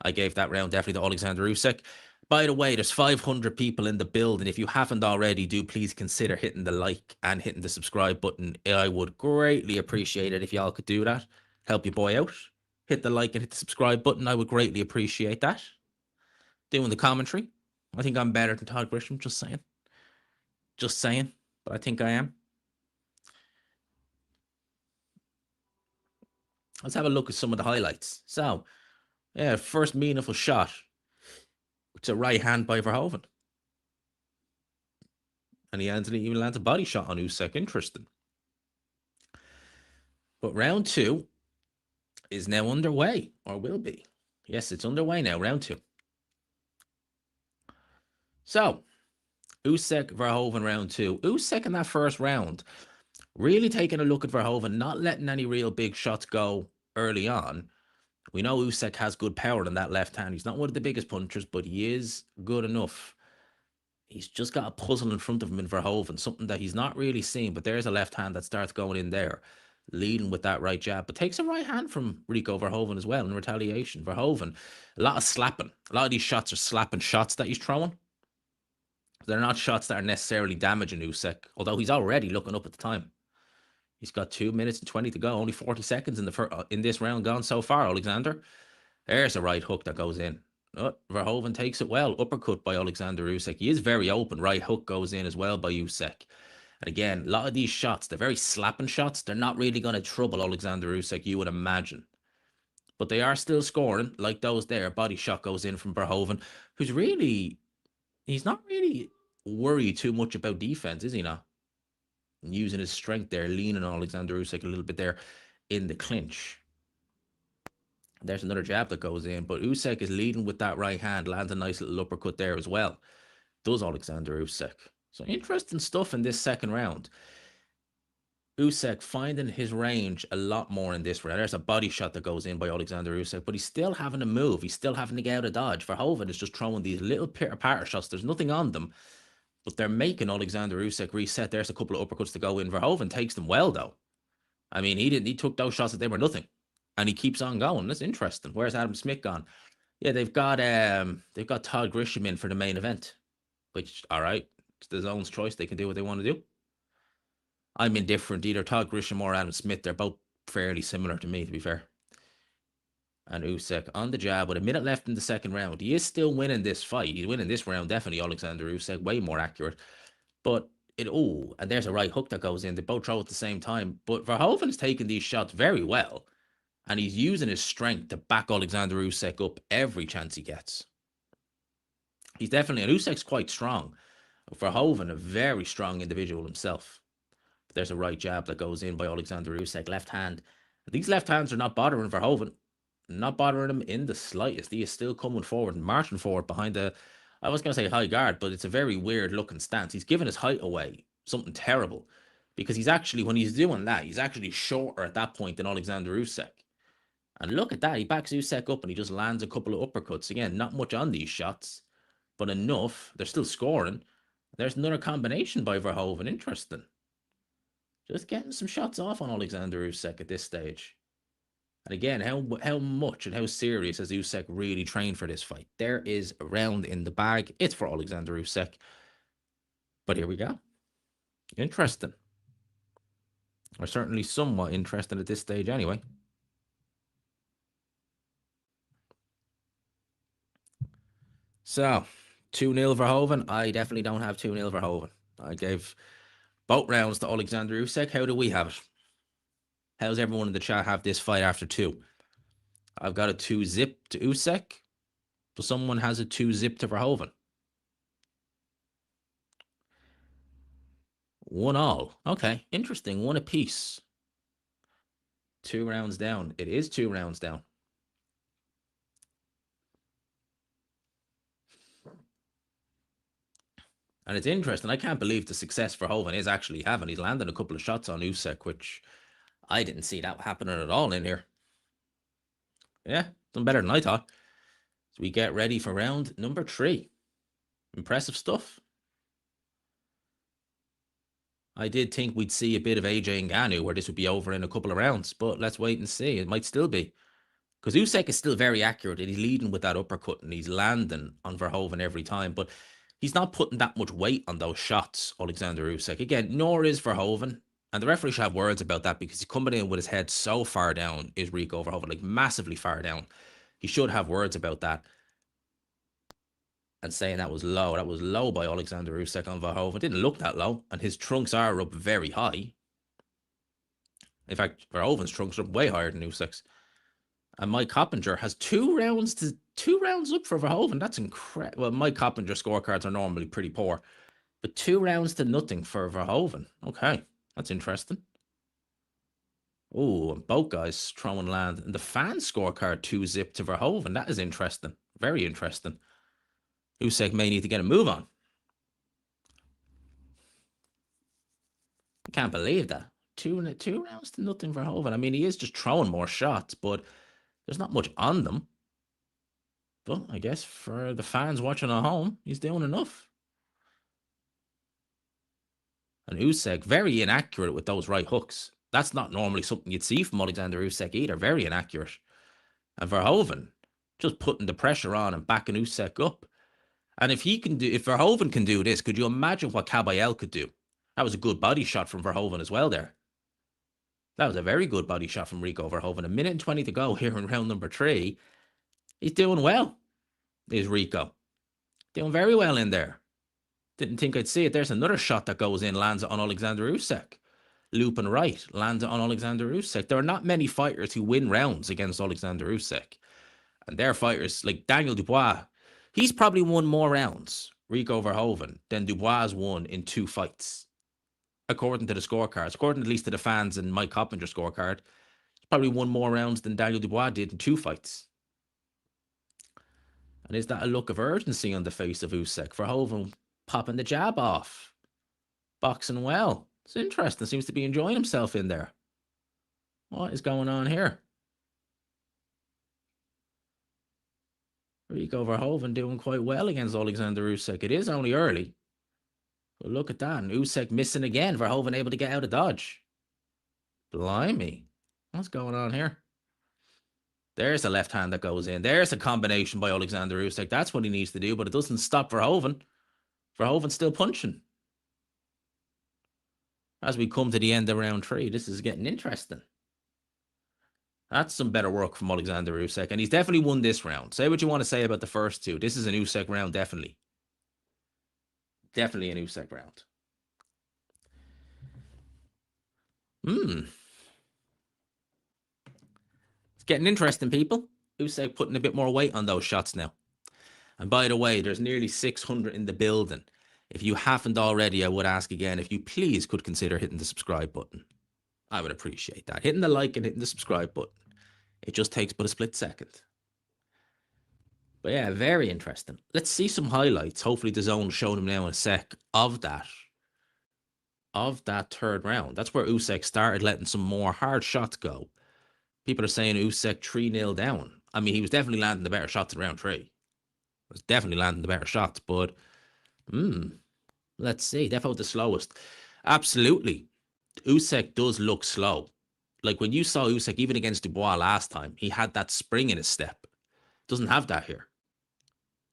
I gave that round definitely to Oleksandr Usyk. By the way, there's 500 people in the building. If you haven't already, do please consider hitting the like and hitting the subscribe button. I would greatly appreciate it if y'all could do that. Help your boy out. Hit the like and hit the subscribe button. I would greatly appreciate that. Doing the commentary. I think I'm better than Todd Grisham. Just saying. Just saying. But I think I am. Let's have a look at some of the highlights. So, yeah, first meaningful shot. It's a right hand by Verhoeven. And he even lands a body shot on Usyk. Interesting. But round two is now underway, or will be. Yes, it's underway now, round two. So, Usyk, Verhoeven, round two. Usyk in that first round, really taking a look at Verhoeven, not letting any real big shots go early on. We know Usyk has good power in that left hand. He's not one of the biggest punchers, but he is good enough. He's just got a puzzle in front of him in Verhoeven, something that he's not really seeing. But there's a left hand that starts going in there, leading with that right jab, but takes a right hand from Rico Verhoeven as well in retaliation. Verhoeven, a lot of slapping. A lot of these shots are slapping shots that he's throwing. They're not shots that are necessarily damaging Usyk, although he's already looking up at the time. He's got 2 minutes and 20 to go. Only 40 seconds in this round gone so far, Oleksandr. There's a right hook that goes in. Oh, Verhoeven takes it well. Uppercut by Oleksandr Usyk. He is very open. Right hook goes in as well by Usyk. And again, a lot of these shots, they're very slapping shots. They're not really going to trouble Oleksandr Usyk, you would imagine. But they are still scoring, like those there. Body shot goes in from Verhoeven, who's really, he's not really worried too much about defense, is he not? And using his strength there, leaning on Oleksandr Usyk a little bit there in the clinch. There's another jab that goes in, but Usyk is leading with that right hand, lands a nice little uppercut there as well. Does Oleksandr Usyk. So interesting stuff in this second round. Usyk finding his range a lot more in this round. There's a body shot that goes in by Oleksandr Usyk, but he's still having to move. He's still having to get out of dodge. Verhoeven is just throwing these little pitter-patter shots. There's nothing on them, but they're making Oleksandr Usyk reset. There's a couple of uppercuts to go in. Verhoeven takes them well, though. I mean, he took those shots that they were nothing, and he keeps on going. That's interesting. Where's Adam Smith gone? Yeah, they've got Todd Grisham in for the main event, which, all right, it's the zone's choice. They can do what they want to do. I'm indifferent. Either Todd Grisham or Adam Smith. They're both fairly similar to me, to be fair. And Usyk on the jab with a minute left in the second round. He is still winning this fight. He's winning this round, definitely. Oleksandr Usyk, way more accurate. But and there's a right hook that goes in. They both throw at the same time. But Verhoeven's taking these shots very well. And he's using his strength to back Oleksandr Usyk up every chance he gets. He's definitely, and Usyk's quite strong. Verhoeven, a very strong individual himself. There's a right jab that goes in by Oleksandr Usyk, left hand. These left hands are not bothering Verhoeven, not bothering him in the slightest. He is still coming forward and marching forward behind I was going to say high guard, but it's a very weird looking stance. He's giving his height away, something terrible, because he's actually, when he's doing that, he's actually shorter at that point than Oleksandr Usyk. And look at that, he backs Usyk up and he just lands a couple of uppercuts. Again, not much on these shots, but enough. They're still scoring. There's another combination by Verhoeven. Interesting. Just getting some shots off on Oleksandr Usyk at this stage. And again, how much and how serious has Usyk really trained for this fight? There is a round in the bag. It's for Oleksandr Usyk. But here we go. Interesting. Or certainly somewhat interesting at this stage anyway. So, 2-0 Verhoeven. I definitely don't have 2-0 Verhoeven. I gave both rounds to Oleksandr Usyk. How do we have it? How's everyone in the chat have this fight after 2? I've got a 2-zip to Usyk, but someone has a 2-zip to Verhoeven. 1-all. Okay, interesting. 1 apiece. 2 rounds down. It is 2 rounds down. And it's interesting. I can't believe the success Verhoeven is actually having. He's landing a couple of shots on Usyk, which I didn't see that happening at all in here. Yeah, done better than I thought. So we get ready for round number 3. Impressive stuff. I did think we'd see a bit of AJ Ngannou where this would be over in a couple of rounds, but let's wait and see. It might still be. Because Usyk is still very accurate and he's leading with that uppercut and he's landing on Verhoeven every time, but he's not putting that much weight on those shots, Oleksandr Usyk. Again, nor is Verhoeven. And the referee should have words about that because he's coming in with his head so far down, is Rico Verhoeven, like massively far down. He should have words about that. And saying that was low. That was low by Oleksandr Usyk on Verhoeven. It didn't look that low. And his trunks are up very high. In fact, Verhoeven's trunks are up way higher than Usyk's. And Mike Coppinger has 2 rounds up for Verhoeven. That's incredible. Well, Mike Coppinger scorecards are normally pretty poor. But 2 rounds to nothing for Verhoeven. Okay, that's interesting. Oh, both guys throwing land. And the fan scorecard 2-zip to Verhoeven. That is interesting. Very interesting. Usyk may need to get a move on. I can't believe that. 2 rounds to nothing for Verhoeven. I mean, he is just throwing more shots, but there's not much on them. But I guess for the fans watching at home, he's doing enough. And Usyk, very inaccurate with those right hooks. That's not normally something you'd see from Oleksandr Usyk either. Very inaccurate. And Verhoeven, just putting the pressure on and backing Usyk up. And if Verhoeven can do this, could you imagine what Kabayel could do? That was a good body shot from Verhoeven as well there. That was a very good body shot from Rico Verhoeven. A minute and 20 to go here in round number 3. He's doing well, is Rico. Doing very well in there. Didn't think I'd see it. There's another shot that goes in, lands on Oleksandr Usyk. Looping right, lands on Oleksandr Usyk. There are not many fighters who win rounds against Oleksandr Usyk. And they're fighters like Daniel Dubois. He's probably won more rounds, Rico Verhoeven, than Dubois won in 2 fights. According to the scorecards, according at least to the fans and Mike Coppinger's scorecard, he's probably won more rounds than Daniel Dubois did in 2 fights. And is that a look of urgency on the face of Usyk? Verhoeven popping the jab off. Boxing well. It's interesting. Seems to be enjoying himself in there. What is going on here? Rico Verhoeven doing quite well against Oleksandr Usyk. It is only early. But look at that. And Usyk missing again. Verhoeven able to get out of dodge. Blimey. What's going on here? There's a left hand that goes in. There's a combination by Oleksandr Usyk. That's what he needs to do, but it doesn't stop Verhoeven. Verhoeven's still punching. As we come to the end of round 3, this is getting interesting. That's some better work from Oleksandr Usyk, and he's definitely won this round. Say what you want to say about the first 2. This is an Usyk round, definitely. Definitely an Usyk round. It's getting interesting, people. Usyk putting a bit more weight on those shots now. And by the way, there's nearly 600 in the building. If you haven't already, I would ask again if you please could consider hitting the subscribe button. I would appreciate that. Hitting the like and hitting the subscribe button. It just takes but a split second. But yeah, very interesting. Let's see some highlights. Hopefully the zone will show them now in a sec of that 3rd round. That's where Usyk started letting some more hard shots go. People are saying Usyk 3-0 down. I mean, he was definitely landing the better shots in round 3. He was definitely landing the better shots, but let's see. Definitely the slowest. Absolutely. Usyk does look slow. Like when you saw Usyk, even against Dubois last time, he had that spring in his step. Doesn't have that here.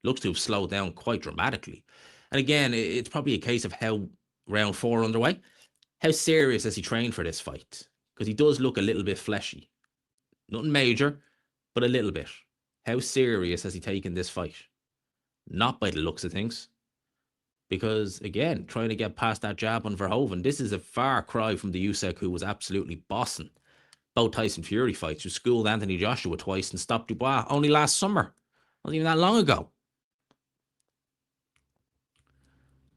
Looks to have slowed down quite dramatically. And again, it's probably a case of how round 4 underway. How serious has he trained for this fight? Because he does look a little bit fleshy. Nothing major, but a little bit. How serious has he taken this fight? Not by the looks of things. Because, again, trying to get past that jab on Verhoeven, this is a far cry from the Usyk who was absolutely bossing both Tyson Fury fights, who schooled Anthony Joshua twice and stopped Dubois only last summer. Wasn't even that long ago.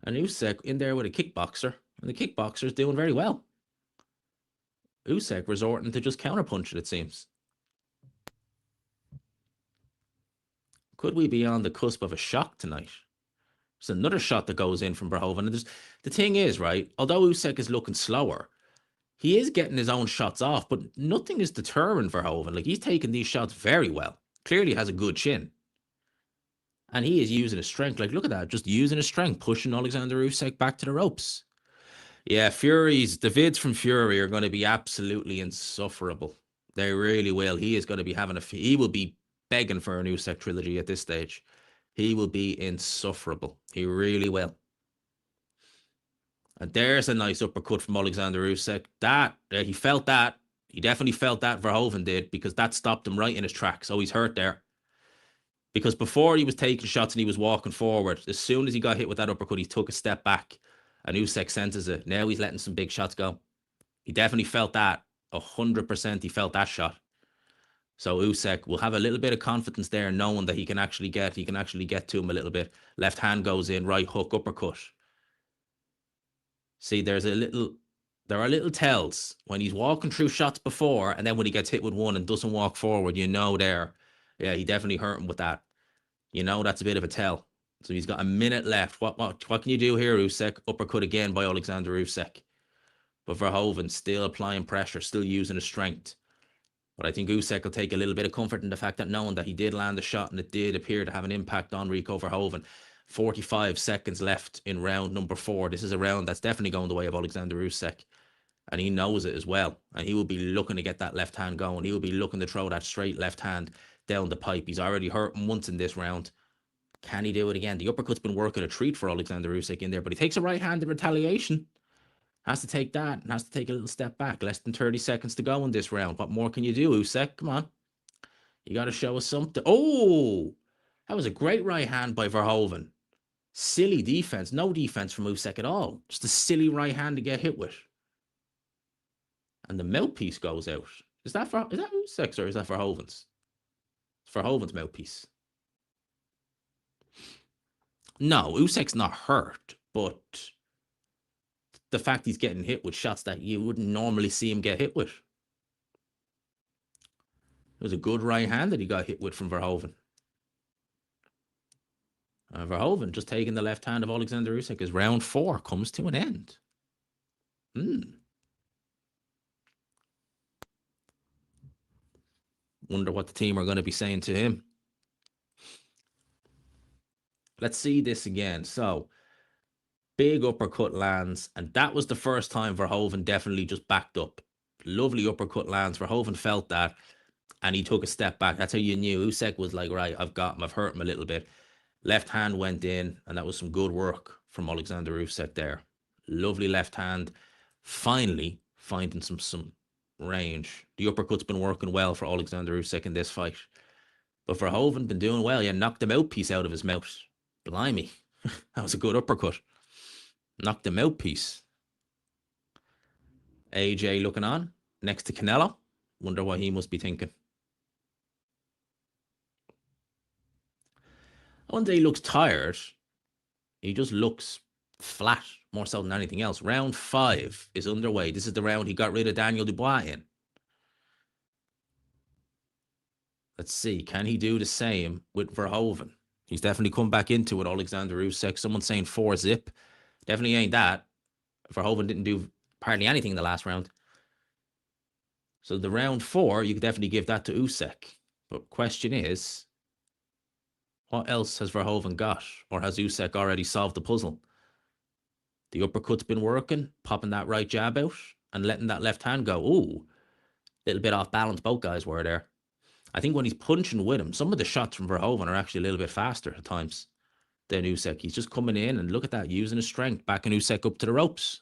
And Usyk in there with a kickboxer, and the kickboxer's doing very well. Usyk resorting to just counterpunching, it seems. Could we be on the cusp of a shock tonight? There's another shot that goes in from Verhoeven. And the thing is, right, although Usyk is looking slower, he is getting his own shots off, but nothing is deterring Verhoeven. Like, he's taking these shots very well. Clearly has a good chin. And he is using his strength. Like, look at that. Just using his strength, pushing Oleksandr Usyk back to the ropes. Yeah, the vids from Fury are going to be absolutely insufferable. They really will. He is going to be he will be begging for a Usyk trilogy at this stage. He will be insufferable. He really will. And there's a nice uppercut from Oleksandr Usyk. He felt that. He definitely felt that. Verhoeven did, because that stopped him right in his tracks. So he's hurt there. Because before he was taking shots and he was walking forward, as soon as he got hit with that uppercut, he took a step back. And Usyk senses it. Now he's letting some big shots go. He definitely felt that. 100% he felt that shot. So Usyk will have a little bit of confidence there, knowing that he can actually get to him a little bit. Left hand goes in, right hook, uppercut. See, there are little tells when he's walking through shots before, and then when he gets hit with one and doesn't walk forward, he definitely hurt him with that. That's a bit of a tell. So he's got a minute left. What can you do here, Usyk? Uppercut again by Oleksandr Usyk. But Verhoeven still applying pressure, still using his strength. But I think Usyk will take a little bit of comfort in the fact that knowing that he did land a shot and it did appear to have an impact on Rico Verhoeven. 45 seconds left in round number 4. This is a round that's definitely going the way of Oleksandr Usyk. And he knows it as well. And he will be looking to get that left hand going. He will be looking to throw that straight left hand down the pipe. He's already hurt him once in this round. Can he do it again? The uppercut's been working a treat for Oleksandr Usyk in there, but he takes a right hand in retaliation. Has to take that and has to take a little step back. Less than 30 seconds to go in this round. What more can you do, Usyk? Come on. You got to show us something. Oh, that was a great right hand by Verhoeven. Silly defense. No defense from Usyk at all. Just a silly right hand to get hit with. And the mouthpiece goes out. Is that Usyk's or is that Verhoeven's? It's Verhoeven's mouthpiece. No, Usyk's not hurt, but the fact he's getting hit with shots that you wouldn't normally see him get hit with. It was a good right hand that he got hit with from Verhoeven. Verhoeven just taking the left hand of Oleksandr Usyk as round 4 comes to an end. Wonder what the team are going to be saying to him. Let's see this again. So, big uppercut lands, and that was the first time Verhoeven definitely just backed up. Lovely uppercut lands. Verhoeven felt that, and he took a step back. That's how you knew Usyk was like, right, I've got him. I've hurt him a little bit. Left hand went in, and that was some good work from Oleksandr Usyk there. Lovely left hand. Finally finding some range. The uppercut's been working well for Oleksandr Usyk in this fight. But Verhoeven been doing well. Yeah, knocked the mouthpiece out of his mouth. Blimey. That was a good uppercut. Knocked the mouthpiece. AJ looking on next to Canelo. Wonder what he must be thinking. One day he looks tired. He just looks flat, more so than anything else. Round 5 is underway. This is the round he got rid of Daniel Dubois in. Let's see. Can he do the same with Verhoeven? He's definitely come back into it, Oleksandr Usyk. Someone's saying 4-zip. Definitely ain't that. Verhoeven didn't do hardly anything in the last round. So the round 4, you could definitely give that to Usyk. But question is, what else has Verhoeven got? Or has Usyk already solved the puzzle? The uppercut's been working, popping that right jab out and letting that left hand go. Ooh, little bit off balance both guys were there. I think when he's punching with him, some of the shots from Verhoeven are actually a little bit faster at times than Usyk. He's just coming in and look at that, using his strength, backing Usyk up to the ropes.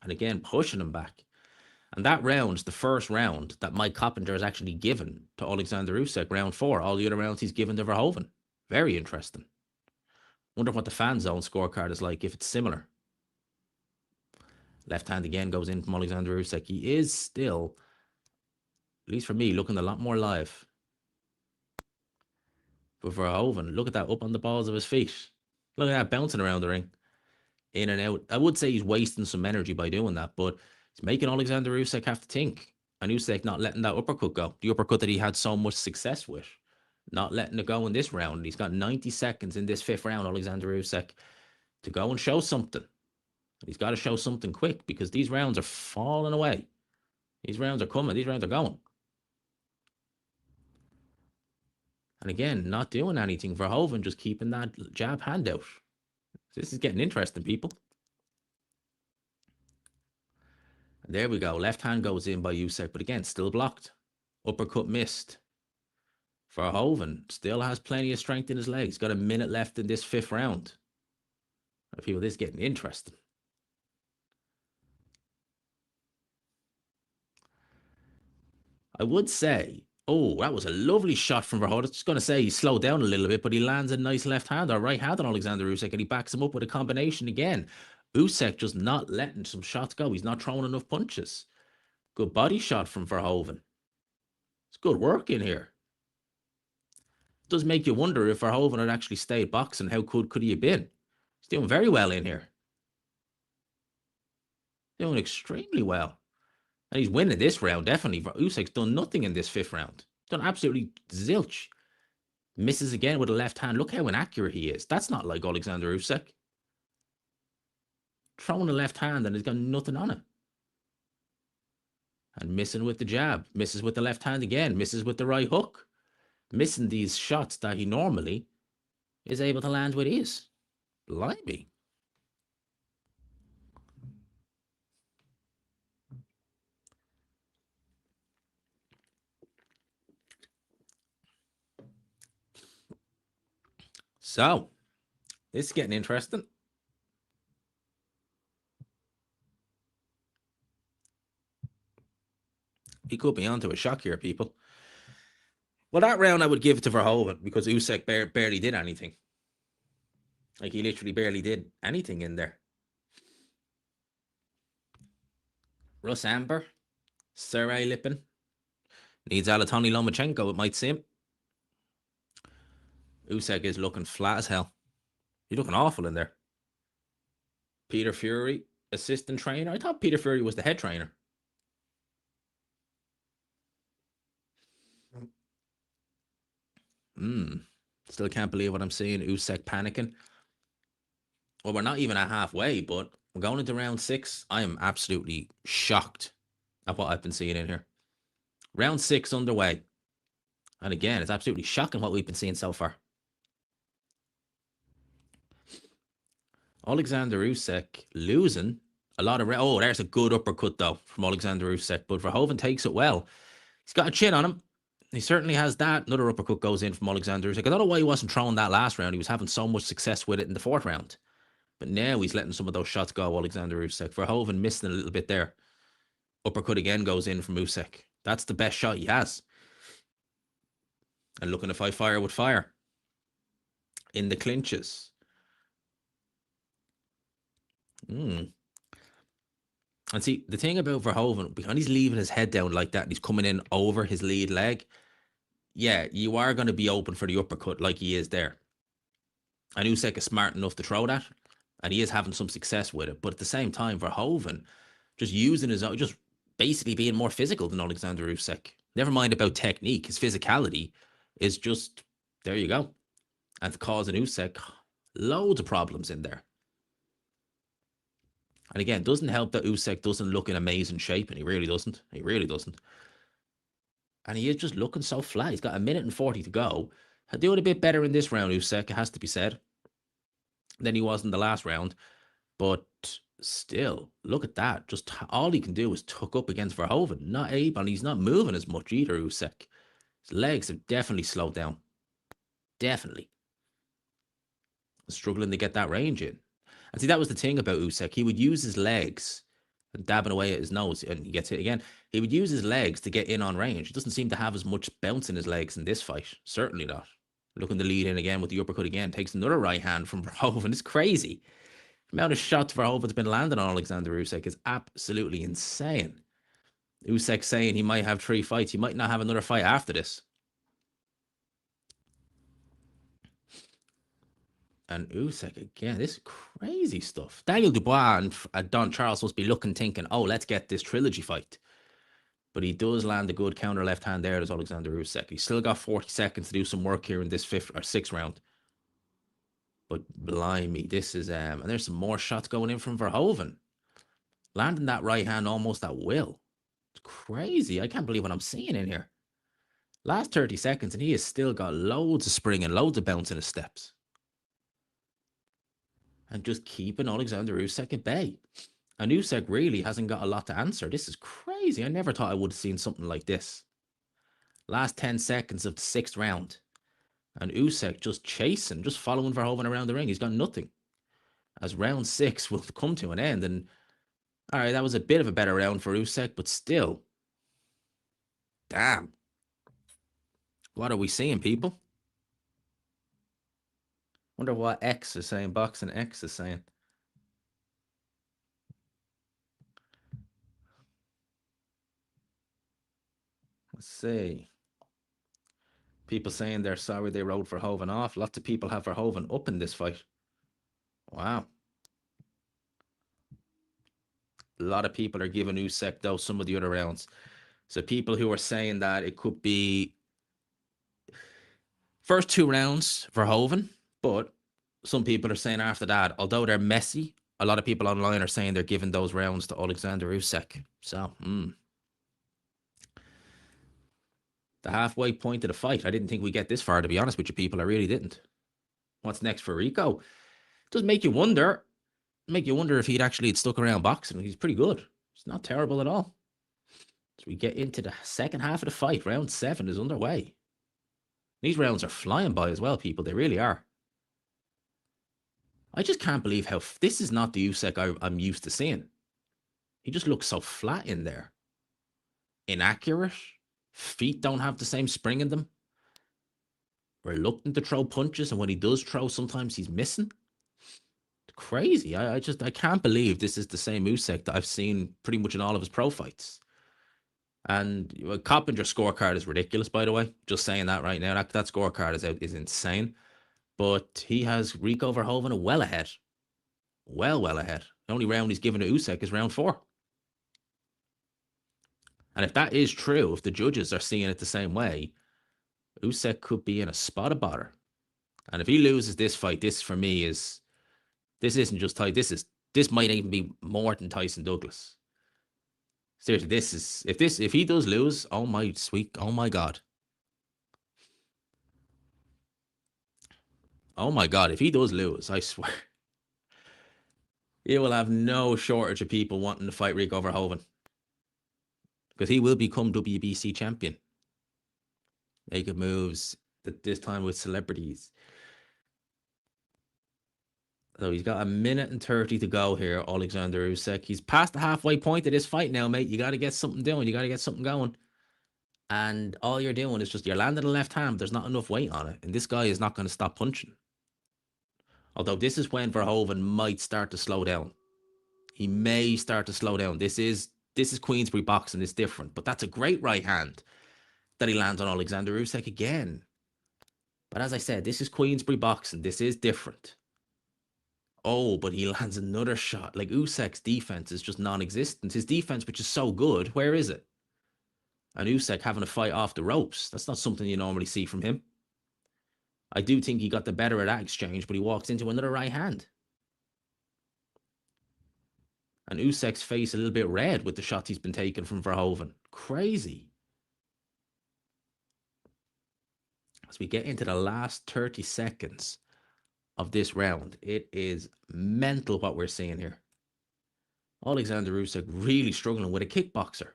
And again, pushing him back. And that round's the first round that Mike Coppinger has actually given to Oleksandr Usyk, round 4. All the other rounds he's given to Verhoeven. Very interesting. Wonder what the fan zone scorecard is like, if it's similar. Left hand again goes in from Oleksandr Usyk. He is still, at least for me, looking a lot more live. But Verhoeven, look at that, up on the balls of his feet. Look at that, bouncing around the ring. In and out. I would say he's wasting some energy by doing that, but it's making Oleksandr Usyk have to think. And Usyk not letting that uppercut go. The uppercut that he had so much success with. Not letting it go in this round. He's got 90 seconds in this 5th round, Oleksandr Usyk, to go and show something. And he's got to show something quick because these rounds are falling away. These rounds are coming. These rounds are going. And again, not doing anything. Verhoeven just keeping that jab hand out. This is getting interesting, people. And there we go. Left hand goes in by Usyk, but again, still blocked. Uppercut missed. Verhoeven still has plenty of strength in his legs. Got a minute left in this 5th round. People, this is getting interesting. I would say, oh, that was a lovely shot from Verhoeven. I was just going to say he slowed down a little bit, but he lands a nice left hand or right hand on Oleksandr Usyk, and he backs him up with a combination again. Usyk just not letting some shots go. He's not throwing enough punches. Good body shot from Verhoeven. It's good work in here. It does make you wonder if Verhoeven had actually stayed boxing, how could he have been? He's doing very well in here. Doing extremely well. And he's winning this round, definitely. Usyk's done nothing in this 5th round. Done absolutely zilch. Misses again with a left hand. Look how inaccurate he is. That's not like Oleksandr Usyk. Throwing a left hand and he's got nothing on it. And missing with the jab. Misses with the left hand again. Misses with the right hook. Missing these shots that he normally is able to land with ease. Blimey. So, this is getting interesting. He could be onto a shock here, people. Well, that round I would give it to Verhoeven because Usyk barely did anything. Like, he literally barely did anything in there. Russ Amber, Sarai Lippin. Needs Alatoni Lomachenko, it might seem. Usyk is looking flat as hell. He's looking awful in there. Peter Fury, assistant trainer. I thought Peter Fury was the head trainer. Still can't believe what I'm seeing. Usyk panicking. Well, we're not even at halfway, but we're going into round 6. I am absolutely shocked at what I've been seeing in here. Round 6 underway. And again, it's absolutely shocking what we've been seeing so far. Oleksandr Usyk losing a lot of... Oh, there's a good uppercut, though, from Oleksandr Usyk. But Verhoeven takes it well. He's got a chin on him. He certainly has that. Another uppercut goes in from Oleksandr Usyk. I don't know why he wasn't throwing that last round. He was having so much success with it in the 4th round. But now he's letting some of those shots go, Oleksandr Usyk. Verhoeven missing a little bit there. Uppercut again goes in from Usyk. That's the best shot he has. And looking to fight fire with fire. In the clinches. And see, the thing about Verhoeven, because he's leaving his head down like that and he's coming in over his lead leg, yeah, you are going to be open for the uppercut like he is there. And Usyk is smart enough to throw that, and he is having some success with it. But at the same time, Verhoeven just using his own, just basically being more physical than Oleksandr Usyk. Never mind about technique. His physicality is just, there you go. And causing Usyk loads of problems in there. And again, doesn't help that Usyk doesn't look in amazing shape, and he really doesn't. He really doesn't. And he is just looking so flat. He's got 1:40 to go. He'll do it a bit better in this round, Usyk, it has to be said, than he was in the last round. But still, look at that. Just all he can do is tuck up against Verhoeven. Not able, and he's not moving as much either, Usyk. His legs have definitely slowed down. Definitely. Struggling to get that range in. And see, that was the thing about Usyk. He would use his legs and dabbing away at his nose, and he gets hit again. He would use his legs to get in on range. He doesn't seem to have as much bounce in his legs in this fight. Certainly not. Looking to lead in again with the uppercut again. Takes another right hand from Verhoeven. It's crazy. The amount of shots Verhoeven's been landing on Oleksandr Usyk is absolutely insane. Usyk saying he might have 3 fights. He might not have another fight after this. And Usyk again, this is crazy stuff. Daniel Dubois and Don Charles must be looking, thinking, oh, let's get this trilogy fight. But he does land a good counter left hand there as Oleksandr Usyk. He's still got 40 seconds to do some work here in this 5th or 6th round. But blimey, this is... and there's some more shots going in from Verhoeven. Landing that right hand almost at will. It's crazy. I can't believe what I'm seeing in here. Last 30 seconds and he has still got loads of spring and loads of bounce in his steps. And just keeping Oleksandr Usyk at bay. And Usyk really hasn't got a lot to answer. This is crazy. I never thought I would have seen something like this. Last 10 seconds of the 6th round. And Usyk just chasing, just following Verhoeven around the ring. He's got nothing. As round 6 will come to an end. And all right, that was a bit of a better round for Usyk, but still. Damn. What are we seeing, people? Wonder what X is saying, Boxing X is saying. Let's see. People saying they're sorry they wrote Verhoeven off. Lots of people have Verhoeven up in this fight. Wow. A lot of people are giving Usyk, though, some of the other rounds. So people who are saying that it could be first 2 rounds Verhoeven, but some people are saying after that, although they're messy, a lot of people online are saying they're giving those rounds to Oleksandr Usyk. So, the halfway point of the fight. I didn't think we'd get this far, to be honest with you people. I really didn't. What's next for Rico? It does make you wonder. Make you wonder if he'd actually had stuck around boxing. He's pretty good. It's not terrible at all. So we get into the second half of the fight. Round 7 is underway. These rounds are flying by as well, people. They really are. I just can't believe how... This is not the Usyk I'm used to seeing. He just looks so flat in there. inaccurate. Feet don't have the same spring in them. Reluctant to throw punches, and when he does throw, sometimes he's missing. Crazy. I can't believe this is the same Usyk that I've seen pretty much in all of his pro fights. And Coppinger's scorecard is ridiculous, by the way. Just saying that right now. That scorecard is insane. But he has Rico Verhoeven well ahead. Well ahead. The only round he's given to Usyk is round 4. And if that is true, if the judges are seeing it the same way, Usyk could be in a spot of bother. And if he loses this fight, this for me is, this isn't just tight. This might even be more than Tyson Douglas. Seriously, this is, if he does lose, oh my God. Oh my God, if he does lose, I swear, you will have no shortage of people wanting to fight Rico Verhoeven. Because he will become WBC champion. Making moves, this time with celebrities. So he's got 1:30 to go here, Oleksandr Usyk. He's past the halfway point of this fight now, mate. You got to get something doing. You got to get something going. And all you're doing is just, you're landing the left hand. There's not enough weight on it. And this guy is not going to stop punching. Although this is when Verhoeven might start to slow down. He may start to slow down. This is Queensberry boxing. It's different. But that's a great right hand that he lands on Oleksandr Usyk again. But as I said, this is Queensberry boxing. This is different. Oh, but he lands another shot. Like, Usyk's defense is just non-existent. His defense, which is so good, where is it? And Usyk having a fight off the ropes. That's not something you normally see from him. I do think he got the better of that exchange, but he walks into another right hand. And Usyk's face a little bit red with the shots he's been taking from Verhoeven. Crazy. As we get into the last 30 seconds of this round, it is mental what we're seeing here. Oleksandr Usyk really struggling with a kickboxer.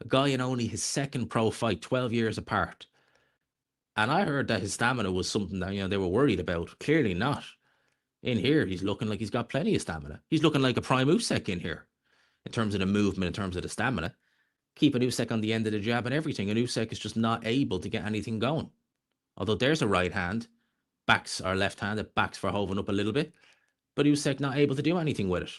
A guy in only his second pro fight, 12 years apart. And I heard that his stamina was something that, they were worried about. Clearly not. In here, he's looking like he's got plenty of stamina. He's looking like a prime Usyk in here. In terms of the movement, in terms of the stamina. Keeping Usyk on the end of the jab and everything. And Usyk is just not able to get anything going. Although there's a right hand. Backs our left hand. It backs Verhoeven up a little bit. But Usyk not able to do anything with it.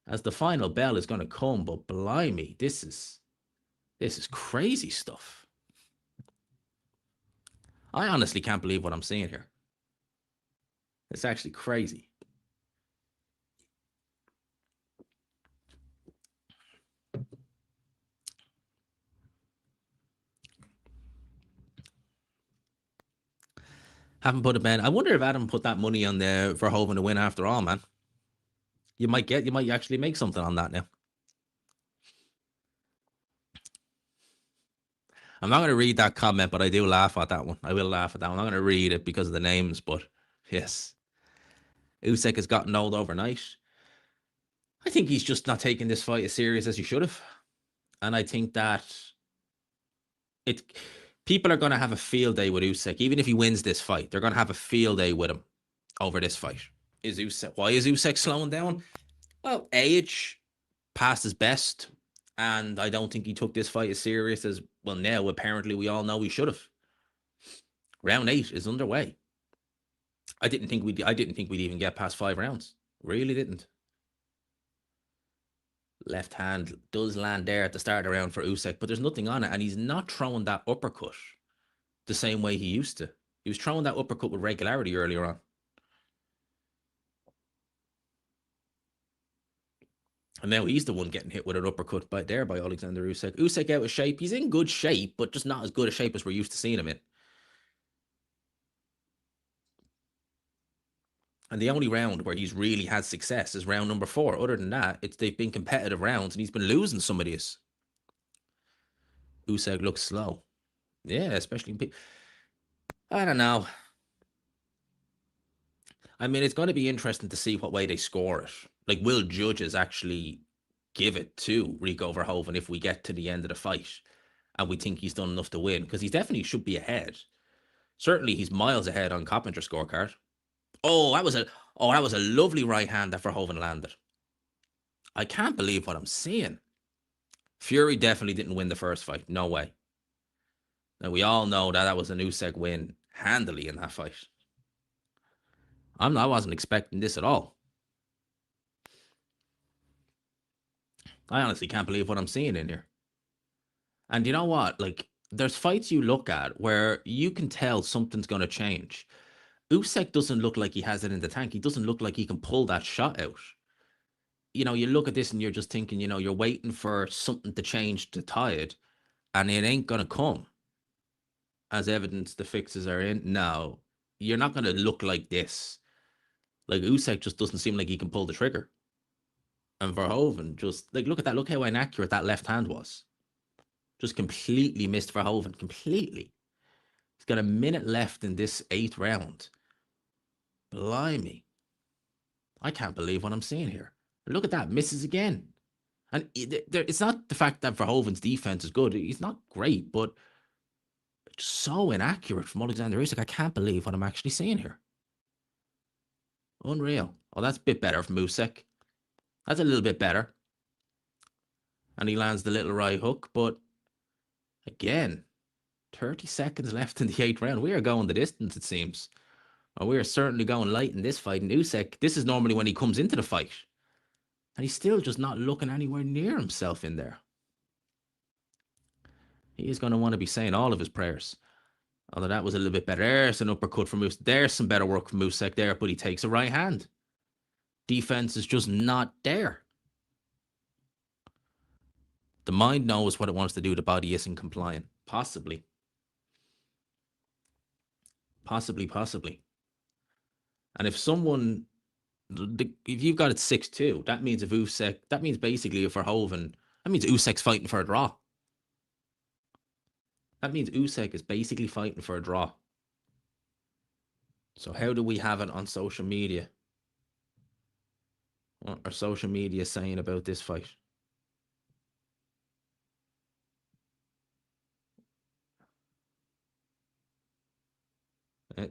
As the final bell is going to come. But blimey, this is crazy stuff. I honestly can't believe what I'm seeing here. It's actually crazy. Haven't put a bet. I wonder if Adam put that money on there for Verhoeven to win after all, man. You might actually make something on that now. I'm not going to read that comment, but I do laugh at that one. I will laugh at that one. I'm not going to read it because of the names, but yes. Usyk has gotten old overnight. I think he's just not taking this fight as serious as he should have. And I think that people are going to have a field day with Usyk. Even if he wins this fight, they're going to have a field day with him over this fight. Why is Usyk slowing down? Well, age, past his best. And I don't think he took this fight as serious as, well, now apparently we all know he should have. Round 8 is underway. I didn't think we'd even get past 5 rounds. Really didn't. Left hand does land there at the start of the round for Usyk, but there's nothing on it, and he's not throwing that uppercut the same way he used to. He was throwing that uppercut with regularity earlier on. And now he's the one getting hit with an uppercut by Oleksandr Usyk. Usyk out of shape. He's in good shape, but just not as good a shape as we're used to seeing him in. And the only round where he's really had success is round number 4. Other than that, they've been competitive rounds, and he's been losing some of these. Usyk looks slow. Yeah, especially in I don't know. I mean, it's going to be interesting to see what way they score it. Like, will judges actually give it to Rico Verhoeven if we get to the end of the fight and we think he's done enough to win? Because he definitely should be ahead. Certainly, he's miles ahead on Coppinger's scorecard. Oh, that was a lovely right hand that Verhoeven landed. I can't believe what I'm seeing. Fury definitely didn't win the first fight. No way. Now, we all know that was an Usyk win handily in that fight. I wasn't expecting this at all. I honestly can't believe what I'm seeing in here. And you know what? Like, there's fights you look at where you can tell something's going to change. Usyk doesn't look like he has it in the tank. He doesn't look like he can pull that shot out. You look at this and you're just thinking, you're waiting for something to change to tie it, and it ain't going to come. As evidence, the fixes are in. No, you're not going to look like this. Like, Usyk just doesn't seem like he can pull the trigger. And Verhoeven just, like, look at that. Look how inaccurate that left hand was. Just completely missed Verhoeven. Completely. He's got a minute left in this 8th round. Blimey. I can't believe what I'm seeing here. Look at that. Misses again. And it's not the fact that Verhoeven's defense is good. He's not great, but just so inaccurate from Oleksandr Usyk. I can't believe what I'm actually seeing here. Unreal. Oh, that's a bit better from Usyk. That's a little bit better. And he lands the little right hook, but again, 30 seconds left in the 8th round. We are going the distance, it seems. Oh, we are certainly going light in this fight. And Usyk, this is normally when he comes into the fight. And he's still just not looking anywhere near himself in there. He is going to want to be saying all of his prayers. Although that was a little bit better. There's an uppercut from Usyk. There's some better work from Usyk there, but he takes a right hand. Defense is just not there. The mind knows what it wants to do. The body isn't compliant. Possibly. Possibly. And if someone, if you've got it 6-2, that means if Usyk, that means basically if Verhoeven, that means Usyk's fighting for a draw. That means Usyk is basically fighting for a draw. So how do we have it on social media? What are social media saying about this fight?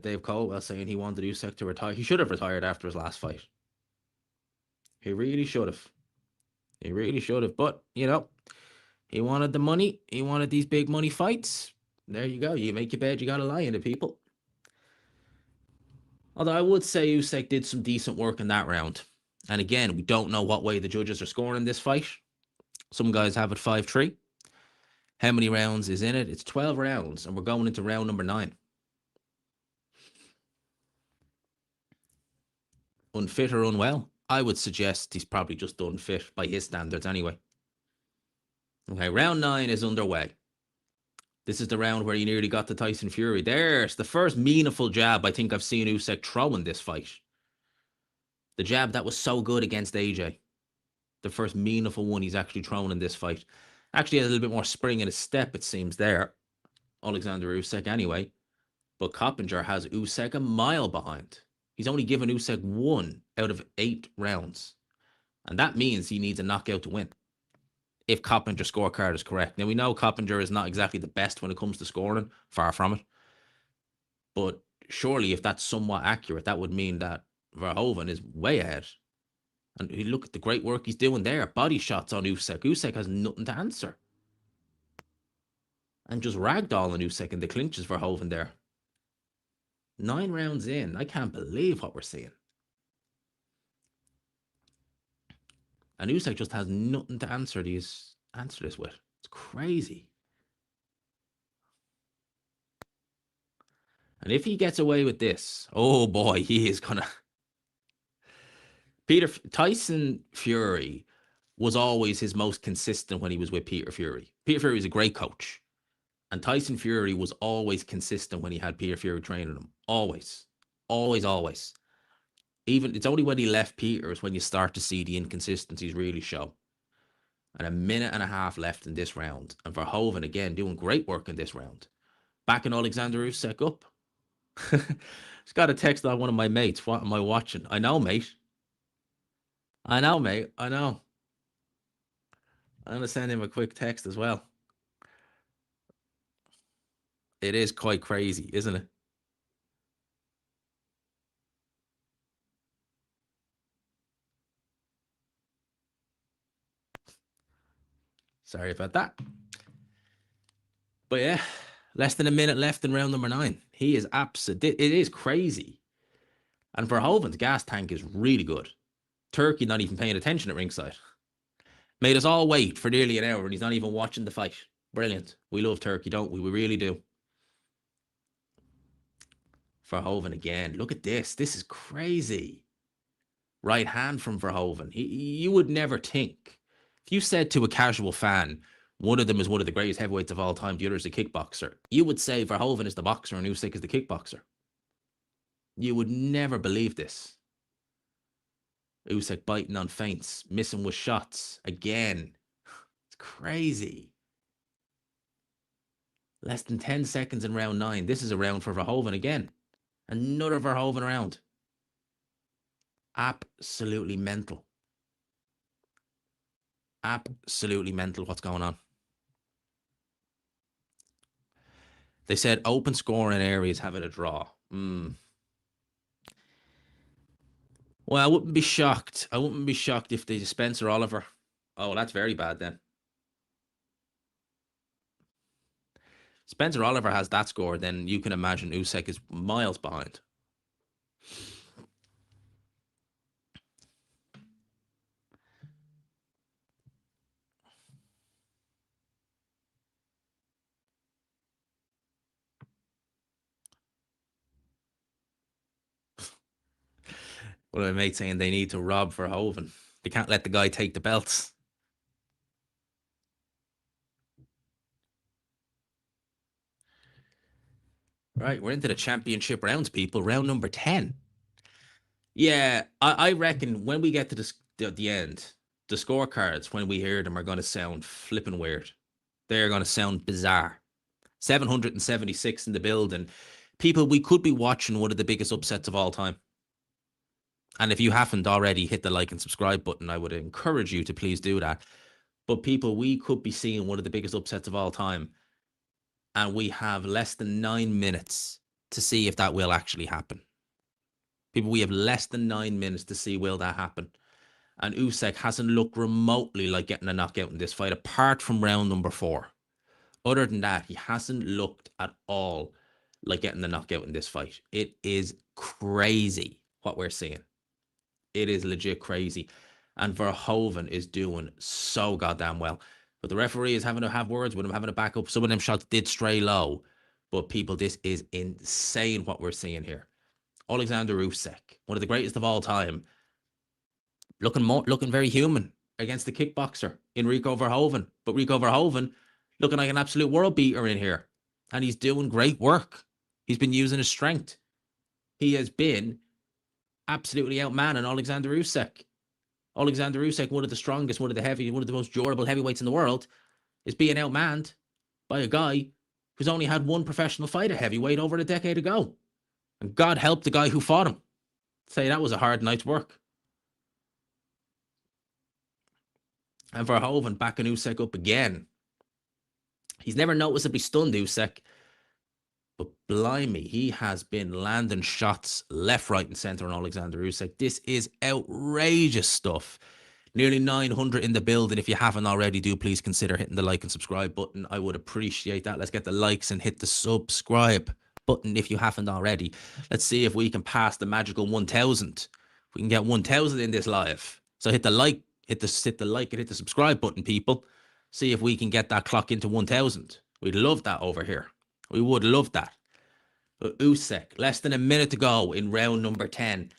Dave Colwell saying he wanted Usyk to retire. He should have retired after his last fight. He really should have. He really should have. But, he wanted the money. He wanted these big money fights. There you go. You make your bed, you got to lie in it, people. Although I would say Usyk did some decent work in that round. And again, we don't know what way the judges are scoring in this fight. Some guys have it 5-3. How many rounds is in it? It's 12 rounds, and we're going into round number 9. Unfit or unwell? I would suggest he's probably just unfit by his standards anyway. Okay, round 9 is underway. This is the round where he nearly got to Tyson Fury. There's the first meaningful jab I think I've seen Usyk throw in this fight. The jab that was so good against AJ. The first meaningful one he's actually thrown in this fight. Actually has a little bit more spring in his step, it seems, there. Oleksandr Usyk anyway. But Coppinger has Usyk a mile behind. He's only given Usyk 1 out of 8 rounds. And that means he needs a knockout to win. If Coppinger's scorecard is correct. Now, we know Coppinger is not exactly the best when it comes to scoring. Far from it. But surely if that's somewhat accurate, that would mean that Verhoeven is way ahead. And you look at the great work he's doing there. Body shots on Usyk. Usyk has nothing to answer. And just ragdolling Usyk in the clinches for Verhoeven there. 9 rounds in. I can't believe what we're seeing. And Usyk just has nothing to answer this with. It's crazy. And if he gets away with this, oh boy, he is gonna. Tyson Fury was always his most consistent when he was with Peter Fury. Peter Fury is a great coach. And Tyson Fury was always consistent when he had Peter Fury training him. Always. Always. Even it's only when he left Peter's when you start to see the inconsistencies really show. And a minute and a half left in this round. And Verhoeven, again, doing great work in this round. Backing Oleksandr Usyk up. Just got a text on one of my mates. What am I watching? I know, mate. I know. I'm going to send him a quick text as well. It is quite crazy, isn't it? Sorry about that. But yeah, less than a minute left in round number 9. He is absolute. It is crazy. And Verhoeven's gas tank is really good. Turkey not even paying attention at ringside. Made us all wait for nearly an hour and he's not even watching the fight. Brilliant. We love Turkey, don't we? We really do. Verhoeven again. Look at this. This is crazy. Right hand from Verhoeven. You would never think. If you said to a casual fan, one of them is one of the greatest heavyweights of all time, the other is a kickboxer, you would say Verhoeven is the boxer and Usyk is the kickboxer. You would never believe this. Usyk biting on feints, missing with shots. Again. It's crazy. Less than 10 seconds in round 9. This is a round for Verhoeven again. Another Verhoeven round. Absolutely mental. Absolutely mental what's going on. They said open scoring areas having a draw. Well, I wouldn't be shocked. I wouldn't be shocked if they Spencer Oliver. Oh, that's very bad then. Spencer Oliver has that score, then you can imagine Usyk is miles behind. One of my mates saying they need to rob Verhoeven. They can't let the guy take the belts. Right, we're into the championship rounds, people. Round number 10. Yeah, I reckon when we get to the end, the scorecards, when we hear them, are going to sound flipping weird. They're going to sound bizarre. 776 in the building. People, we could be watching one of the biggest upsets of all time. And if you haven't already hit the like and subscribe button, I would encourage you to please do that. But people, we could be seeing one of the biggest upsets of all time. And we have less than 9 minutes to see if that will actually happen. People, we have less than 9 minutes to see will that happen. And Usyk hasn't looked remotely like getting a knockout in this fight, apart from round number 4. Other than that, he hasn't looked at all like getting the knockout in this fight. It is crazy what we're seeing. It is legit crazy. And Verhoeven is doing so goddamn well. But the referee is having to have words with him, having to back up. Some of them shots did stray low. But people, this is insane what we're seeing here. Oleksandr Usyk, one of the greatest of all time, looking very human against the kickboxer in Rico Verhoeven. But Rico Verhoeven looking like an absolute world beater in here. And he's doing great work. He's been using his strength. He has been absolutely outmanning Oleksandr Usyk. Oleksandr Usyk, one of the strongest, one of the most durable heavyweights in the world, is being outmanned by a guy who's only had one professional fight at heavyweight over a decade ago. And God help the guy who fought him. Say that was a hard night's work. And Verhoeven backing Usyk up again. He's never noticeably stunned Usyk, but blimey, he has been landing shots left, right, and centre on Oleksandr Usyk. This is outrageous stuff. Nearly 900 in the building. If you haven't already, do please consider hitting the like and subscribe button. I would appreciate that. Let's get the likes and hit the subscribe button if you haven't already. Let's see if we can pass the magical 1,000. We can get 1,000 in this live. So hit the like, hit the like and hit the subscribe button, people. See if we can get that clock into 1,000. We'd love that over here. We would love that. Usyk, less than a minute to go in round number 10.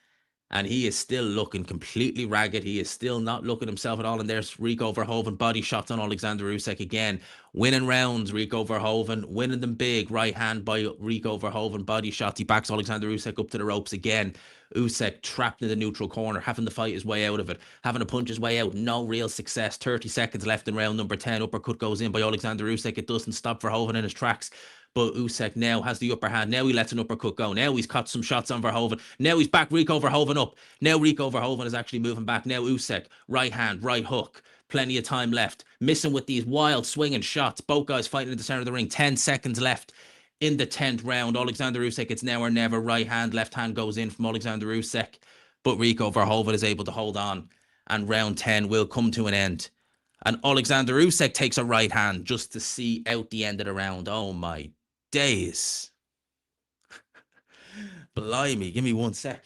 And he is still looking completely ragged. He is still not looking himself at all. And there's Rico Verhoeven body shots on Oleksandr Usyk again. Winning rounds, Rico Verhoeven. Winning them big. Right hand by Rico Verhoeven body shots. He backs Oleksandr Usyk up to the ropes again. Usyk trapped in the neutral corner, having to fight his way out of it, having to punch his way out. No real success. 30 seconds left in round number 10. Uppercut goes in by Oleksandr Usyk. It doesn't stop Verhoeven in his tracks. But Usyk now has the upper hand. Now he lets an uppercut go. Now he's caught some shots on Verhoeven. Now he's back Rico Verhoeven up. Now Rico Verhoeven is actually moving back. Now Usyk, right hand, right hook. Plenty of time left. Missing with these wild swinging shots. Both guys fighting in the center of the ring. 10 seconds left in the 10th round. Oleksandr Usyk, it's now or never. Right hand, left hand goes in from Oleksandr Usyk. But Rico Verhoeven is able to hold on. And round 10 will come to an end. And Oleksandr Usyk takes a right hand just to see out the end of the round. Oh my days. Blimey, give me 1 sec.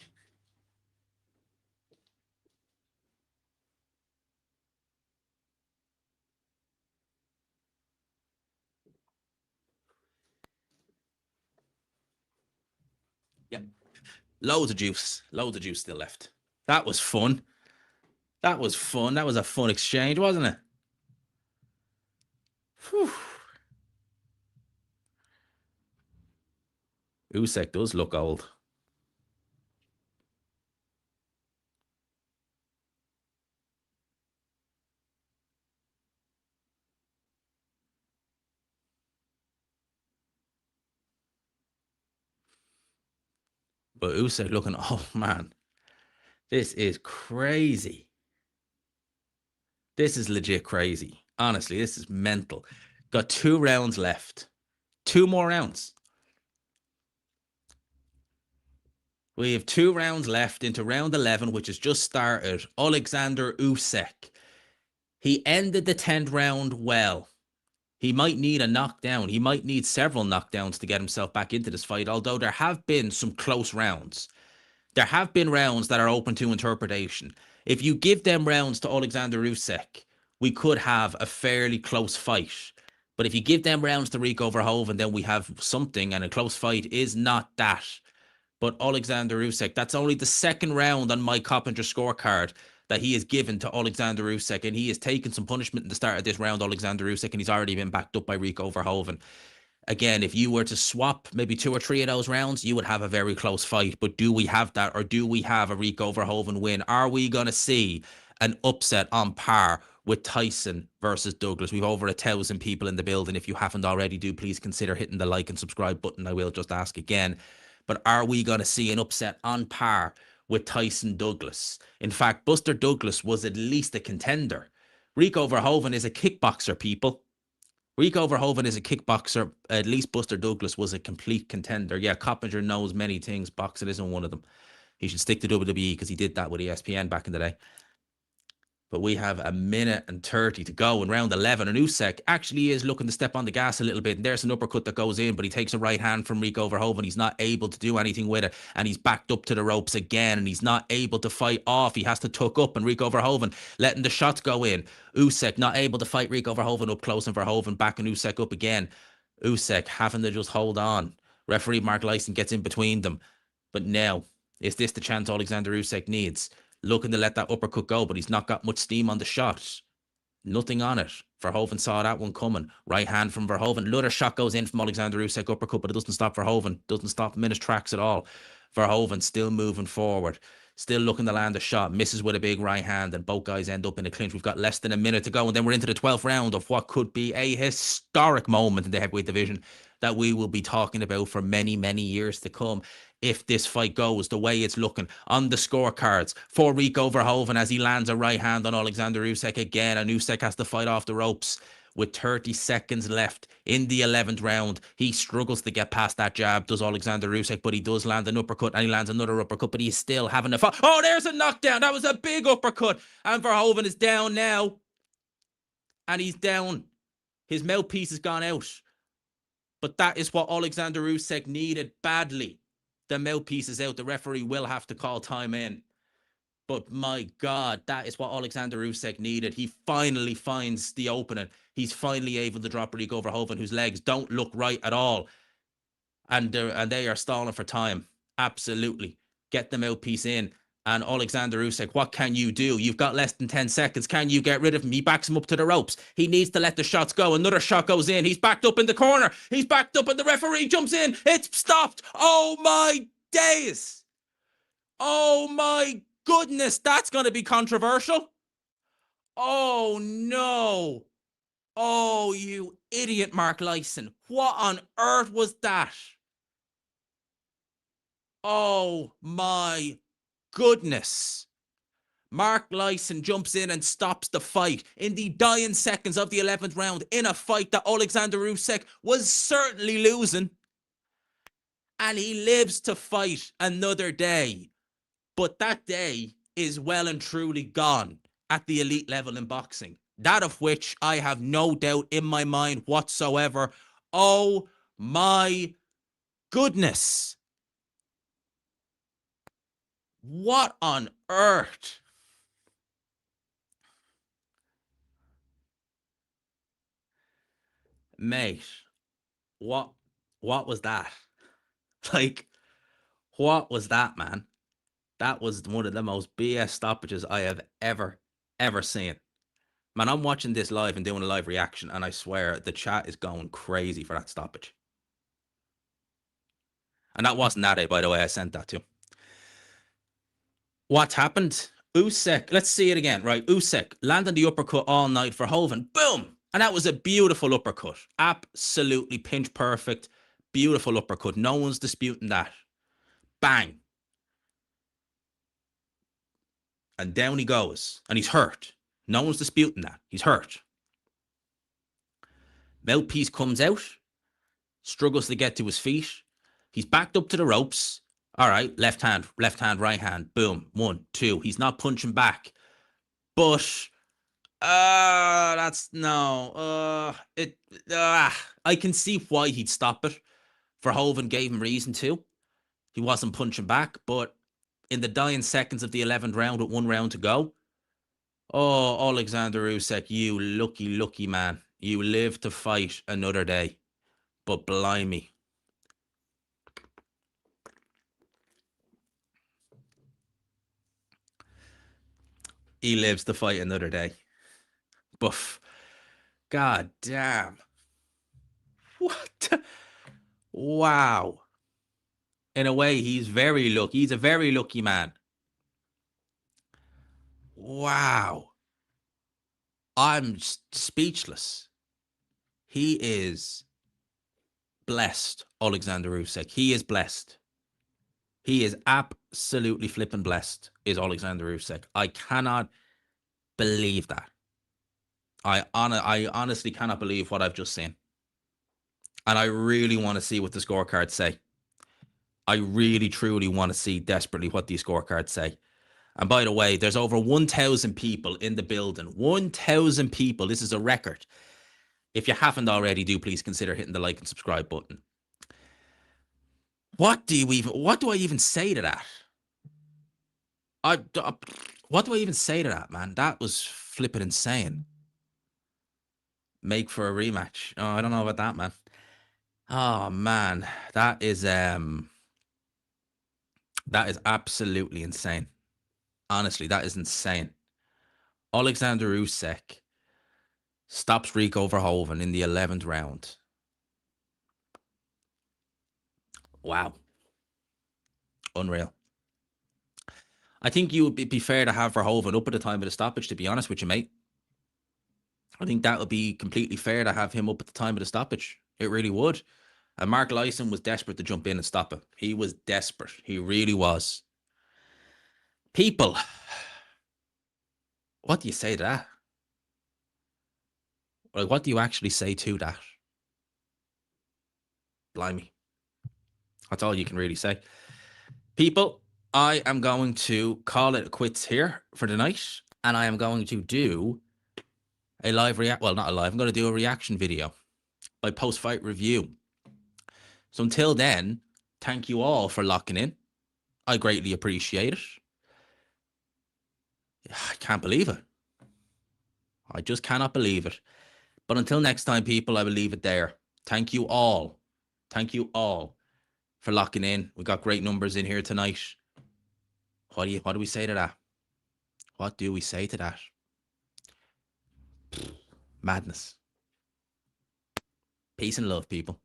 Yep. Loads of juice. Loads of juice still left. That was fun. That was fun. That was a fun exchange, wasn't it? Whew. Usyk does look old. But Usyk looking, oh man, this is crazy. This is legit crazy. Honestly, this is mental. Got 2 rounds left. 2 more rounds. We have 2 rounds left into round 11, which has just started. Oleksandr Usyk. He ended the 10th round well. He might need a knockdown. He might need several knockdowns to get himself back into this fight, although there have been some close rounds. There have been rounds that are open to interpretation. If you give them rounds to Oleksandr Usyk, we could have a fairly close fight. But if you give them rounds to Rico Verhoeven, then we have something, and a close fight is not that. But Oleksandr Usyk, that's only the second round on my Coppinger scorecard that he has given to Oleksandr Usyk, and he has taken some punishment in the start of this round, Oleksandr Usyk, and he's already been backed up by Rico Verhoeven. Again, if you were to swap maybe 2 or 3 of those rounds, you would have a very close fight. But do we have that, or do we have a Rico Verhoeven win? Are we going to see an upset on par with Tyson versus Douglas? We've over 1,000 people in the building. If you haven't already, do please consider hitting the like and subscribe button. I will just ask again. But are we going to see an upset on par with Tyson Douglas? In fact, Buster Douglas was at least a contender. Rico Verhoeven is a kickboxer, people. Rico Verhoeven is a kickboxer. At least Buster Douglas was a complete contender. Yeah, Coppinger knows many things. Boxing isn't one of them. He should stick to WWE because he did that with ESPN back in the day. But we have 1:30 to go in round 11. And Usyk actually is looking to step on the gas a little bit. And there's an uppercut that goes in, but he takes a right hand from Rico Verhoeven. He's not able to do anything with it. And he's backed up to the ropes again. And he's not able to fight off. He has to tuck up. And Rico Verhoeven letting the shots go in. Usyk not able to fight Rico Verhoeven up close. And Verhoeven backing Usyk up again. Usyk having to just hold on. Referee Mark Lyson gets in between them. But now, is this the chance Oleksandr Usyk needs? Looking to let that uppercut go, but he's not got much steam on the shot. Nothing on it. Verhoeven saw that one coming. Right hand from Verhoeven. Another shot goes in from Oleksandr Usyk uppercut, but it doesn't stop Verhoeven. Doesn't stop him in his tracks at all. Verhoeven still moving forward. Still looking to land a shot. Misses with a big right hand, and both guys end up in a clinch. We've got less than a minute to go, and then we're into the 12th round of what could be a historic moment in the heavyweight division that we will be talking about for many, many years to come. If this fight goes the way it's looking on the scorecards for Rico Verhoeven as he lands a right hand on Oleksandr Usyk again, and Usyk has to fight off the ropes with 30 seconds left in the 11th round. He struggles to get past that jab, does Oleksandr Usyk, but he does land an uppercut, and he lands another uppercut, but he's still having a fight. Oh, there's a knockdown. That was a big uppercut, and Verhoeven is down now, and he's down. His mouthpiece has gone out, but that is what Oleksandr Usyk needed badly. The mouthpiece is out. The referee will have to call time in. But my God, that is what Oleksandr Usyk needed. He finally finds the opening. He's finally able to drop Rico Verhoeven, whose legs don't look right at all. And they are stalling for time. Absolutely. Get the mouthpiece in. And Oleksandr Usyk, what can you do? You've got less than 10 seconds. Can you get rid of him? He backs him up to the ropes. He needs to let the shots go. Another shot goes in. He's backed up in the corner. He's backed up and the referee jumps in. It's stopped. Oh my days. Oh my goodness. That's going to be controversial. Oh no. Oh, you idiot, Mark Lyson. What on earth was that? Oh my goodness. Mark Lyson jumps in and stops the fight in the dying seconds of the 11th round in a fight that Oleksandr Usyk was certainly losing. And he lives to fight another day. But that day is well and truly gone at the elite level in boxing. That of which I have no doubt in my mind whatsoever. Oh my goodness. What on earth? Mate, what what was that? Like, what was that, man? That was one of the most BS stoppages I have ever seen. Man, I'm watching this live and doing a live reaction, and I swear the chat is going crazy for that stoppage. And that wasn't Nade, by the way, I sent that to. What's happened? Usyk, let's see it again, right? Usyk landing the uppercut all night for Verhoeven. Boom! And that was a beautiful uppercut. Absolutely pinch perfect. Beautiful uppercut. No one's disputing that. Bang. And down he goes. And he's hurt. No one's disputing that. He's hurt. Mouthpiece comes out, struggles to get to his feet. He's backed up to the ropes. All right, left hand, right hand. Boom. 1, 2. He's not punching back. But that's no. I can see why he'd stop it. Verhoeven gave him reason to. He wasn't punching back, but in the dying seconds of the 11th round with 1 round to go, oh, Oleksandr Usyk, you lucky man. You live to fight another day. But blimey. He lives to fight another day. Buff. God damn. What? Wow. In a way, he's very lucky. He's a very lucky man. Wow. I'm speechless. He is blessed, Oleksandr Usyk. He is blessed. He is absolutely flipping blessed, is Oleksandr Usyk. I cannot believe that. I honestly cannot believe what I've just seen. And I really want to see what the scorecards say. I really, truly want to see desperately what these scorecards say. And by the way, there's over 1,000 people in the building. 1,000 people. This is a record. If you haven't already, do please consider hitting the like and subscribe button. What do I even say to that? What do I even say to that, man? That was flipping insane. Make for a rematch. Oh, I don't know about that, man. Oh man, that is absolutely insane. Honestly, that is insane. Oleksandr Usyk stops Rico Verhoeven in the 11th round. Wow. Unreal. I think you would be fair to have Verhoeven up at the time of the stoppage, to be honest with you, mate. I think that would be completely fair to have him up at the time of the stoppage. It really would. And Mark Lyson was desperate to jump in and stop it. He was desperate. He really was. People, what do you say to that? Like, what do you actually say to that? Blimey. That's all you can really say. People, I am going to call it quits here for the night. And I am going to do a live well, not a live. I'm going to do a reaction video, my post-fight review. So until then, thank you all for locking in. I greatly appreciate it. I can't believe it. I just cannot believe it. But until next time, people, I will leave it there. Thank you all. Thank you all for locking in. We got great numbers in here tonight. What do we say to that? What do we say to that? Madness. Peace and love, people.